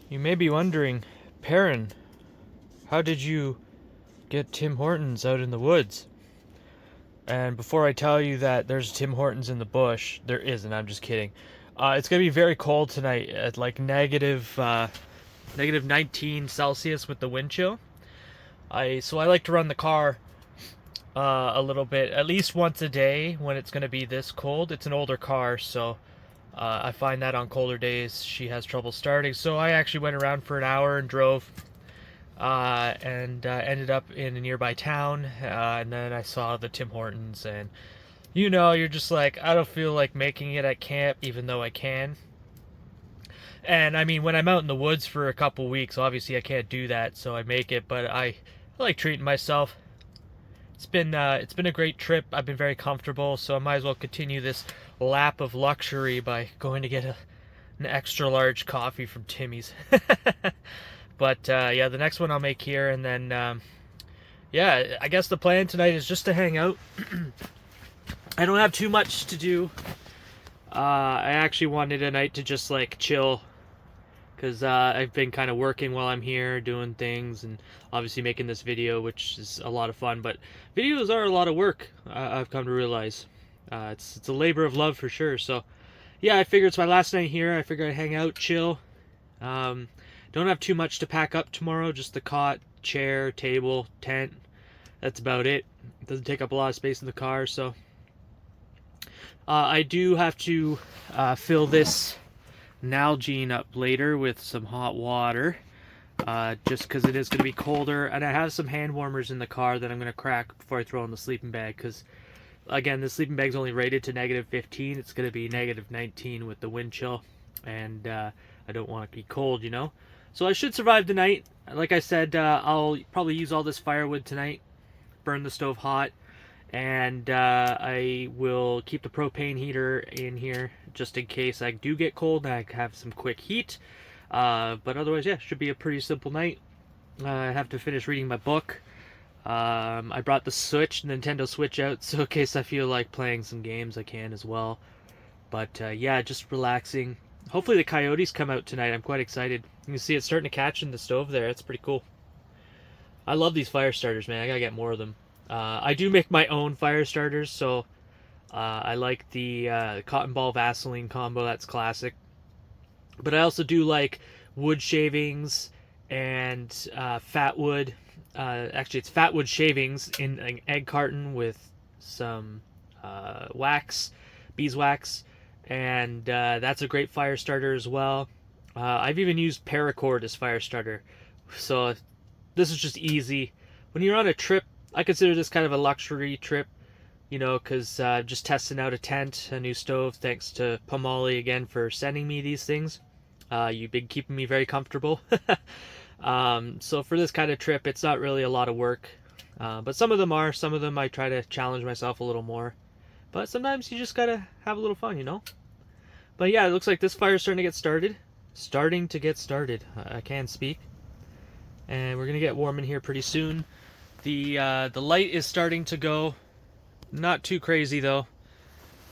You may be wondering, Perrin, how did you get Tim Hortons out in the woods? And before I tell you that there's Tim Hortons in the bush, there isn't, I'm just kidding. It's going to be very cold tonight at like negative 19 Celsius with the wind chill. So I like to run the car a little bit, at least once a day when it's going to be this cold. It's an older car, so I find that on colder days she has trouble starting. So I actually went around for an hour and drove and ended up in a nearby town, and then I saw the Tim Hortons, and you know, you're just like, I don't feel like making it at camp even though I can. And I mean, when I'm out in the woods for a couple weeks, obviously I can't do that, so I make it, but I like treating myself. It's been a great trip. I've been very comfortable, so I might as well continue this lap of luxury by going to get an extra large coffee from Timmy's. But yeah, the next one I'll make here, and then yeah, I guess the plan tonight is just to hang out. I don't have too much to do. I actually wanted a night to just like chill, because I've been kind of working while I'm here, doing things, and obviously making this video, which is a lot of fun. But videos are a lot of work, I've come to realize. It's a labor of love for sure. So yeah, I figured it's my last night here. I figured I'd hang out, chill, Don't have too much to pack up tomorrow, just the cot, chair, table, tent. That's about it. It doesn't take up a lot of space in the car, so I do have to fill this Nalgene up later with some hot water, just because it is going to be colder, and I have some hand warmers in the car that I'm going to crack before I throw in the sleeping bag, because again, the sleeping bag's only rated to -15. It's going to be -19 with the wind chill, and I don't want to be cold, you know. So I should survive the night. Like I said, I'll probably use all this firewood tonight, burn the stove hot, and I will keep the propane heater in here just in case I do get cold and I have some quick heat. But otherwise, yeah, should be a pretty simple night. I have to finish reading my book. I brought the Nintendo Switch out, so in case I feel like playing some games, I can as well. But yeah, just relaxing. Hopefully the coyotes come out tonight. I'm quite excited. You can see it starting to catch in the stove there. It's pretty cool. I love these fire starters, man. I gotta get more of them. I do make my own fire starters, so I like the cotton ball Vaseline combo. That's classic. But I also do like wood shavings and fat wood. Actually, it's fat wood shavings in an egg carton with some wax, beeswax, and that's a great fire starter as well. I've even used paracord as fire starter, so this is just easy. When you're on a trip, I consider this kind of a luxury trip, you know, because just testing out a tent, a new stove, thanks to Pomoly again for sending me these things. You've been keeping me very comfortable. So for this kind of trip, it's not really a lot of work. But some of them are. Some of them I try to challenge myself a little more. But sometimes you just gotta have a little fun, you know? But yeah, it looks like this fire's starting to get started. Starting to get started. I can speak. And we're gonna get warm in here pretty soon. The light is starting to go. Not too crazy though.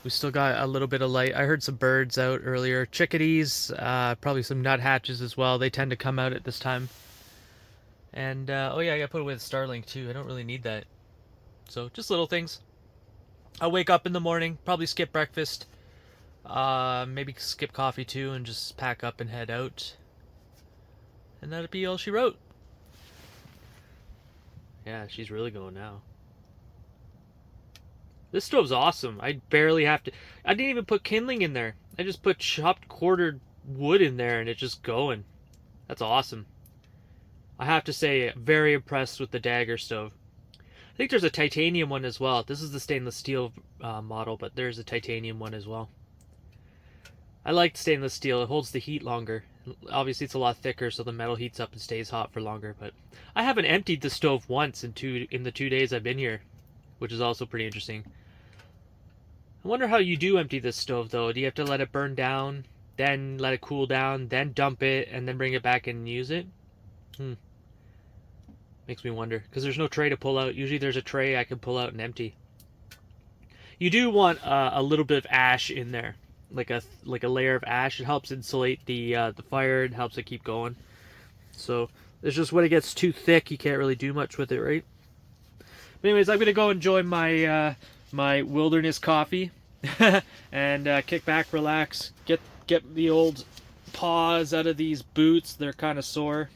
We still got a little bit of light. I heard some birds out earlier. Chickadees, probably some nuthatches as well. They tend to come out at this time. And, oh yeah, I gotta put away the Starlink too. I don't really need that. So, just little things. I'll wake up in the morning, probably skip breakfast. Maybe skip coffee too, and just pack up and head out. And that'd be all she wrote. Yeah, she's really going now. This stove's awesome. I barely have to... I didn't even put kindling in there. I just put chopped quartered wood in there and it's just going. That's awesome. I have to say, very impressed with the Dagger stove. I think there's a titanium one as well. This is the stainless steel model, but there's a titanium one as well. I like stainless steel. It holds the heat longer. Obviously, it's a lot thicker, so the metal heats up and stays hot for longer. But I haven't emptied the stove once in the 2 days I've been here, which is also pretty interesting. I wonder how you do empty this stove, though. Do you have to let it burn down, then let it cool down, then dump it, and then bring it back and use it? Makes me wonder, because there's no tray to pull out. Usually there's a tray I can pull out and empty. You do want a little bit of ash in there, like a layer of ash. It helps insulate the fire. It helps it keep going. So it's just when it gets too thick, you can't really do much with it, right? But anyways, I'm gonna go enjoy my my wilderness coffee and kick back, relax, get the old paws out of these boots. They're kind of sore.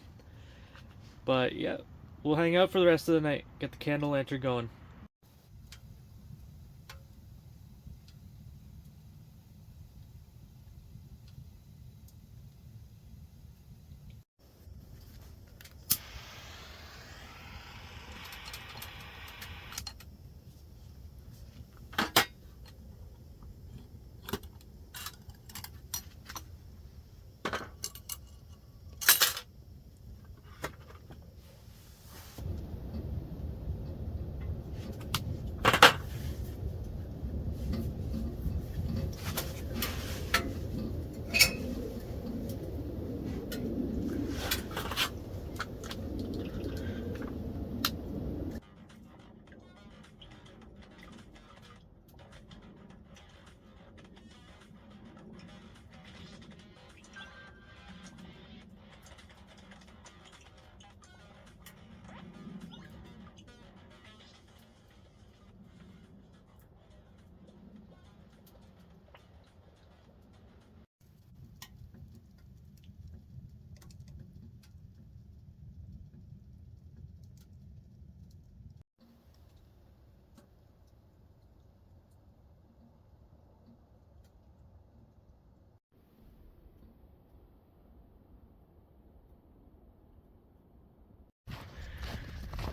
But yeah, we'll hang out for the rest of the night. Get the candle lantern going.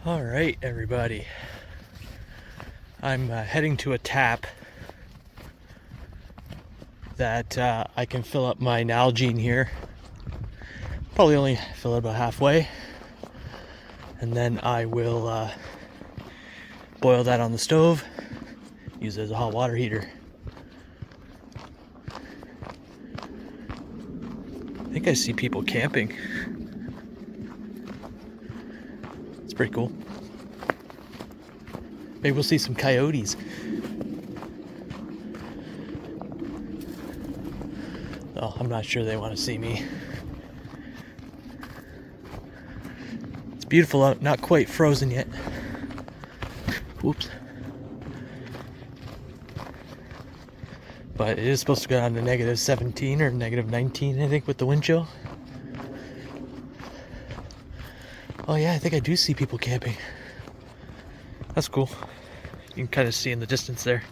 All right, everybody. I'm heading to a tap that I can fill up my Nalgene here. Probably only fill it about halfway. And then I will boil that on the stove, use it as a hot water heater. I think I see people camping. It's pretty cool. Maybe we'll see some coyotes. Oh, I'm not sure they want to see me. It's beautiful out, not quite frozen yet. Whoops. But it is supposed to go down to negative 17 or negative 19, I think, with the wind chill. Oh yeah, I think I do see people camping. That's cool. You can kind of see in the distance there.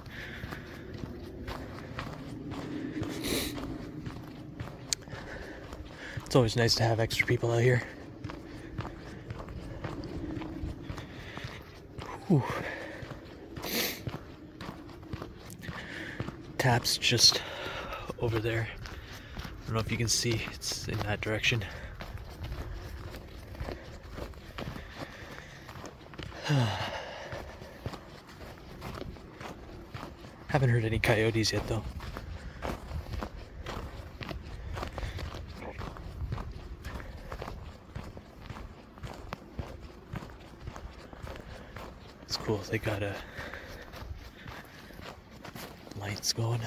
It's always nice to have extra people out here. Whew. Tap's just over there. I don't know if you can see, it's in that direction. Haven't heard any coyotes yet though. It's cool, they got lights going.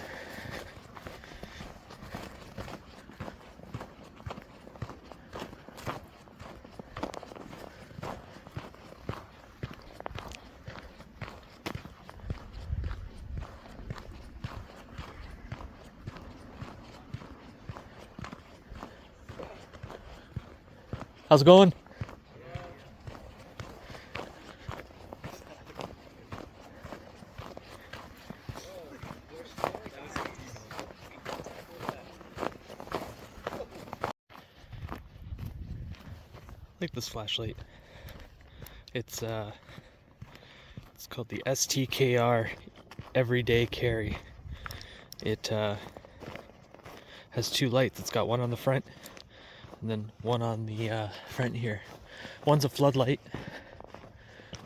How's it going? I like this flashlight. It's called the STKR Everyday Carry. It has two lights. It's got one on the front and then one on the front here. One's a floodlight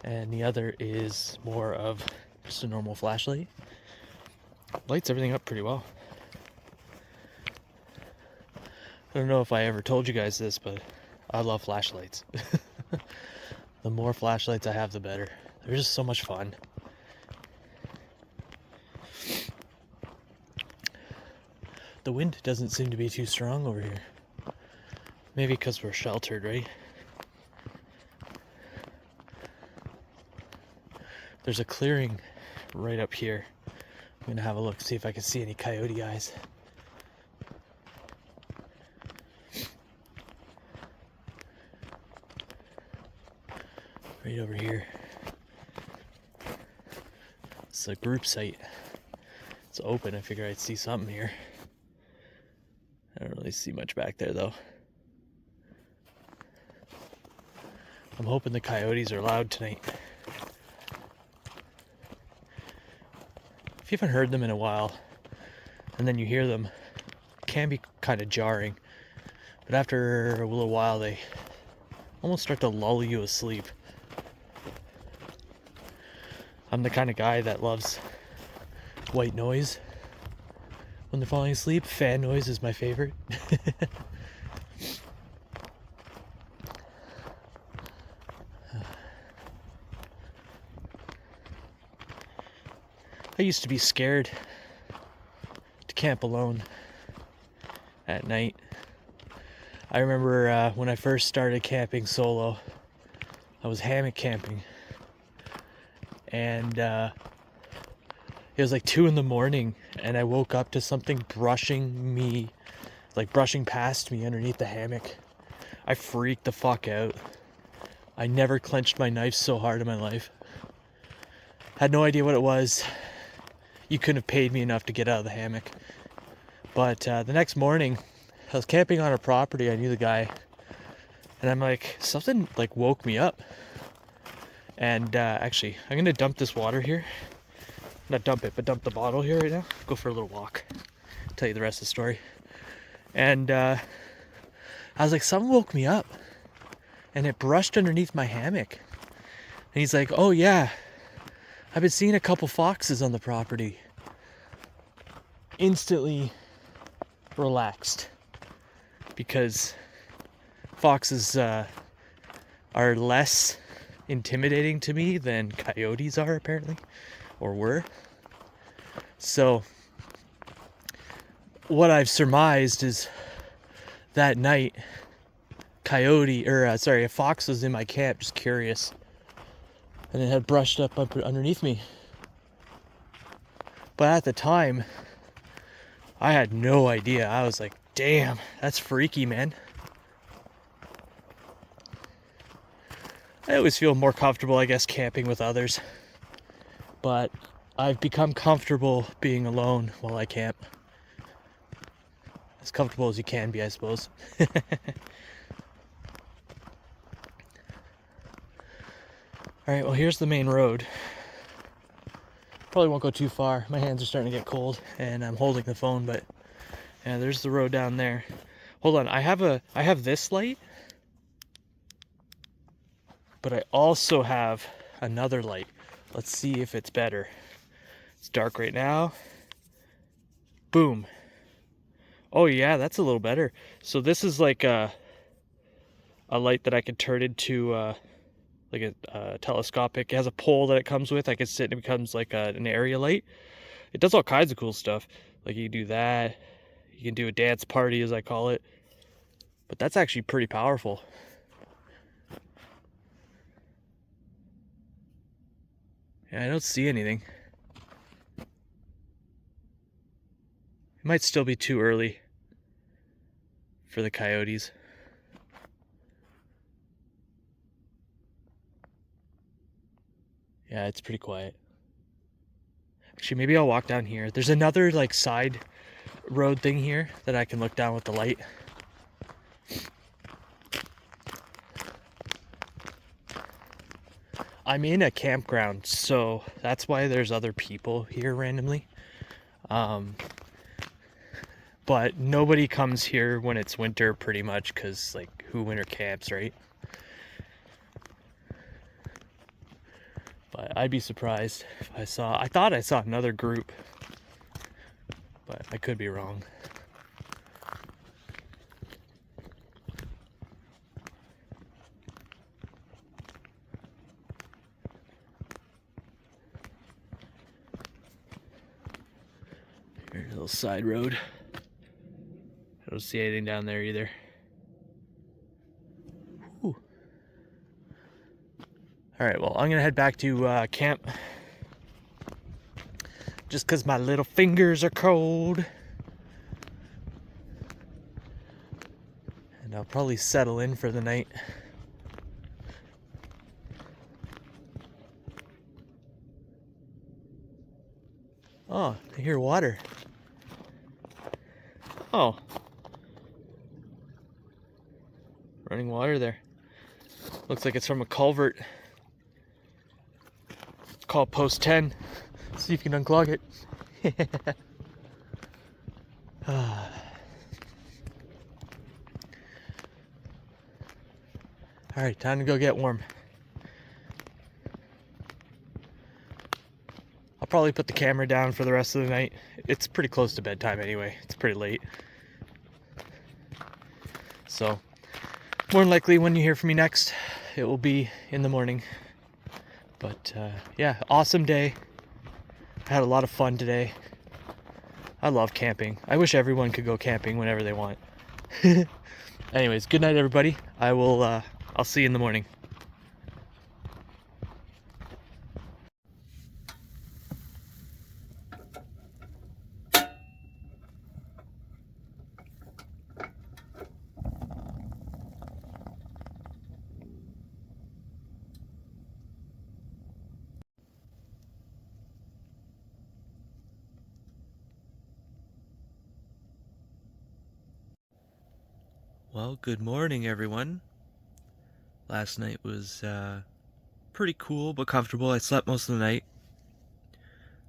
and the other is more of just a normal flashlight. Lights everything up pretty well. I don't know if I ever told you guys this, but I love flashlights. The more flashlights I have, the better. They're just so much fun. The wind doesn't seem to be too strong over here. Maybe because we're sheltered, right? There's a clearing right up here. I'm gonna have a look, see if I can see any coyote eyes. Right over here. It's a group site. It's open. I figure I'd see something here. I don't really see much back there though. I'm hoping the coyotes are loud tonight. If you haven't heard them in a while, and then you hear them, it can be kind of jarring. But after a little while, they almost start to lull you asleep. I'm the kind of guy that loves white noise when they're falling asleep. Fan noise is my favorite. I used to be scared to camp alone at night. I remember when I first started camping solo, I was hammock camping. And it was like 2 a.m. and I woke up to something brushing past me underneath the hammock. I freaked the fuck out. I never clenched my knife so hard in my life. Had no idea what it was. You couldn't have paid me enough to get out of the hammock. But the next morning, I was camping on a property. I knew the guy. And I'm like, something like woke me up. And actually, I'm gonna dump this water here. Not dump it, but dump the bottle here right now. Go for a little walk. Tell you the rest of the story. And I was like, someone woke me up, and it brushed underneath my hammock. And he's like, oh yeah, I've been seeing a couple foxes on the property. Instantly relaxed, because foxes are less intimidating to me than coyotes are, apparently, or were. So what I've surmised is that night a fox was in my camp, just curious, and it had brushed up underneath me. But at the time, I had no idea. I was like, damn, that's freaky, man. I always feel more comfortable, I guess, camping with others. But I've become comfortable being alone while I camp. As comfortable as you can be, I suppose. Alright, well, here's the main road. Probably won't go too far. My hands are starting to get cold, and I'm holding the phone, but yeah, there's the road down there. Hold on, I have this light, but I also have another light. Let's see if it's better. It's dark right now. Boom. Oh yeah, that's a little better. So this is like a light that I can turn into like a telescopic. It has a pole that it comes with. I can sit and it becomes like an area light. It does all kinds of cool stuff. Like you can do that. You can do a dance party, as I call it. But that's actually pretty powerful. Yeah, I don't see anything. It might still be too early for the coyotes. Yeah, it's pretty quiet. Actually, maybe I'll walk down here. There's another like side road thing here that I can look down with the light. I'm in a campground, so that's why there's other people here randomly. But nobody comes here when it's winter, pretty much, because like who winter camps, right? But I'd be surprised if I thought I saw another group, but I could be wrong. Here's a little side road. I don't see anything down there either. Whew. All right, well, I'm gonna head back to camp, just because my little fingers are cold. And I'll probably settle in for the night. Oh, I hear water. Oh. Running water there. Looks like it's from a culvert. It's called Post 10. See if you can unclog it. Alright, time to go get warm. I'll probably put the camera down for the rest of the night. It's pretty close to bedtime anyway. It's pretty late. So, more than likely when you hear from me next, it will be in the morning. But yeah, awesome day. I had a lot of fun today. I love camping. I wish everyone could go camping whenever they want. Anyways, good night everybody. I'll see you in the morning. Well, good morning everyone. Last night was pretty cool but comfortable. I slept most of the night.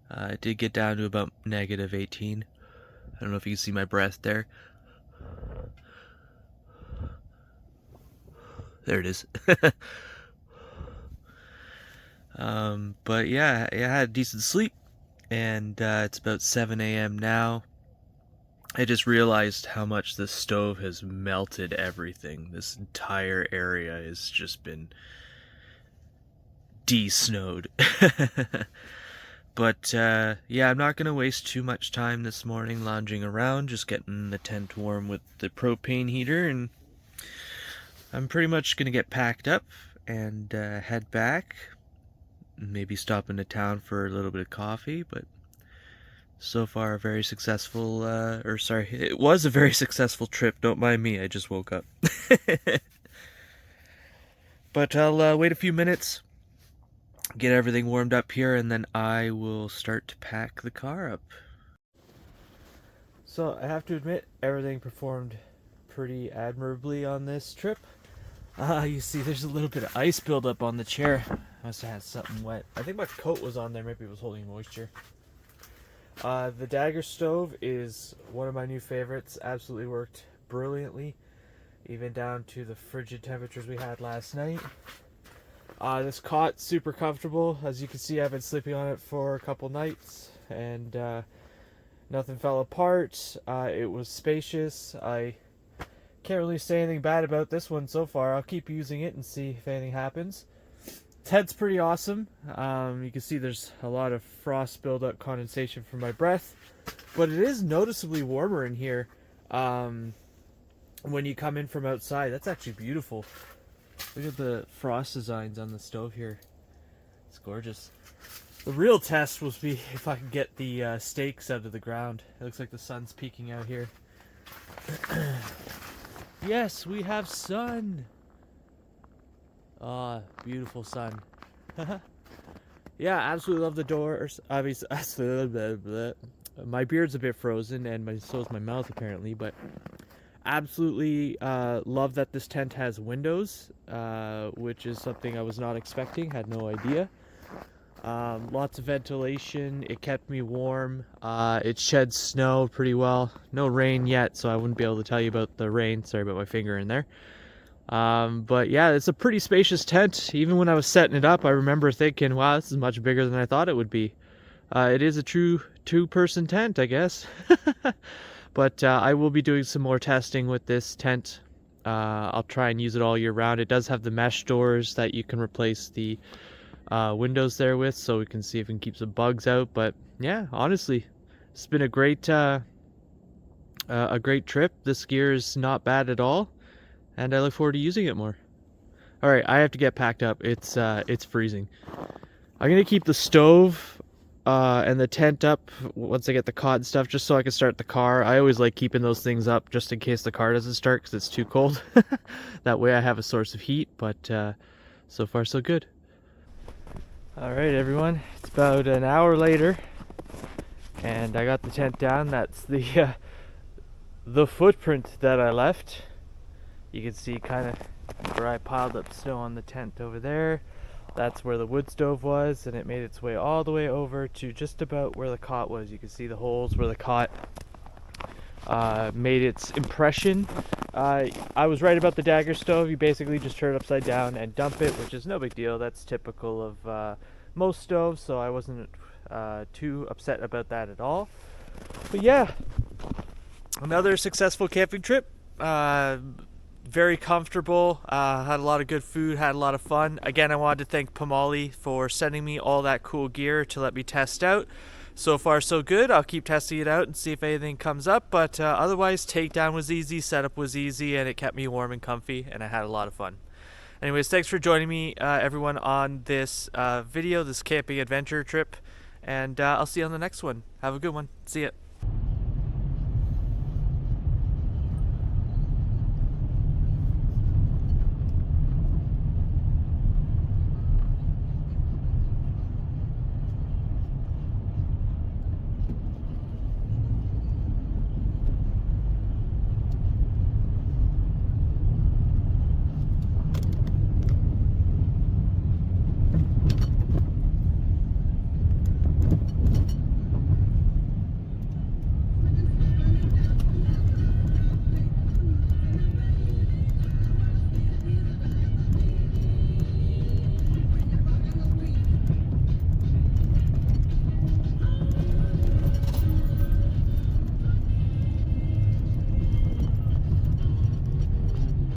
It did get down to about -18. I don't know if you can see my breath there. There it is. But yeah, I had decent sleep, and it's about 7 a.m. now. I just realized how much the stove has melted everything. This entire area has just been de-snowed. But yeah, I'm not going to waste too much time this morning lounging around, just getting the tent warm with the propane heater, and I'm pretty much going to get packed up and head back. Maybe stop into town for a little bit of coffee, but so far a very successful, it was a very successful trip. Don't mind me, I just woke up. But I'll wait a few minutes, get everything warmed up here, and then I will start to pack the car up. So I have to admit, everything performed pretty admirably on this trip. You see there's a little bit of ice buildup on the chair. Must have had something wet. I think my coat was on there, maybe it was holding moisture. The Dagger stove is one of my new favorites. Absolutely worked brilliantly, even down to the frigid temperatures we had last night. This cot, super comfortable. As you can see, I've been sleeping on it for a couple nights, and nothing fell apart. It was spacious. I can't really say anything bad about this one so far. I'll keep using it and see if anything happens. Tent's pretty awesome. You can see there's a lot of frost buildup, condensation from my breath, but it is noticeably warmer in here when you come in from outside. That's actually beautiful. Look at the frost designs on the stove here. It's gorgeous. The real test will be if I can get the stakes out of the ground. It looks like the sun's peeking out here. Yes, we have sun. Ah, beautiful sun. Yeah, absolutely love the doors. Obviously, my beard's a bit frozen, and so is my mouth apparently. But absolutely love that this tent has windows, which is something I was not expecting. Had no idea. Lots of ventilation. It kept me warm. It sheds snow pretty well. No rain yet, so I wouldn't be able to tell you about the rain. Sorry about my finger in there. But yeah, it's a pretty spacious tent. Even when I was setting it up, I remember thinking, wow, this is much bigger than I thought it would be. It is a true two-person tent, I guess. But I will be doing some more testing with this tent. I'll try and use it all year round. It does have the mesh doors that you can replace the windows there with, so we can see if we can keep some bugs out. But yeah, honestly, it's been a great trip. This gear is not bad at all, and I look forward to using it more. All right, I have to get packed up. It's freezing. I'm gonna keep the stove and the tent up once I get the cot and stuff, just so I can start the car. I always like keeping those things up just in case the car doesn't start because it's too cold. That way I have a source of heat. But so far so good. All right, everyone, it's about an hour later, and I got the tent down. That's the footprint that I left. You can see kind of where I piled up snow on the tent over there. That's where the wood stove was, and it made its way all the way over to just about where the cot was. You can see the holes where the cot made its impression. I was right about the Dagger stove. You basically just turn it upside down and dump it, which is no big deal. That's typical of most stoves, so I wasn't too upset about that at all. But yeah, another successful camping trip. Very comfortable, had a lot of good food, had a lot of fun. Again, I wanted to thank Pomoly for sending me all that cool gear to let me test out. So far so good. I'll keep testing it out and see if anything comes up, but otherwise takedown was easy, setup was easy, and it kept me warm and comfy, and I had a lot of fun. Anyways, thanks for joining me, everyone, on this video, this camping adventure trip, and I'll see you on the next one. Have a good one. See ya.